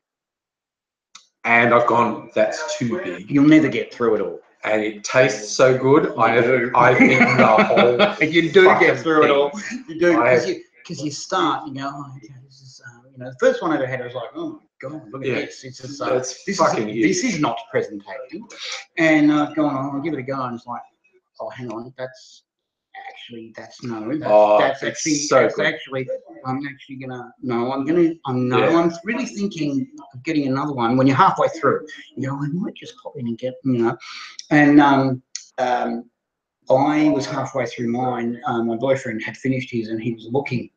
[SPEAKER 1] and I've gone, that's too big.
[SPEAKER 2] You'll never get through it all.
[SPEAKER 1] And it tastes so good. I've eaten the whole.
[SPEAKER 2] You do get through it all. You do, because you start, you go, oh, okay, this is, the first one I ever had, I was like, oh my God, look at this. It's just, this is not presentation. And I've gone, I'll give it a go, and it's like, oh, hang on, that's actually I'm actually gonna I'm really thinking of getting another one. When you're halfway through, you know, I might just pop in and get, and I was halfway through mine. My boyfriend had finished his and he was looking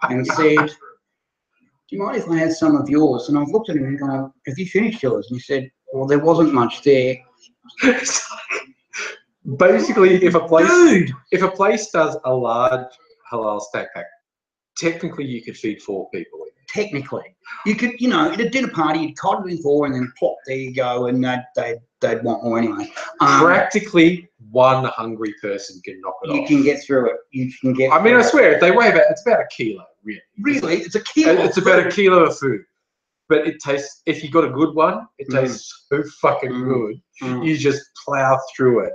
[SPEAKER 2] and said, do you mind if I had some of yours? And I've looked at him and gone, have you finished yours? And he said, well, there wasn't much there.
[SPEAKER 1] Basically, if a place does a large halal snack pack, technically you could feed 4 people.
[SPEAKER 2] Technically, you could, at a dinner party, you'd cut it in 4, and then plop, there you go, and they'd want more anyway.
[SPEAKER 1] Practically, one hungry person can knock it off.
[SPEAKER 2] You can get through it. You can get.
[SPEAKER 1] I mean, I swear, they weigh it's about a kilo, really.
[SPEAKER 2] Really, it's a kilo.
[SPEAKER 1] It's about a kilo of food. But it tastes, if you got a good one, it tastes so fucking good. You just plow through it.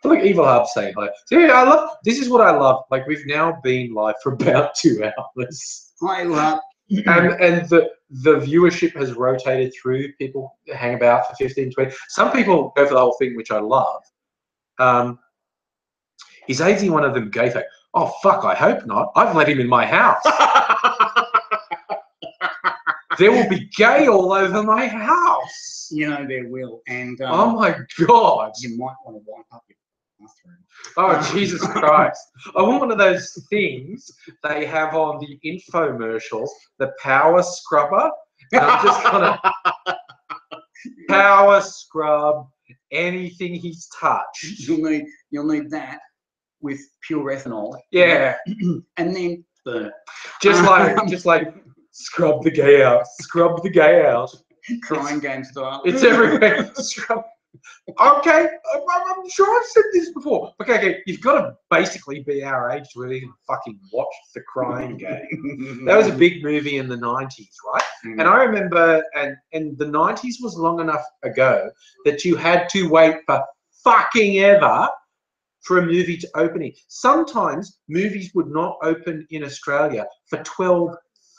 [SPEAKER 1] Look, Evil Hub saying hi. So, yeah, this is what I love. Like, we've now been live for about 2 hours.
[SPEAKER 2] I love.
[SPEAKER 1] And the viewership has rotated through. People hang about for 15, 20. Some people go for the whole thing, which I love. Is AIDzee one of them gay folk? Oh, fuck, I hope not. I've let him in my house. There will be gay all over my house.
[SPEAKER 2] There will. And
[SPEAKER 1] oh my God.
[SPEAKER 2] You might want to wipe up your bathroom.
[SPEAKER 1] Oh, Jesus Christ. I want one of those things they have on the infomercials, the power scrubber. And I'm just going to power scrub anything he's touched.
[SPEAKER 2] You'll need that with pure ethanol.
[SPEAKER 1] Yeah.
[SPEAKER 2] And then burn it.
[SPEAKER 1] Just like scrub the gay out. Scrub the gay out.
[SPEAKER 2] Crying game style.
[SPEAKER 1] It's everywhere. Scrub. Okay, I'm sure I've said this before. Okay, you've got to basically be our age to even fucking watch The Crying Game. That was a big movie in the 90s, right? And I remember, and the 90s was long enough ago that you had to wait for fucking ever for a movie to open. Sometimes movies would not open in Australia for 12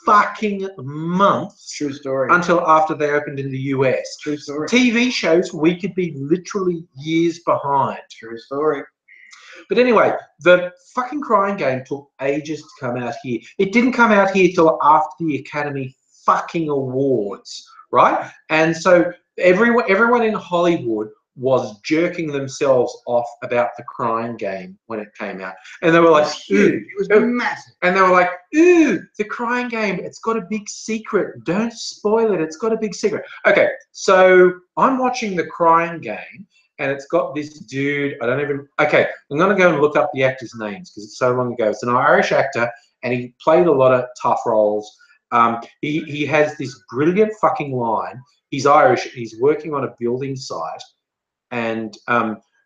[SPEAKER 1] fucking months.
[SPEAKER 2] True story.
[SPEAKER 1] Until after they opened in the US.
[SPEAKER 2] True story.
[SPEAKER 1] TV shows, we could be literally years behind.
[SPEAKER 2] True story.
[SPEAKER 1] But anyway, the fucking Crying Game took ages to come out here. It didn't come out here till after the Academy fucking Awards, right? And so everyone in Hollywood was jerking themselves off about The Crying Game when it came out. And they were like,
[SPEAKER 2] huge. It was massive.
[SPEAKER 1] And they were like, ooh, The Crying Game, it's got a big secret. Don't spoil it. It's got a big secret. Okay, so I'm watching The Crying Game, and it's got this dude, okay, I'm going to go and look up the actors' names because it's so long ago. It's an Irish actor, and he played a lot of tough roles. He has this brilliant fucking line. He's Irish, and he's working on a building site. and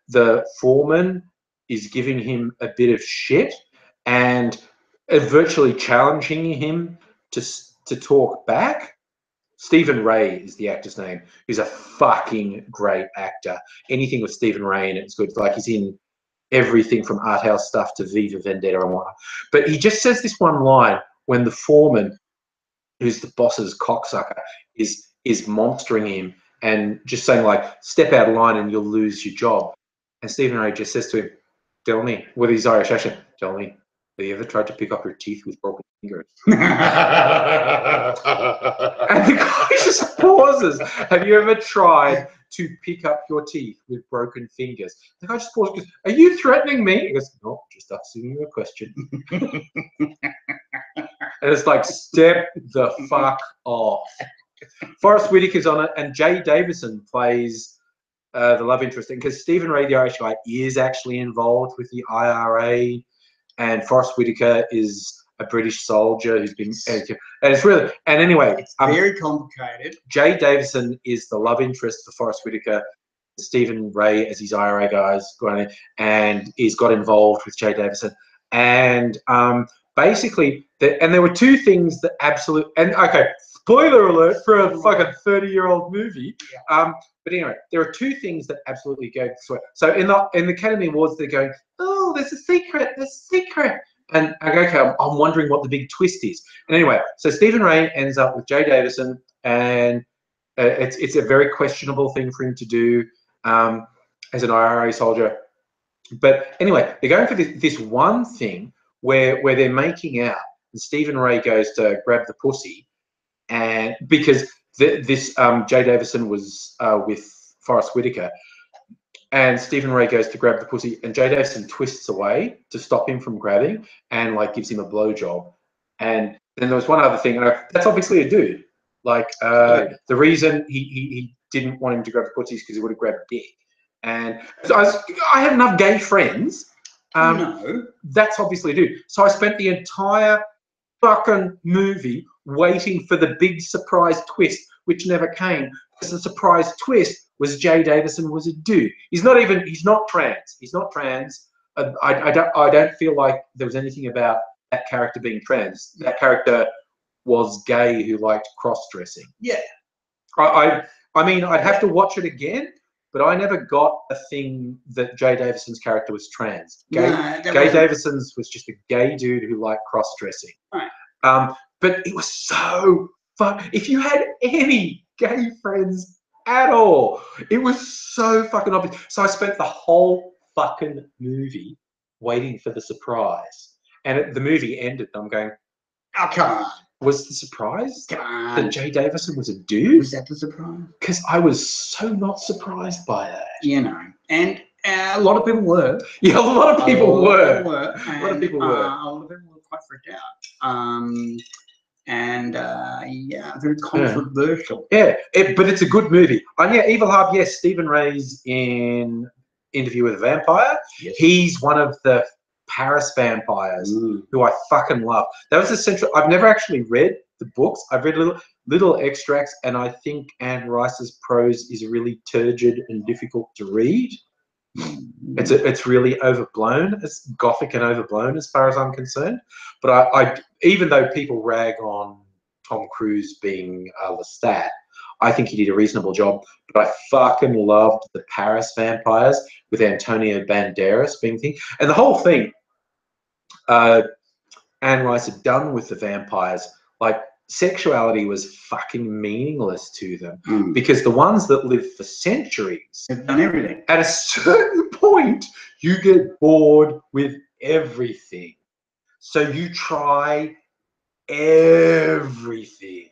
[SPEAKER 1] the foreman is giving him a bit of shit and virtually challenging him to talk back. Stephen Ray is the actor's name. He's a fucking great actor. Anything with Stephen Ray in it's good. Like, he's in everything from art house stuff to Viva Vendetta and whatnot. But he just says this one line when the foreman, who's the boss's cocksucker, is monstering him and just saying, like, step out of line and you'll lose your job. And Stephen Ray just says to him, tell me, with his Irish accent, tell me, have you ever tried to pick up your teeth with broken fingers? And the guy just pauses. Have you ever tried to pick up your teeth with broken fingers? The guy just pauses. Goes, are you threatening me? He goes, no, just asking you a question. And it's like, step the fuck off. Forrest Whitaker's on it, and Jay Davison plays the love interest. Because Stephen Ray, the Irish guy, is actually involved with the IRA, and Forrest Whitaker is a British soldier who's been, and it's really, and anyway,
[SPEAKER 2] it's very complicated.
[SPEAKER 1] Jay Davison is the love interest for Forrest Whitaker. Stephen Ray as his IRA guys, and he's got involved with Jay Davison, and basically, and there were two things that okay, spoiler alert for a fucking 30-year-old movie. Yeah. But anyway, there are two things that absolutely go this way. So in the Academy Awards, they're going, oh, there's a secret, and I go, okay, I'm wondering what the big twist is. And anyway, so Stephen Ray ends up with Jay Davison, and it's a very questionable thing for him to do as an IRA soldier. But anyway, they're going for this one thing where they're making out, and Stephen Ray goes to grab the pussy, and because this Jay Davison was with Forrest Whitaker, and Stephen Ray goes to grab the pussy, and Jay Davison twists away to stop him from grabbing, and like gives him a blowjob. And then there was one other thing, and that's obviously a dude. Like the reason he didn't want him to grab the pussy is because he would have grabbed dick. And so I had enough gay friends.
[SPEAKER 2] No,
[SPEAKER 1] that's obviously a dude. So I spent the entire fucking movie waiting for the big surprise twist, which never came. Because the surprise twist was Jay Davison was a dude. He's not trans. He's not trans. I don't feel like there was anything about that character being trans. That character was gay who liked cross-dressing.
[SPEAKER 2] Yeah.
[SPEAKER 1] I mean, I'd have to watch it again, but I never got a thing that Jay Davison's character was trans. Jay Davison's was just a gay dude who liked cross-dressing.
[SPEAKER 2] Right.
[SPEAKER 1] But it was so fun. If you had any gay friends at all, it was so fucking obvious. So I spent the whole fucking movie waiting for the surprise. And the movie ended, and I'm going,
[SPEAKER 2] oh, come on.
[SPEAKER 1] Was the surprise
[SPEAKER 2] that
[SPEAKER 1] Jay Davison was a dude?
[SPEAKER 2] Was that the surprise?
[SPEAKER 1] Because I was so not surprised by that.
[SPEAKER 2] You know, and a lot of people were.
[SPEAKER 1] Yeah, a lot of people were.
[SPEAKER 2] A lot of people were quite freaked out. Yeah, very controversial.
[SPEAKER 1] Yeah, but it's a good movie. And yeah, Evil Harp, yes, Stephen Ray's in Interview with a Vampire. Yes. He's one of the Paris vampires who I fucking love. That was the central. I've never actually read the books. I've read little extracts, and I think Anne Rice's prose is really turgid and difficult to read. It's really overblown. It's gothic and overblown as far as I'm concerned. But I even though people rag on Tom Cruise being Lestat, I think he did a reasonable job. But I fucking loved the Paris vampires with Antonio Banderas being thing, and the whole thing. Anne Rice had done with the vampires, like sexuality was fucking meaningless to them because the ones that live for centuries
[SPEAKER 2] have done everything.
[SPEAKER 1] At a certain point, you get bored with everything. So you try everything.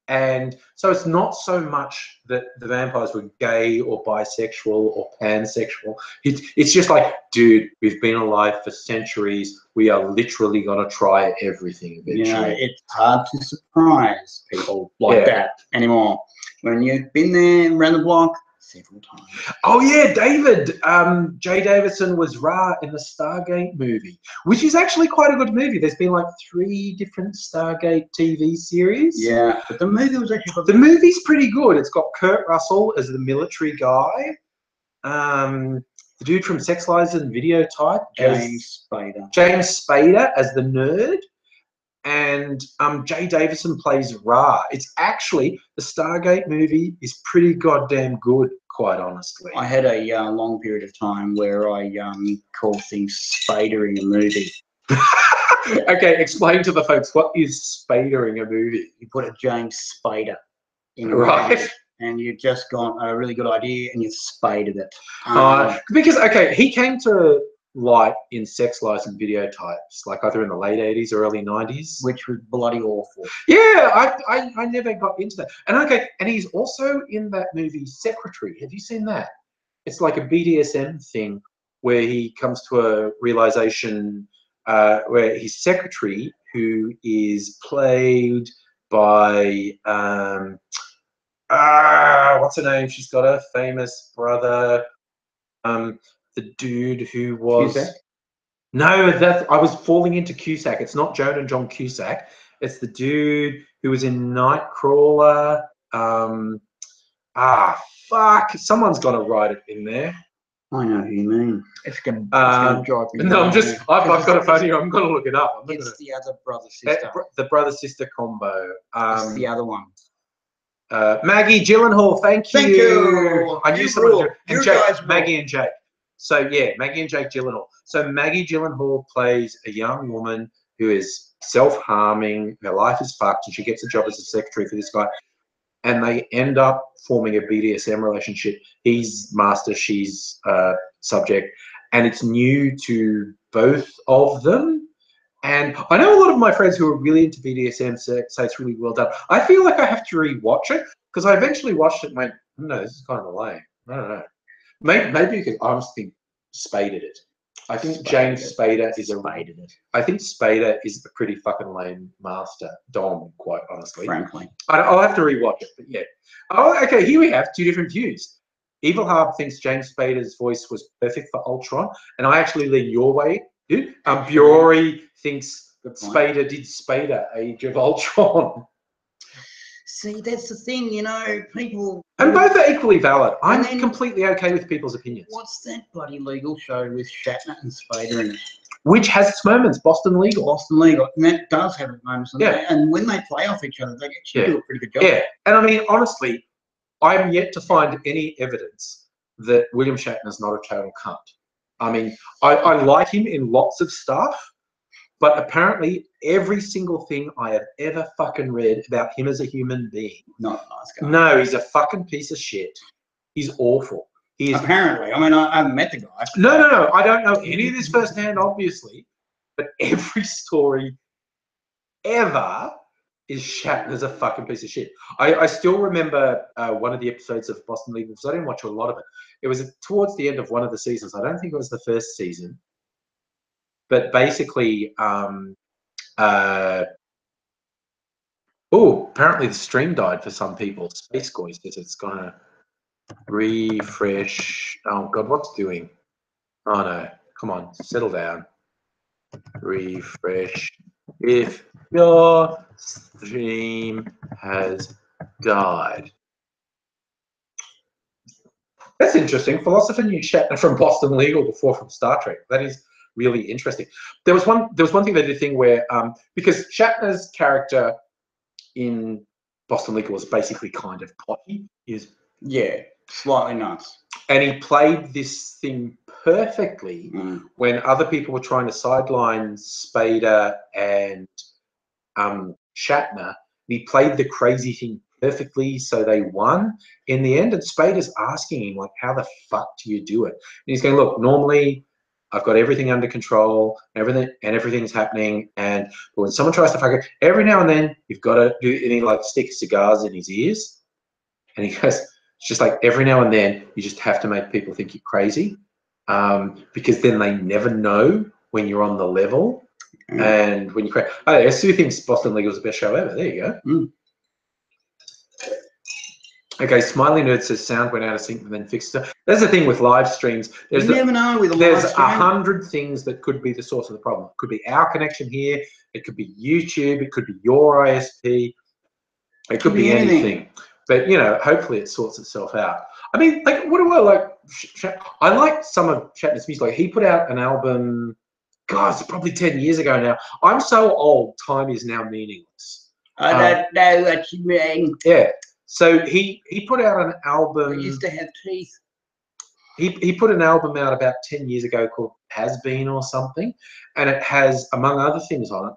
[SPEAKER 1] And so it's not so much that the vampires were gay or bisexual or pansexual. It's just like, dude, we've been alive for centuries. We are literally going to try everything eventually.
[SPEAKER 2] You know, it's hard to surprise people like that anymore. When you've been there around the block several times.
[SPEAKER 1] Oh, yeah, David. Jay Davison was Ra in the Stargate movie, which is actually quite a good movie. There's been like 3 different Stargate TV series.
[SPEAKER 2] Yeah, but the movie was actually...
[SPEAKER 1] The movie's pretty good. It's got Kurt Russell as the military guy. the dude from Sex Lies and Videotype,
[SPEAKER 2] James Spader.
[SPEAKER 1] James Spader as the nerd. And Jay Davison plays Ra. It's actually, the Stargate movie is pretty goddamn good, quite honestly.
[SPEAKER 2] I had a long period of time where I called things spadering a movie.
[SPEAKER 1] Okay, explain to the folks, what is spadering a movie?
[SPEAKER 2] You put a James Spader in a
[SPEAKER 1] movie,
[SPEAKER 2] and you've just got a really good idea and you've spaded it.
[SPEAKER 1] Because, okay, he came to light in Sex Lies and Videotypes, like either in the late 80s or early 90s,
[SPEAKER 2] which was bloody awful.
[SPEAKER 1] Yeah, I never got into that. And okay, and he's also in that movie Secretary. Have you seen that? It's like a BDSM thing where he comes to a realization where his secretary, who is played by what's her name? She's got a famous brother. The dude who was
[SPEAKER 2] Cusack?
[SPEAKER 1] No, I was falling into Cusack. It's not Joan and John Cusack. It's the dude who was in Nightcrawler. Fuck! Someone's got to write it in there.
[SPEAKER 2] I know who you mean. It's gonna drive me.
[SPEAKER 1] No, I've got a phone here. I'm gonna look it up.
[SPEAKER 2] It's the other brother sister.
[SPEAKER 1] The brother sister combo.
[SPEAKER 2] It's the other one.
[SPEAKER 1] Maggie Gyllenhaal. Thank you.
[SPEAKER 2] Thank you.
[SPEAKER 1] I knew someone. And Jake, Maggie and Jake. So yeah, Maggie and Jake Gyllenhaal. So Maggie Gyllenhaal plays a young woman who is self-harming. Her life is fucked, and she gets a job as a secretary for this guy. And they end up forming a BDSM relationship. He's master, she's subject, and it's new to both of them. And I know a lot of my friends who are really into BDSM say it's really well done. I feel like I have to rewatch it because I eventually watched it and went, no, this is kind of lame. I don't know. Maybe because I was thinking spaded it. I think James Spader is I think Spader is a pretty fucking lame master dom, quite honestly.
[SPEAKER 2] Frankly,
[SPEAKER 1] I'll have to rewatch it, but yeah. Oh, okay. Here we have two different views. Evil Harp thinks James Spader's voice was perfect for Ultron, and I actually lean your way, dude. Biori thinks that Spader did Spader Age of Ultron.
[SPEAKER 2] See, that's the thing, you know, people...
[SPEAKER 1] And both are equally valid. I'm completely okay with people's opinions.
[SPEAKER 2] What's that bloody legal show with Shatner and Spader in it?
[SPEAKER 1] Which has its moments, Boston Legal.
[SPEAKER 2] Boston Legal. And that does have its moments. Yeah. And when they play off each other, they actually do a pretty good job.
[SPEAKER 1] Yeah. And I mean, honestly, I'm yet to find any evidence that William Shatner's not a total cunt. I mean, I like him in lots of stuff, but apparently every single thing I have ever fucking read about him as a human being.
[SPEAKER 2] Not a nice guy.
[SPEAKER 1] No, he's a fucking piece of shit. He's awful. He is.
[SPEAKER 2] Apparently. I mean, I haven't met the guy.
[SPEAKER 1] No. I don't know any of this firsthand, obviously, but every story ever is Shatner's a fucking piece of shit. I still remember one of the episodes of Boston Legal, because I didn't watch a lot of it. It was towards the end of one of the seasons. I don't think it was the first season. But basically, apparently the stream died for some people. Space Goy says it's gonna refresh. Oh God, what's doing? Oh no, come on, settle down. Refresh. If your stream has died. That's interesting. Philosopher knew Shatner from Boston Legal before from Star Trek. That is really interesting. There was one thing they did a thing where because Shatner's character in Boston Legal was basically kind of potty.
[SPEAKER 2] Slightly nuts.
[SPEAKER 1] And he played this thing perfectly when other people were trying to sideline Spader and Shatner. He played the crazy thing perfectly, so they won in the end. And Spader's asking him, like, how the fuck do you do it? And he's going, look, normally I've got everything under control, everything's happening. But when someone tries to fuck it, every now and then you've got to do, and he like sticks cigars in his ears. And he goes, it's just like every now and then you just have to make people think you're crazy, because then they never know when you're on the level. And when you crack, Sue thinks Boston Legal is the best show ever. There you go. Okay, Smiley Nerd says sound went out of sync and then fixed it. That's the thing with live streams.
[SPEAKER 2] You never know with a live
[SPEAKER 1] stream. There's 100 things that could be the source of the problem. It could be our connection here. It could be YouTube. It could be your ISP. It could be anything. But, you know, hopefully it sorts itself out. I mean, like, what do I like? I like some of Shatner's music. Like, he put out an album, God, it's probably 10 years ago now. I'm so old, time is now meaningless.
[SPEAKER 2] I don't know what you mean.
[SPEAKER 1] Yeah. So he put out an album.
[SPEAKER 2] I used to have teeth.
[SPEAKER 1] He put an album out about 10 years ago called Has Been or something. And it has, among other things on it,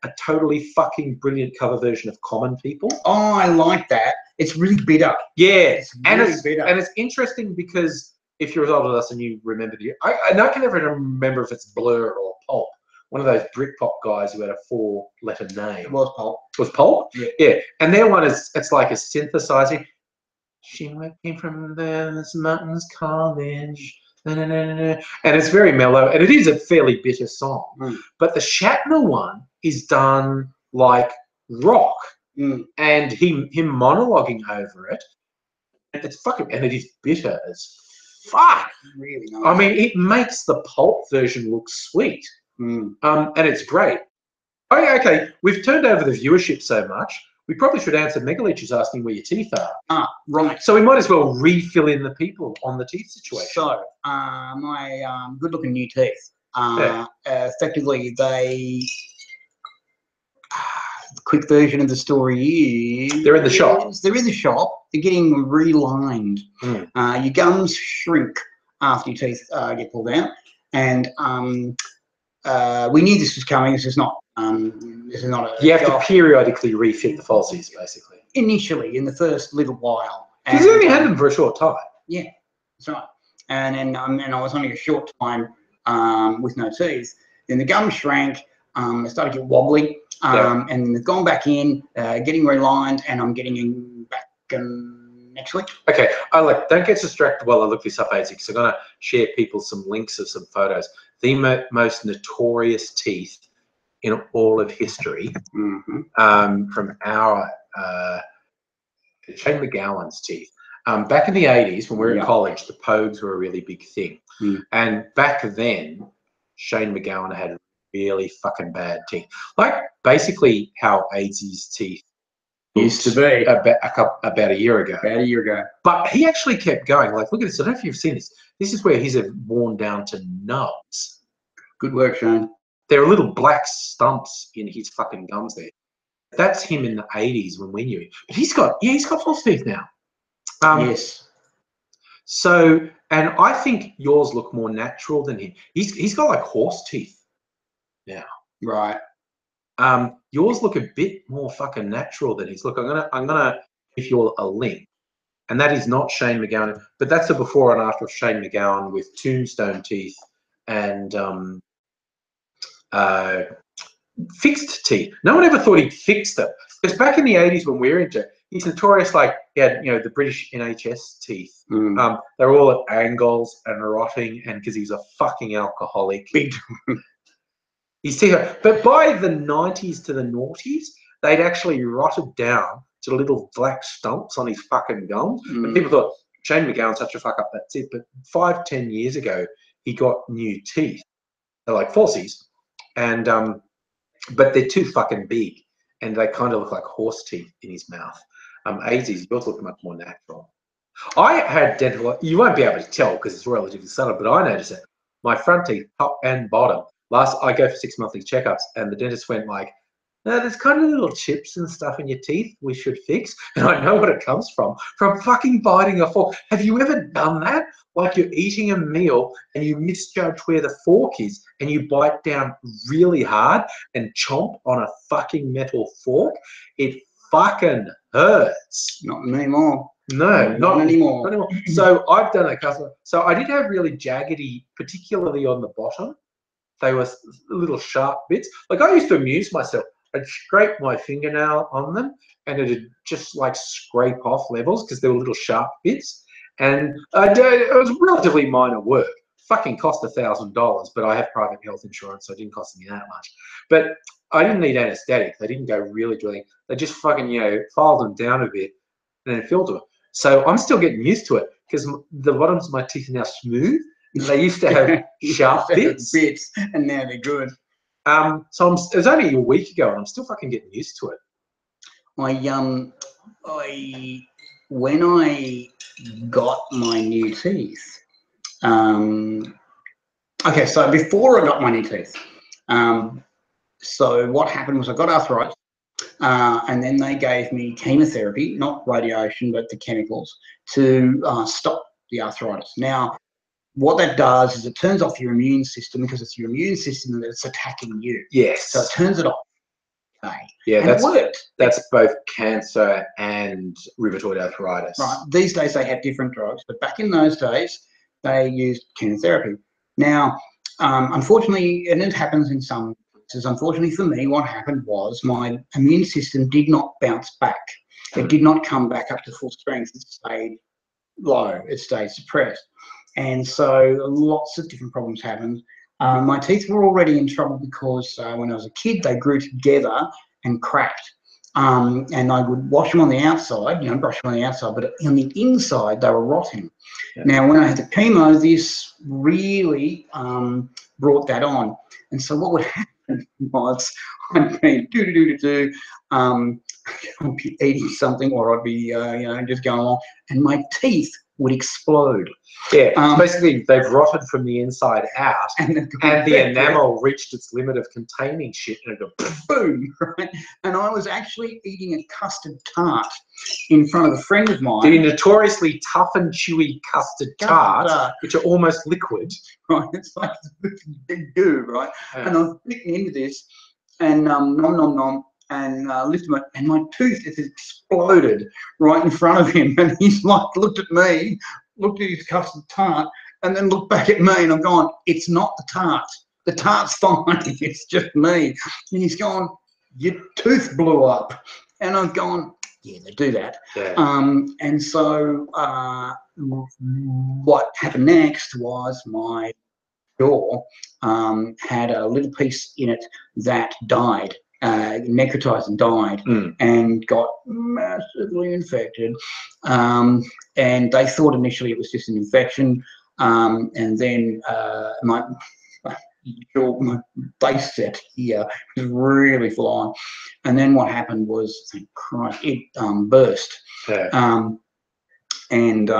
[SPEAKER 1] a totally fucking brilliant cover version of Common People.
[SPEAKER 2] Oh, I like that. It's really bitter.
[SPEAKER 1] Yeah.
[SPEAKER 2] It's really bitter.
[SPEAKER 1] And it's interesting because if you're as old as us and you remember I can never remember if it's Blur or Pulp. One of those Britpop guys who had a 4-letter name.
[SPEAKER 2] It was Pulp.
[SPEAKER 1] Was Pulp?
[SPEAKER 2] Yeah.
[SPEAKER 1] Yeah. And their one is, it's like a synthesizing. She came from the mountains college. And it's very mellow. And it is a fairly bitter song.
[SPEAKER 2] Mm.
[SPEAKER 1] But the Shatner one is done like rock.
[SPEAKER 2] Mm.
[SPEAKER 1] And him monologuing over it. And it's fucking, and it is bitter as fuck.
[SPEAKER 2] Really nice.
[SPEAKER 1] I mean, it makes the Pulp version look sweet.
[SPEAKER 2] Mm.
[SPEAKER 1] And it's great. Okay, we've turned over the viewership so much, we probably should answer Megaleech is asking where your teeth are.
[SPEAKER 2] Ah, right.
[SPEAKER 1] So we might as well refill in the people on the teeth situation.
[SPEAKER 2] So, my good-looking new teeth, effectively, they... the quick version of the story is...
[SPEAKER 1] They're in the shop.
[SPEAKER 2] They're in the shop. They're getting relined.
[SPEAKER 1] Mm.
[SPEAKER 2] Your gums shrink after your teeth get pulled out. And we knew this was coming. This is not a...
[SPEAKER 1] You have to periodically refit the falsies, basically.
[SPEAKER 2] Initially, in the first little while.
[SPEAKER 1] Because you only had them for a short time.
[SPEAKER 2] Yeah, that's right. And then and I was only a short time with no teeth. Then the gum shrank. They started to get wobbly. And they've gone back in, getting relined, and I'm getting in back next week.
[SPEAKER 1] Okay, don't get distracted while I look this up, AIDzee, because I'm going to share people some links of some photos. The most notorious teeth in all of history, from our Shane McGowan's teeth. Back in the 80s, when we were in college, the pogues were a really big thing. And back then, Shane McGowan had really fucking bad teeth. Like, basically how AIDzee's teeth
[SPEAKER 2] used to be
[SPEAKER 1] about a year ago.
[SPEAKER 2] About a year ago.
[SPEAKER 1] But he actually kept going. Like, look at this. I don't know if you've seen this. This is where he's worn down to nubs.
[SPEAKER 2] Good work, Shane.
[SPEAKER 1] There are little black stumps in his fucking gums there. That's him in the 80s when we knew him. But he's got false teeth now.
[SPEAKER 2] Yes.
[SPEAKER 1] So, and I think yours look more natural than him. He's got like horse teeth now.
[SPEAKER 2] Right.
[SPEAKER 1] Yours look a bit more fucking natural than his. Look, I'm gonna give you a link, and that is not Shane McGowan, but that's a before and after of Shane McGowan with tombstone teeth and fixed teeth. No one ever thought he'd fix them, because back in the 80s when we were into it, he's notorious. Like, he had, the British NHS teeth. They're all at angles and rotting, and because he's a fucking alcoholic. Big. His teeth, but by the 90s to the noughties, they'd actually rotted down to little black stumps on his fucking gums. And people thought, Shane McGowan's such a fuck up, that's it. But 5-10 years ago, he got new teeth. They're like falsies. And, but they're too fucking big. And they kind of look like horse teeth in his mouth. AIDzee's, yours look much more natural. I had dental, you won't be able to tell because it's relatively subtle, but I noticed it. My front teeth, top and bottom, I go for 6 monthly checkups, and the dentist went like, no, there's kind of little chips and stuff in your teeth we should fix. And I know what it comes from fucking biting a fork. Have you ever done that? Like, you're eating a meal and you misjudge where the fork is and you bite down really hard and chomp on a fucking metal fork? It fucking hurts.
[SPEAKER 2] Not anymore.
[SPEAKER 1] No, not
[SPEAKER 2] anymore.
[SPEAKER 1] Not anymore. So I've done that customer. So I did have really jaggedy, particularly on the bottom. They were little sharp bits. Like, I used to amuse myself. I'd scrape my fingernail on them and it'd just like scrape off levels because they were little sharp bits. And it was relatively minor work. Fucking cost $1,000, but I have private health insurance, so it didn't cost me that much. But I didn't need anesthetic. They didn't go really drilling. They just fucking, filed them down a bit and then filled them. So I'm still getting used to it because the bottoms of my teeth are now smooth. They used to have sharp bits,
[SPEAKER 2] and now they're good.
[SPEAKER 1] So it was only a week ago, and I'm still fucking getting used to it.
[SPEAKER 2] I when I got my new teeth, okay, so before I got my new teeth, so what happened was I got arthritis, and then they gave me chemotherapy, not radiation, but the chemicals, to stop the arthritis. Now, what that does is it turns off your immune system, because it's your immune system that's attacking you.
[SPEAKER 1] Yes.
[SPEAKER 2] So it turns it off. Okay.
[SPEAKER 1] Yeah,
[SPEAKER 2] and it worked.
[SPEAKER 1] That's both cancer and rheumatoid arthritis.
[SPEAKER 2] Right. These days they have different drugs, but back in those days they used chemotherapy. Now, unfortunately, and it happens in some cases, unfortunately for me, what happened was my immune system did not bounce back. It did not come back up to full strength. It stayed low. It stayed suppressed. And so lots of different problems happened. My teeth were already in trouble because when I was a kid, they grew together and cracked. And I would wash them on the outside, brush them on the outside, but on the inside, they were rotting. Yeah. Now, when I had the chemo, this really brought that on. And so what would happen was I'd be I'd be eating something, or I'd be, just going along, and my teeth would explode.
[SPEAKER 1] Yeah, basically they've rotted from the inside out, and the enamel reached its limit of containing shit, and it goes
[SPEAKER 2] boom, right? And I was actually eating a custard tart in front of a friend of mine.
[SPEAKER 1] The notoriously tough and chewy custard tart, which are almost liquid.
[SPEAKER 2] Right, it's like big goo, right? Yeah. And I'm flicking into this, and nom nom nom. And lifted and my tooth has exploded right in front of him, and he's like looked at me, looked at his custard tart, and then looked back at me, and I'm going, it's not the tart. The tart's fine. It's just me. And he's gone, your tooth blew up, and I'm going, yeah, they do that. Yeah. And so what happened next was my jaw had a little piece in it that died. Necrotized and died, and got massively infected, and they thought initially it was just an infection, and then my base set here was really full on, and then what happened was, thank Christ, it burst. Yeah. And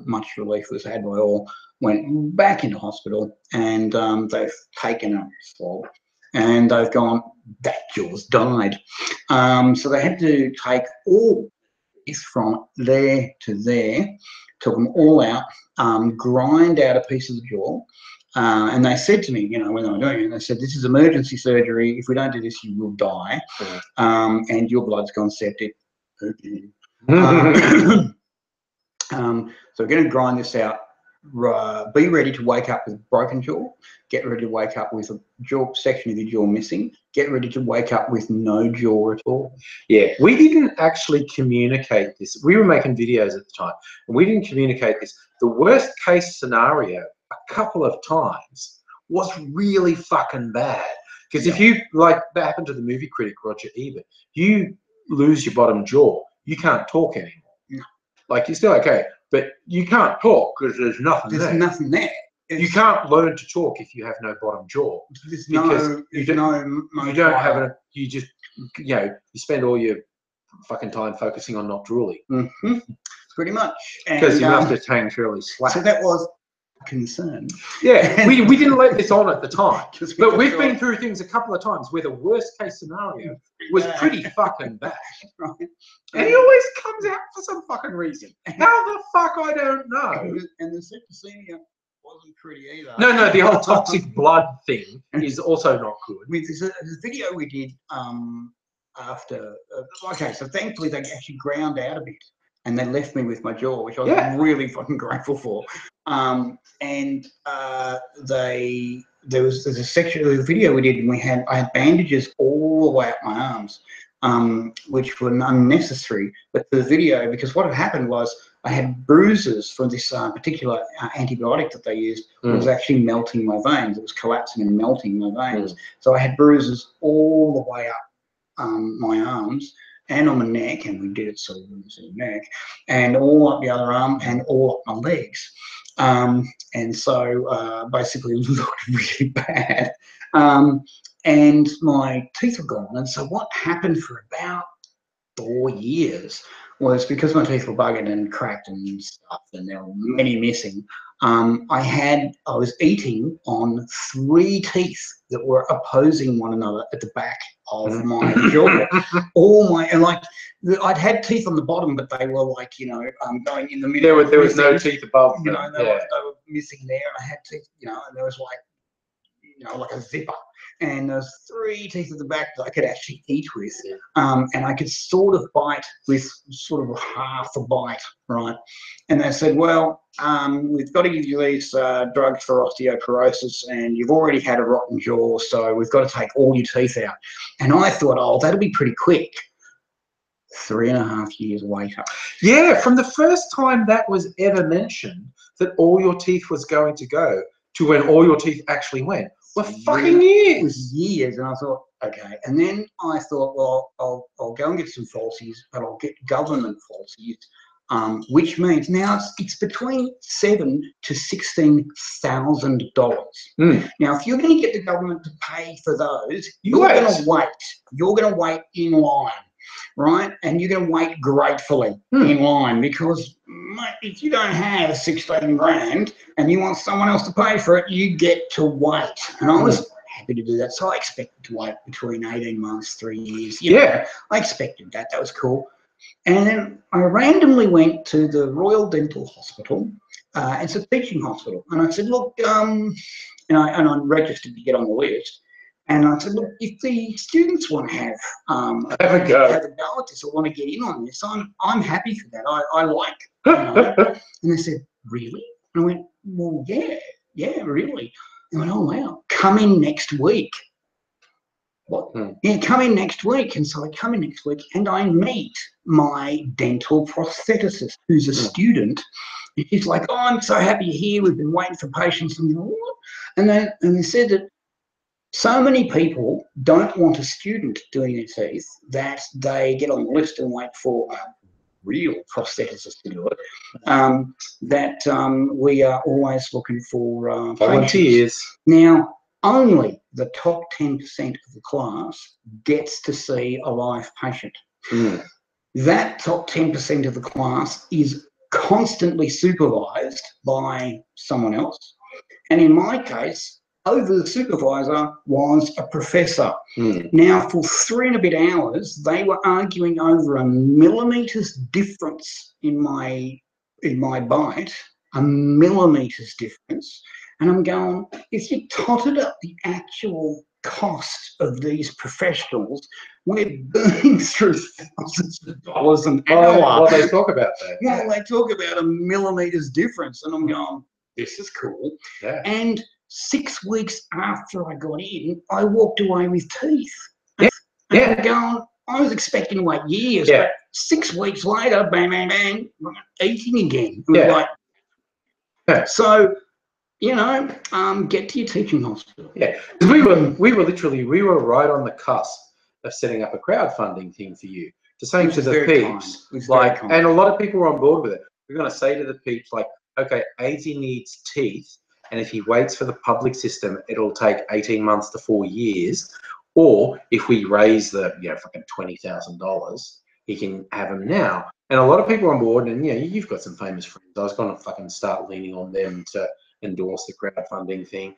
[SPEAKER 2] much relief was had. We all went back into hospital, and they've taken a swab, and they've gone, that jaw's died. So they had to take all this from there to there, took them all out, grind out a piece of the jaw. And they said to me, when they were doing it, they said, this is emergency surgery. If we don't do this, you will die. And your blood's gone septic. So we're going to grind this out. Be ready to wake up with broken jaw, get ready to wake up with a jaw section of your jaw missing, get ready to wake up with no jaw at all.
[SPEAKER 1] Yeah, we didn't actually communicate this. We were making videos at the time, and we didn't communicate this. The worst case scenario a couple of times was really fucking bad. Because if you, like that happened to the movie critic Roger Ebert, you lose your bottom jaw, you can't talk anymore. No. Like, you're still okay, but you can't talk because there's nothing there.
[SPEAKER 2] There's nothing there.
[SPEAKER 1] You can't learn to talk if you have no bottom jaw.
[SPEAKER 2] There's you
[SPEAKER 1] don't have a, you just, you spend all your fucking time focusing on not drooling.
[SPEAKER 2] Mm-hmm. Pretty much.
[SPEAKER 1] Because you must have hang fairly slack.
[SPEAKER 2] So that was a concern.
[SPEAKER 1] Yeah, we didn't let this on at the time. But we've been through things a couple of times where the worst case scenario was pretty fucking bad.
[SPEAKER 2] Right.
[SPEAKER 1] And he always comes out for some fucking reason. How the fuck, I don't know.
[SPEAKER 2] And the septicemia wasn't pretty either.
[SPEAKER 1] No, the whole toxic blood thing is also not good.
[SPEAKER 2] There's a video we did after, okay, so thankfully they actually ground out a bit, and they left me with my jaw, which I was really fucking grateful for. There's a section of the video we did, and I had bandages all the way up my arms, which were unnecessary. But for the video, because what had happened was I had bruises from this particular antibiotic that they used. It was actually melting my veins. It was collapsing and melting my veins. So I had bruises all the way up my arms and on my neck, and we did it so we wouldn't see the neck, and all up the other arm and all up my legs. And so basically it looked really bad. And my teeth were gone. And so what happened for about 4 years was because my teeth were buggered and cracked and stuff, and there were many missing. I was eating on 3 teeth that were opposing one another at the back of my jaw. I'd had teeth on the bottom, but they were like, you know, going in the middle.
[SPEAKER 1] There was no teeth above.
[SPEAKER 2] You know, they were missing there, and I had teeth, you know, and there was like, you know, like a zipper. And there's 3 teeth at the back that I could actually eat with, and I could sort of bite with sort of half a bite, right? And they said, well, we've got to give you these drugs for osteoporosis, and you've already had a rotten jaw, so we've got to take all your teeth out. And I thought, oh, that'll be pretty quick. 3.5 years later.
[SPEAKER 1] Yeah, from the first time that was ever mentioned, that all your teeth was going to go, to when all your teeth actually went. Well, fucking years.
[SPEAKER 2] It was years, and I thought, okay. And then I thought, well, I'll go and get some falsies, but I'll get government falsies, which means now it's between $7,000 to $16,000. Now, if you're going to get the government to pay for those, you're going to wait. You're going to wait in line, right? And you're going to wait gratefully in line, because mate, if you don't have 16 grand and you want someone else to pay for it, you get to wait. And I was happy to do that. So I expected to wait between 18 months, 3 years. You know, I expected that. That was cool. And then I randomly went to the Royal Dental Hospital. It's a teaching hospital. And I said, look, and I'm registered to get on the list. And I said, look, if the students want to have a go at this or want to get in on this, I'm happy for that. I like, you know. And they said, really? And I went, well, yeah, really. They went, oh, wow, come in next week. What? Yeah, come in next week. And so I come in next week and I meet my dental prostheticist, who's a student. And she's like, oh, I'm so happy you're here. We've been waiting for patients. And, what? And they said that so many people don't want a student doing their teeth that they get on the list and wait for a real prostheticist to do it. We are always looking for
[SPEAKER 1] volunteers.
[SPEAKER 2] Now, only the top 10% of the class gets to see a live patient. That top 10% of the class is constantly supervised by someone else. And in my case, over the supervisor was a professor. Now, for 3 and a bit hours, they were arguing over a millimetre's difference in my bite, a millimetre's difference. And I'm going, if you totted up the actual cost of these professionals, we're burning through thousands of dollars an hour.
[SPEAKER 1] Well, they talk about that.
[SPEAKER 2] Well, they talk about a millimetre's difference. And I'm going, this is cool.
[SPEAKER 1] Yeah.
[SPEAKER 2] And 6 weeks after I got in, I walked away with teeth. And I'm going, I was expecting to wait years, but 6 weeks later, bang, bang, bang, eating again. So, you know, get to your teaching hospital.
[SPEAKER 1] Yeah, because we were right on the cusp of setting up a crowdfunding thing for you. To saying to the peeps, like, and a lot of people were on board with it. We're going to say to the peeps, like, okay, AIDzee needs teeth. And if he waits for the public system, it'll take 18 months to 4 years. Or if we raise the, fucking $20,000, he can have them now. And a lot of people are on board, and you've got some famous friends. I was going to fucking start leaning on them to endorse the crowdfunding thing.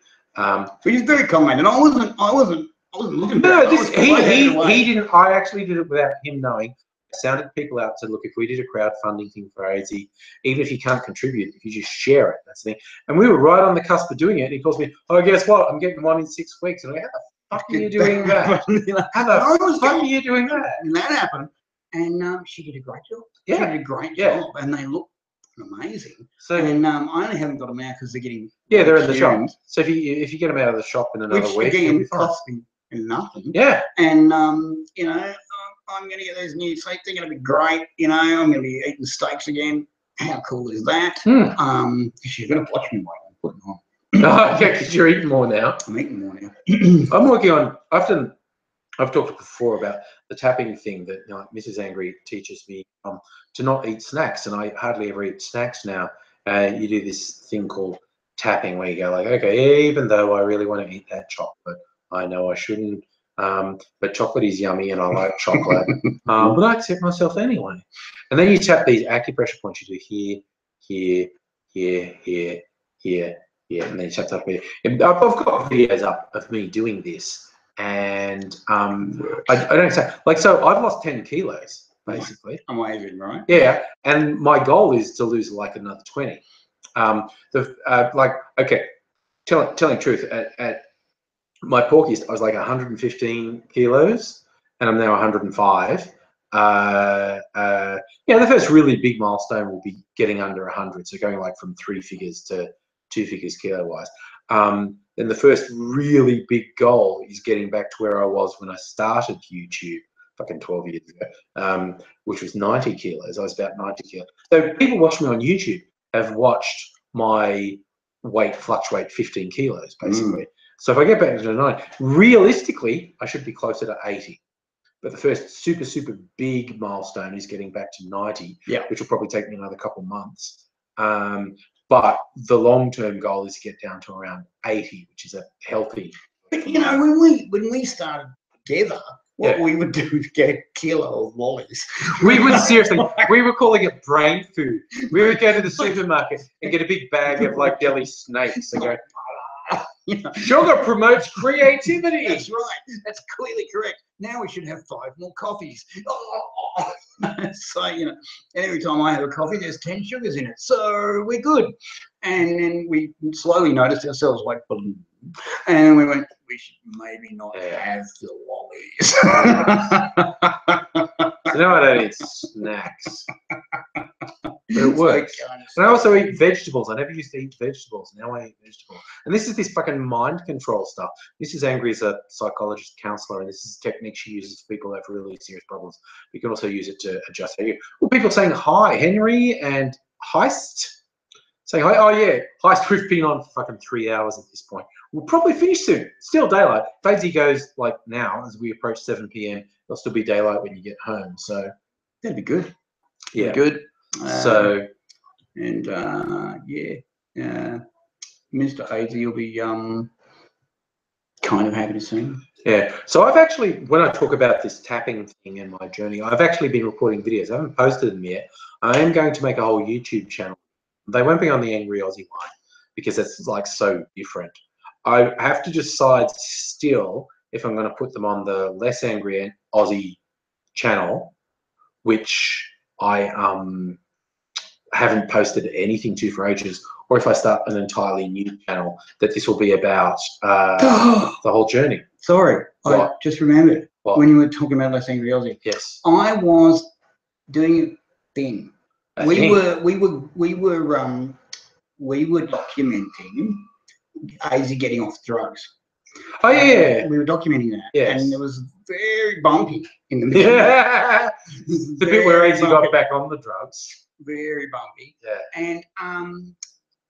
[SPEAKER 2] Which is very kind, and I wasn't looking.
[SPEAKER 1] No, he didn't. I actually did it without him knowing. I sounded people out, said, look, if we did a crowdfunding thing for AIDzee, even if you can't contribute, if you just share it, that's the thing. And we were right on the cusp of doing it. And he calls me, oh, guess what? I'm getting one in 6 weeks. And I go, how the fuck are you doing that? How the fuck are you doing that?
[SPEAKER 2] And that happened. And she did a great job. Yeah. She did a great job. And they look amazing. So, and I only haven't got them out because they're getting
[SPEAKER 1] they're in the shop. So if you get them out of the shop in another week,
[SPEAKER 2] again costs me nothing.
[SPEAKER 1] Yeah.
[SPEAKER 2] And I'm going to get those new teeth. They're going to be great. I'm going to be eating steaks again. How cool is that? Because you're going to watch me while I'm putting on.
[SPEAKER 1] Oh, yeah, because you're eating more now.
[SPEAKER 2] I'm eating more now.
[SPEAKER 1] I'm working on. I've talked before about the tapping thing that Mrs. Angry teaches me to not eat snacks, and I hardly ever eat snacks now. You do this thing called tapping where you go like, okay, even though I really want to eat that chocolate, I know I shouldn't but chocolate is yummy and I like chocolate. But I accept myself anyway. And then you tap these acupressure points. You do here, here, here, here, here, here, and then you tap here. And I've got videos up of me doing this, and I don't say like, so I've lost 10 kilos basically.
[SPEAKER 2] Amazing, right?
[SPEAKER 1] Yeah, and my goal is to lose like another 20. Like, okay, telling truth, at my porkiest, I was like 115 kilos, and I'm now 105. Yeah, the first really big milestone will be getting under 100, so going like from 3 figures to 2 figures kilo-wise. Then the first really big goal is getting back to where I was when I started YouTube, fucking 12 years ago, which was 90 kilos. I was about 90 kilos. So people watching me on YouTube have watched my weight fluctuate 15 kilos, basically. So if I get back to 9, realistically, I should be closer to 80. But the first super, super big milestone is getting back to 90, which will probably take me another couple months. But the long-term goal is to get down to around 80, which is a healthy.
[SPEAKER 2] But you know, when we started together, what we would do is get a kilo of lollies.
[SPEAKER 1] We would seriously, we were calling it brain food. We would go to the supermarket and get a big bag of like deli snakes and go, sugar promotes creativity.
[SPEAKER 2] That's right. That's clearly correct. Now we should have 5 more coffees. So, you know, and every time I have a coffee, there's 10 sugars in it. So we're good. And then we slowly noticed ourselves like, and we went, we should maybe not have the lollies.
[SPEAKER 1] So now I don't eat snacks. But it works. And I also eat vegetables. I never used to eat vegetables. Now I eat vegetables. And this is this fucking mind control stuff. Mrs. Angry is a psychologist, counselor, and this is a technique she uses for people who have really serious problems. You can also use it to adjust how you. Well, people saying hi, Henry and Heist. Saying hi. Oh yeah, Heist. We've been on for fucking 3 hours at this point. We'll probably finish soon. Still daylight. If AIDzee goes like now, as we approach 7 p.m, there'll still be daylight when you get home. So
[SPEAKER 2] that'd be good.
[SPEAKER 1] Yeah,
[SPEAKER 2] good.
[SPEAKER 1] So
[SPEAKER 2] and Mr. AIDzee will be kind of happy to see him.
[SPEAKER 1] Yeah. So I've actually, when I talk about this tapping thing and my journey, I've actually been recording videos. I haven't posted them yet. I am going to make a whole YouTube channel. They won't be on the AngryAussie one because it's like so different. I have to decide still if I'm going to put them on the less AngryAussie channel, which I haven't posted anything to for ages, or if I start an entirely new channel that this will be about the whole journey.
[SPEAKER 2] Sorry, I just remembered when you were talking about less AngryAussie.
[SPEAKER 1] Yes,
[SPEAKER 2] I was doing a thing. We were documenting AIDzee getting off drugs.
[SPEAKER 1] Oh yeah,
[SPEAKER 2] we were documenting that.
[SPEAKER 1] Yes.
[SPEAKER 2] And it was very bumpy in the middle.
[SPEAKER 1] Yeah, the bit where AIDzee got back on the drugs.
[SPEAKER 2] Very bumpy.
[SPEAKER 1] Yeah.
[SPEAKER 2] And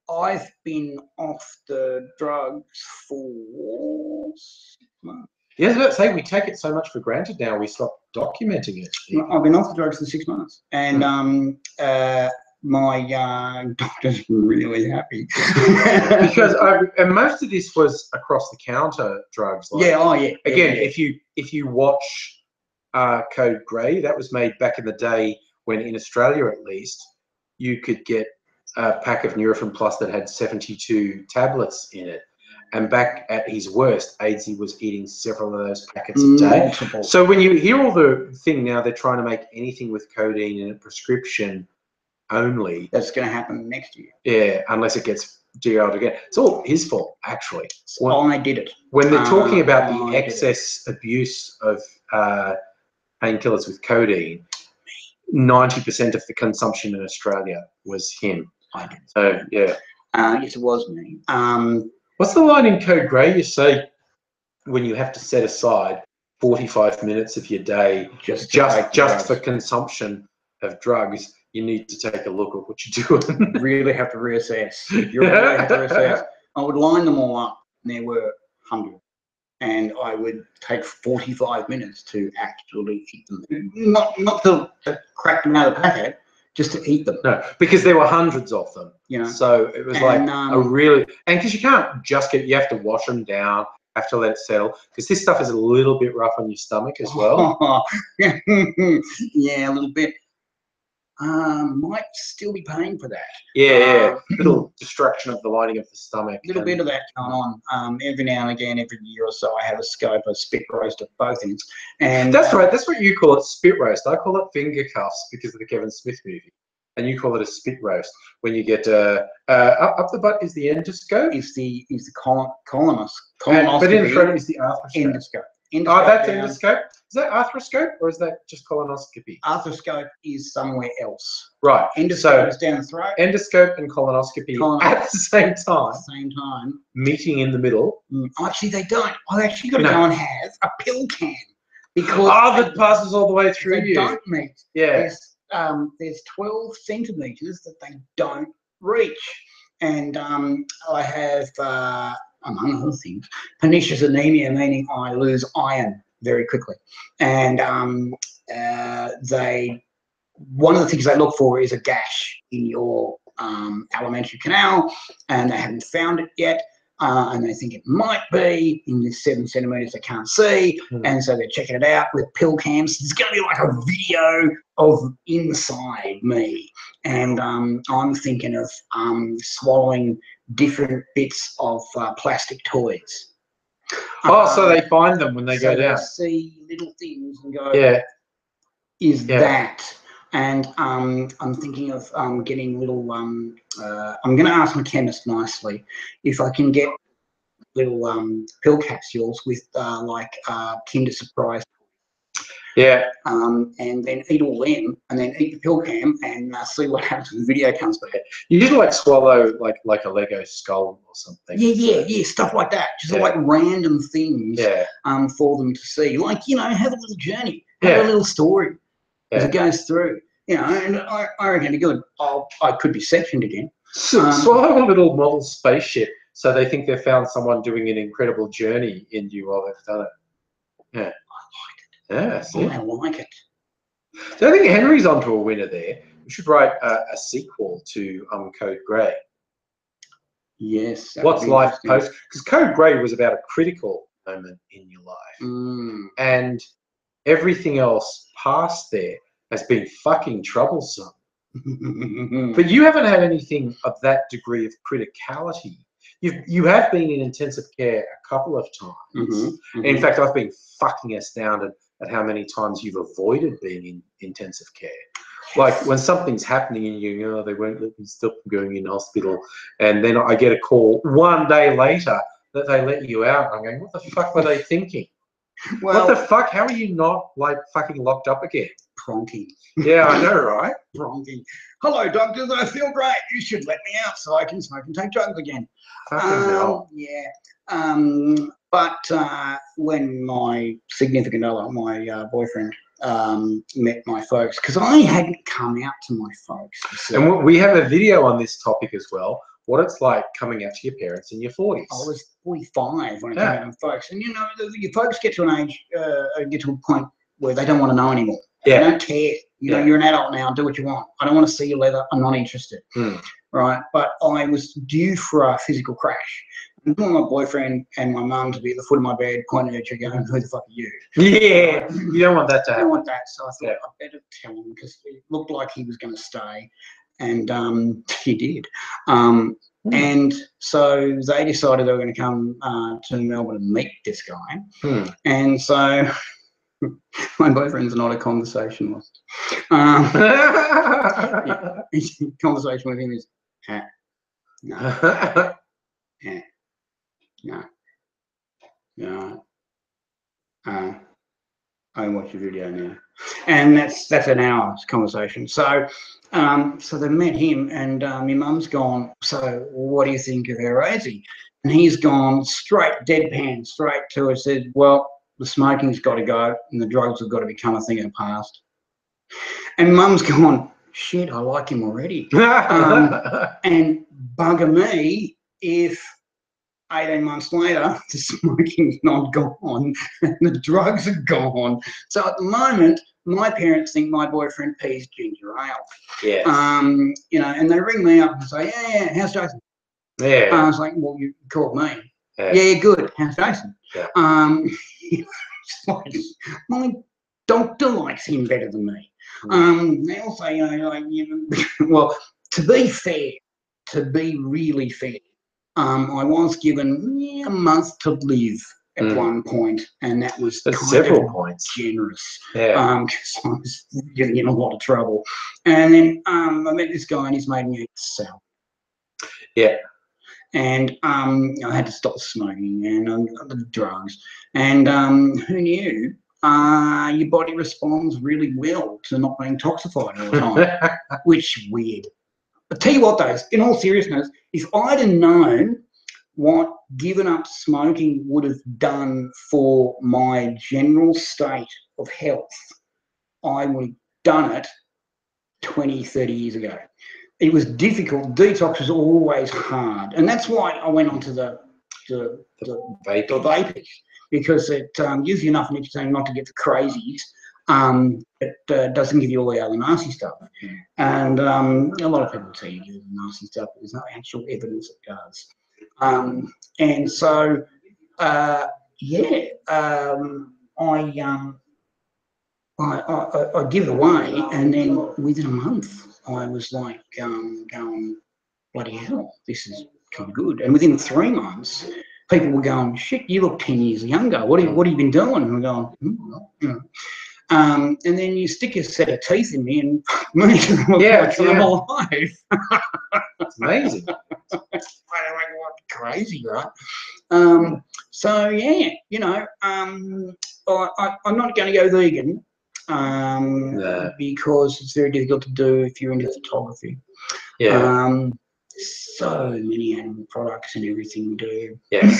[SPEAKER 2] I've been off the drugs for 6 months.
[SPEAKER 1] Yeah, I was about to say, we take it so much for granted now, we stop documenting it.
[SPEAKER 2] I've been off the drugs for 6 months. And my doctor's really happy.
[SPEAKER 1] Because and most of this was across the counter drugs. Like, Again, if you watch Code Grey, that was made back in the day when, in Australia at least, you could get a pack of Nurofen Plus that had 72 tablets in it. And back at his worst, AIDzee was eating several of those packets a day. So when you hear all the thing now, they're trying to make anything with codeine in a prescription only.
[SPEAKER 2] That's going to happen next year.
[SPEAKER 1] Yeah, unless it gets derailed again. It's all his fault, actually.
[SPEAKER 2] I did it.
[SPEAKER 1] When they're talking about the excess abuse of painkillers with codeine, 90% of the consumption in Australia was him.
[SPEAKER 2] I did.
[SPEAKER 1] So, yeah.
[SPEAKER 2] Yes, it was me.
[SPEAKER 1] What's the line in Code Grey? You say when you have to set aside 45 minutes of your day just for consumption of drugs, you need to take a look at what you're doing.
[SPEAKER 2] Really have to reassess. You really have to reassess. I would line them all up, and there were 100. And I would take 45 minutes to actually eat them. Not to crack them out of the packet, just to eat them.
[SPEAKER 1] No, because there were hundreds of them.
[SPEAKER 2] You know.
[SPEAKER 1] So it was like a really, and because you can't just you have to wash them down, have to let it settle, because this stuff is a little bit rough on your stomach as well.
[SPEAKER 2] Yeah, a little bit. Might still be paying for that.
[SPEAKER 1] Yeah, little destruction of the lining of the stomach.
[SPEAKER 2] A little bit of that going on. Every now and again, every year or so, I have a scope, a spit roast at both ends. And
[SPEAKER 1] that's right. That's what you call it, spit roast. I call it finger cuffs because of the Kevin Smith movie. And you call it a spit roast when you get up the butt is the endoscope.
[SPEAKER 2] Is the colonoscopy.
[SPEAKER 1] But in the throat is the arthroscope.
[SPEAKER 2] Endoscope.
[SPEAKER 1] Oh, that's endoscope. Is that arthroscope or is that just colonoscopy?
[SPEAKER 2] Arthroscope is somewhere else.
[SPEAKER 1] Right.
[SPEAKER 2] Endoscope is down the throat.
[SPEAKER 1] Endoscope and colonoscopy at the same time. Meeting in the middle.
[SPEAKER 2] Actually, they don't. I've actually got to go and have a pill can because
[SPEAKER 1] that passes all the way through you.
[SPEAKER 2] They don't meet.
[SPEAKER 1] Yeah.
[SPEAKER 2] There's 12 centimeters that they don't reach, and I have. Among other things, pernicious anemia, meaning I lose iron very quickly. And one of the things they look for is a gash in your alimentary canal, and they haven't found it yet. And they think it might be in the 7 centimeters they can't see, and so they're checking it out with pill cams. It's going to be like a video of inside me, and I'm thinking of swallowing different bits of plastic toys.
[SPEAKER 1] So they find them when they go down.
[SPEAKER 2] They see little things and go, that? And I'm thinking of getting little. I'm going to ask my chemist nicely if I can get little pill capsules with like Kinder Surprise.
[SPEAKER 1] Yeah.
[SPEAKER 2] And then eat all them, and then eat the pill cam, and see what happens when the video comes back.
[SPEAKER 1] You just like swallow like a Lego skull or something.
[SPEAKER 2] Yeah, stuff like that. Just like random things. For them to see, like have a little journey, have a little story as it goes through. And I reckon it'd be good. I could be sectioned again.
[SPEAKER 1] Swallow a little model spaceship, so they think they've found someone doing an incredible journey in you while they've done it. Yeah. Yeah,
[SPEAKER 2] I like it.
[SPEAKER 1] So I think Henry's onto a winner there. We should write a sequel to Code Grey.
[SPEAKER 2] Yes.
[SPEAKER 1] What's life post? Because Code Grey was about a critical moment in your life, and everything else past there has been fucking troublesome. But you haven't had anything of that degree of criticality. You have been in intensive care a couple of times. In fact, I've been fucking astounded at how many times you've avoided being in intensive care. Like when something's happening and they won't let me stop going in hospital, and then I get a call 1 day later that they let you out. I'm going, what the fuck were they thinking? Well, what the fuck? How are you not like fucking locked up again?
[SPEAKER 2] Pronking.
[SPEAKER 1] Yeah, I know, right?
[SPEAKER 2] Pronking. Hello, doctors. I feel great. You should let me out so I can smoke and take drugs again.
[SPEAKER 1] Fucking hell.
[SPEAKER 2] Yeah. But when my significant other, my boyfriend, met my folks, because I hadn't come out to my folks.
[SPEAKER 1] And we have a video on this topic as well. What it's like coming out to your parents in your 40s.
[SPEAKER 2] I was 45 when I came out to my folks, and your folks get to an age, get to a point where they don't want to know anymore. They don't care. You're an adult now. Do what you want. I don't want to see your leather. I'm not interested. Right? But I was due for a physical crash. I want my boyfriend and my mum to be at the foot of my bed, pointing at you, going, "Who the fuck are you?"
[SPEAKER 1] Yeah, you don't want that to happen.
[SPEAKER 2] I don't want that. So I thought I better tell him, because it looked like he was going to stay, and he did. And so they decided they were going to come to Melbourne and meet this guy. And so my boyfriend's not a conversationalist. Conversation with him is, no. No. I watch your video now, and that's an hour's conversation. So, so they met him, and my mum's gone, "So, what do you think of AIDzee?" And he's gone straight deadpan, straight to it. Said, "Well, the smoking's got to go, and the drugs have got to become a thing of the past." And mum's gone, "Shit, I like him already." And bugger me if 18 months later, the smoking's not gone and the drugs are gone. So at the moment, my parents think my boyfriend pees ginger ale.
[SPEAKER 1] Yes.
[SPEAKER 2] And they ring me up and say, "Yeah, how's Jason?"
[SPEAKER 1] Yeah.
[SPEAKER 2] I was like, "Well, you called me." Yeah, good. How's Jason?
[SPEAKER 1] Yeah.
[SPEAKER 2] My doctor likes him better than me. They also, well, to be fair, to be really fair, I was given a month to live at one point, and that was
[SPEAKER 1] several points
[SPEAKER 2] generous.
[SPEAKER 1] Yeah.
[SPEAKER 2] Because I was getting in a lot of trouble. And then I met this guy, and he's made me eat salad.
[SPEAKER 1] Yeah.
[SPEAKER 2] And I had to stop smoking and the drugs. And who knew? Your body responds really well to not being toxified all the time, which is weird. But tell you what, though, in all seriousness, if I'd have known what giving up smoking would have done for my general state of health, I would have done it 20, 30 years ago. It was difficult. Detox was always hard, and that's why I went on to the vaping, because it gives you enough nicotine not to get the crazies. It doesn't give you all the other nasty stuff, and a lot of people tell you the nasty stuff, but there's no actual evidence it does. And so, yeah, I give it away, and then within a month, I was like going, bloody hell, this is kind of good. And within 3 months, people were going, shit, you look 10 years younger. What have you been doing? And I'm going, and then you stick a set of teeth in me, and I'm alive.
[SPEAKER 1] It's amazing.
[SPEAKER 2] Crazy, right? So yeah, I'm not going to go vegan. Because it's very difficult to do if you're into photography.
[SPEAKER 1] Yeah.
[SPEAKER 2] So many animal products and everything we do.
[SPEAKER 1] Yes.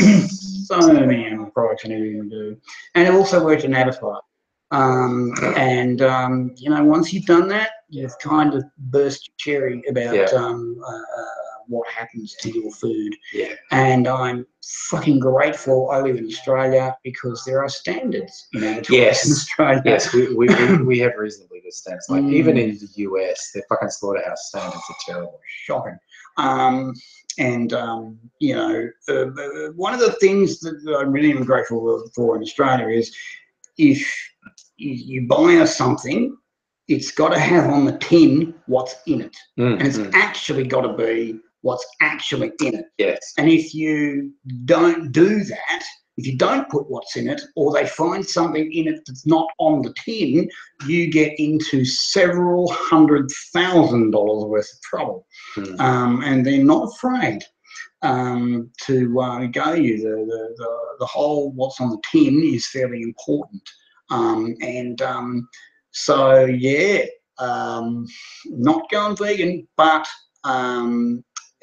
[SPEAKER 2] So many animal products and everything we do. And it also worked in abattoir. Once you've done that, you've kind of burst your cherry about what happens to your food.
[SPEAKER 1] Yeah.
[SPEAKER 2] And I'm fucking grateful I live in Australia, because there are standards in abattoirs in Australia.
[SPEAKER 1] Yes, we have reasonably good standards. Like even in the US, their fucking slaughterhouse standards are terrible.
[SPEAKER 2] Shocking. One of the things that I'm really grateful for in Australia is, if you buy us something, it's got to have on the tin what's in it. And it's actually got to be what's actually in it.
[SPEAKER 1] Yes.
[SPEAKER 2] And if you don't do that, if you don't put what's in it, or they find something in it that's not on the tin, you get into several $100,000 worth of trouble. And they're not afraid to go you. The whole what's on the tin is fairly important. So yeah, not going vegan, but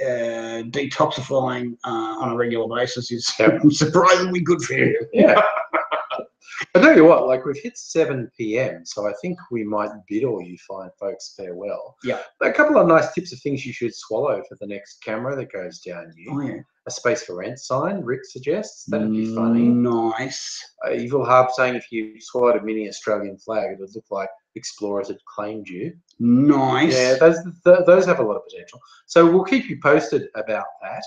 [SPEAKER 2] detoxifying on a regular basis is surprisingly good for you.
[SPEAKER 1] Yeah. I tell you what, like, we've hit 7 p.m, so I think we might bid all you fine folks farewell.
[SPEAKER 2] Yeah.
[SPEAKER 1] A couple of nice tips of things you should swallow for the next camera that goes down you.
[SPEAKER 2] Oh yeah.
[SPEAKER 1] A space for rent sign, Rick suggests. That'd be funny.
[SPEAKER 2] Nice.
[SPEAKER 1] Evil Harp saying if you swallowed a mini Australian flag, it would look like explorers had claimed you.
[SPEAKER 2] Nice.
[SPEAKER 1] Yeah, those have a lot of potential. So we'll keep you posted about that.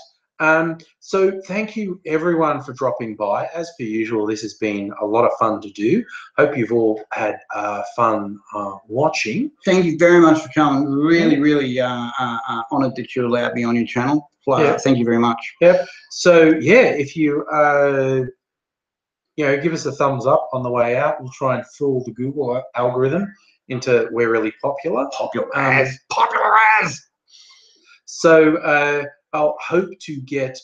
[SPEAKER 1] So thank you everyone for dropping by. As per usual, this has been a lot of fun to do. Hope you've all had fun watching.
[SPEAKER 2] Thank you very much for coming. Really, really honoured that you allowed me on your channel. Thank you very much.
[SPEAKER 1] Yep. So yeah, if you give us a thumbs up on the way out, we'll try and fool the Google algorithm into we're really popular.
[SPEAKER 2] Popular as.
[SPEAKER 1] So I'll hope to get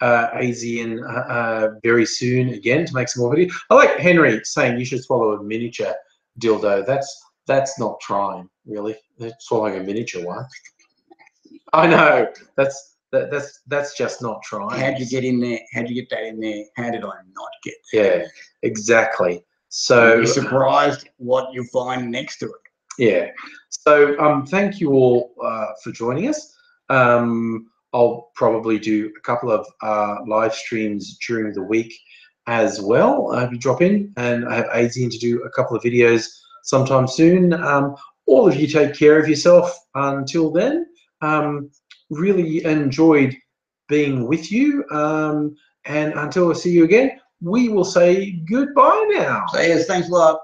[SPEAKER 1] AIDzee in very soon again to make some more videos. I like Henry saying you should swallow a miniature dildo. That's not trying, really. Swallowing a miniature one. I know. That's just not trying.
[SPEAKER 2] How'd you get in there? How'd you get that in there? How did I not get
[SPEAKER 1] there? Yeah, exactly. So
[SPEAKER 2] you're surprised what you find next to it.
[SPEAKER 1] Yeah. So thank you all for joining us. I'll probably do a couple of live streams during the week as well. If you drop in, and I have AIDzee in to do a couple of videos sometime soon. All of you take care of yourself until then. Really enjoyed being with you. And until I see you again, we will say goodbye now.
[SPEAKER 2] So yes, thanks a lot.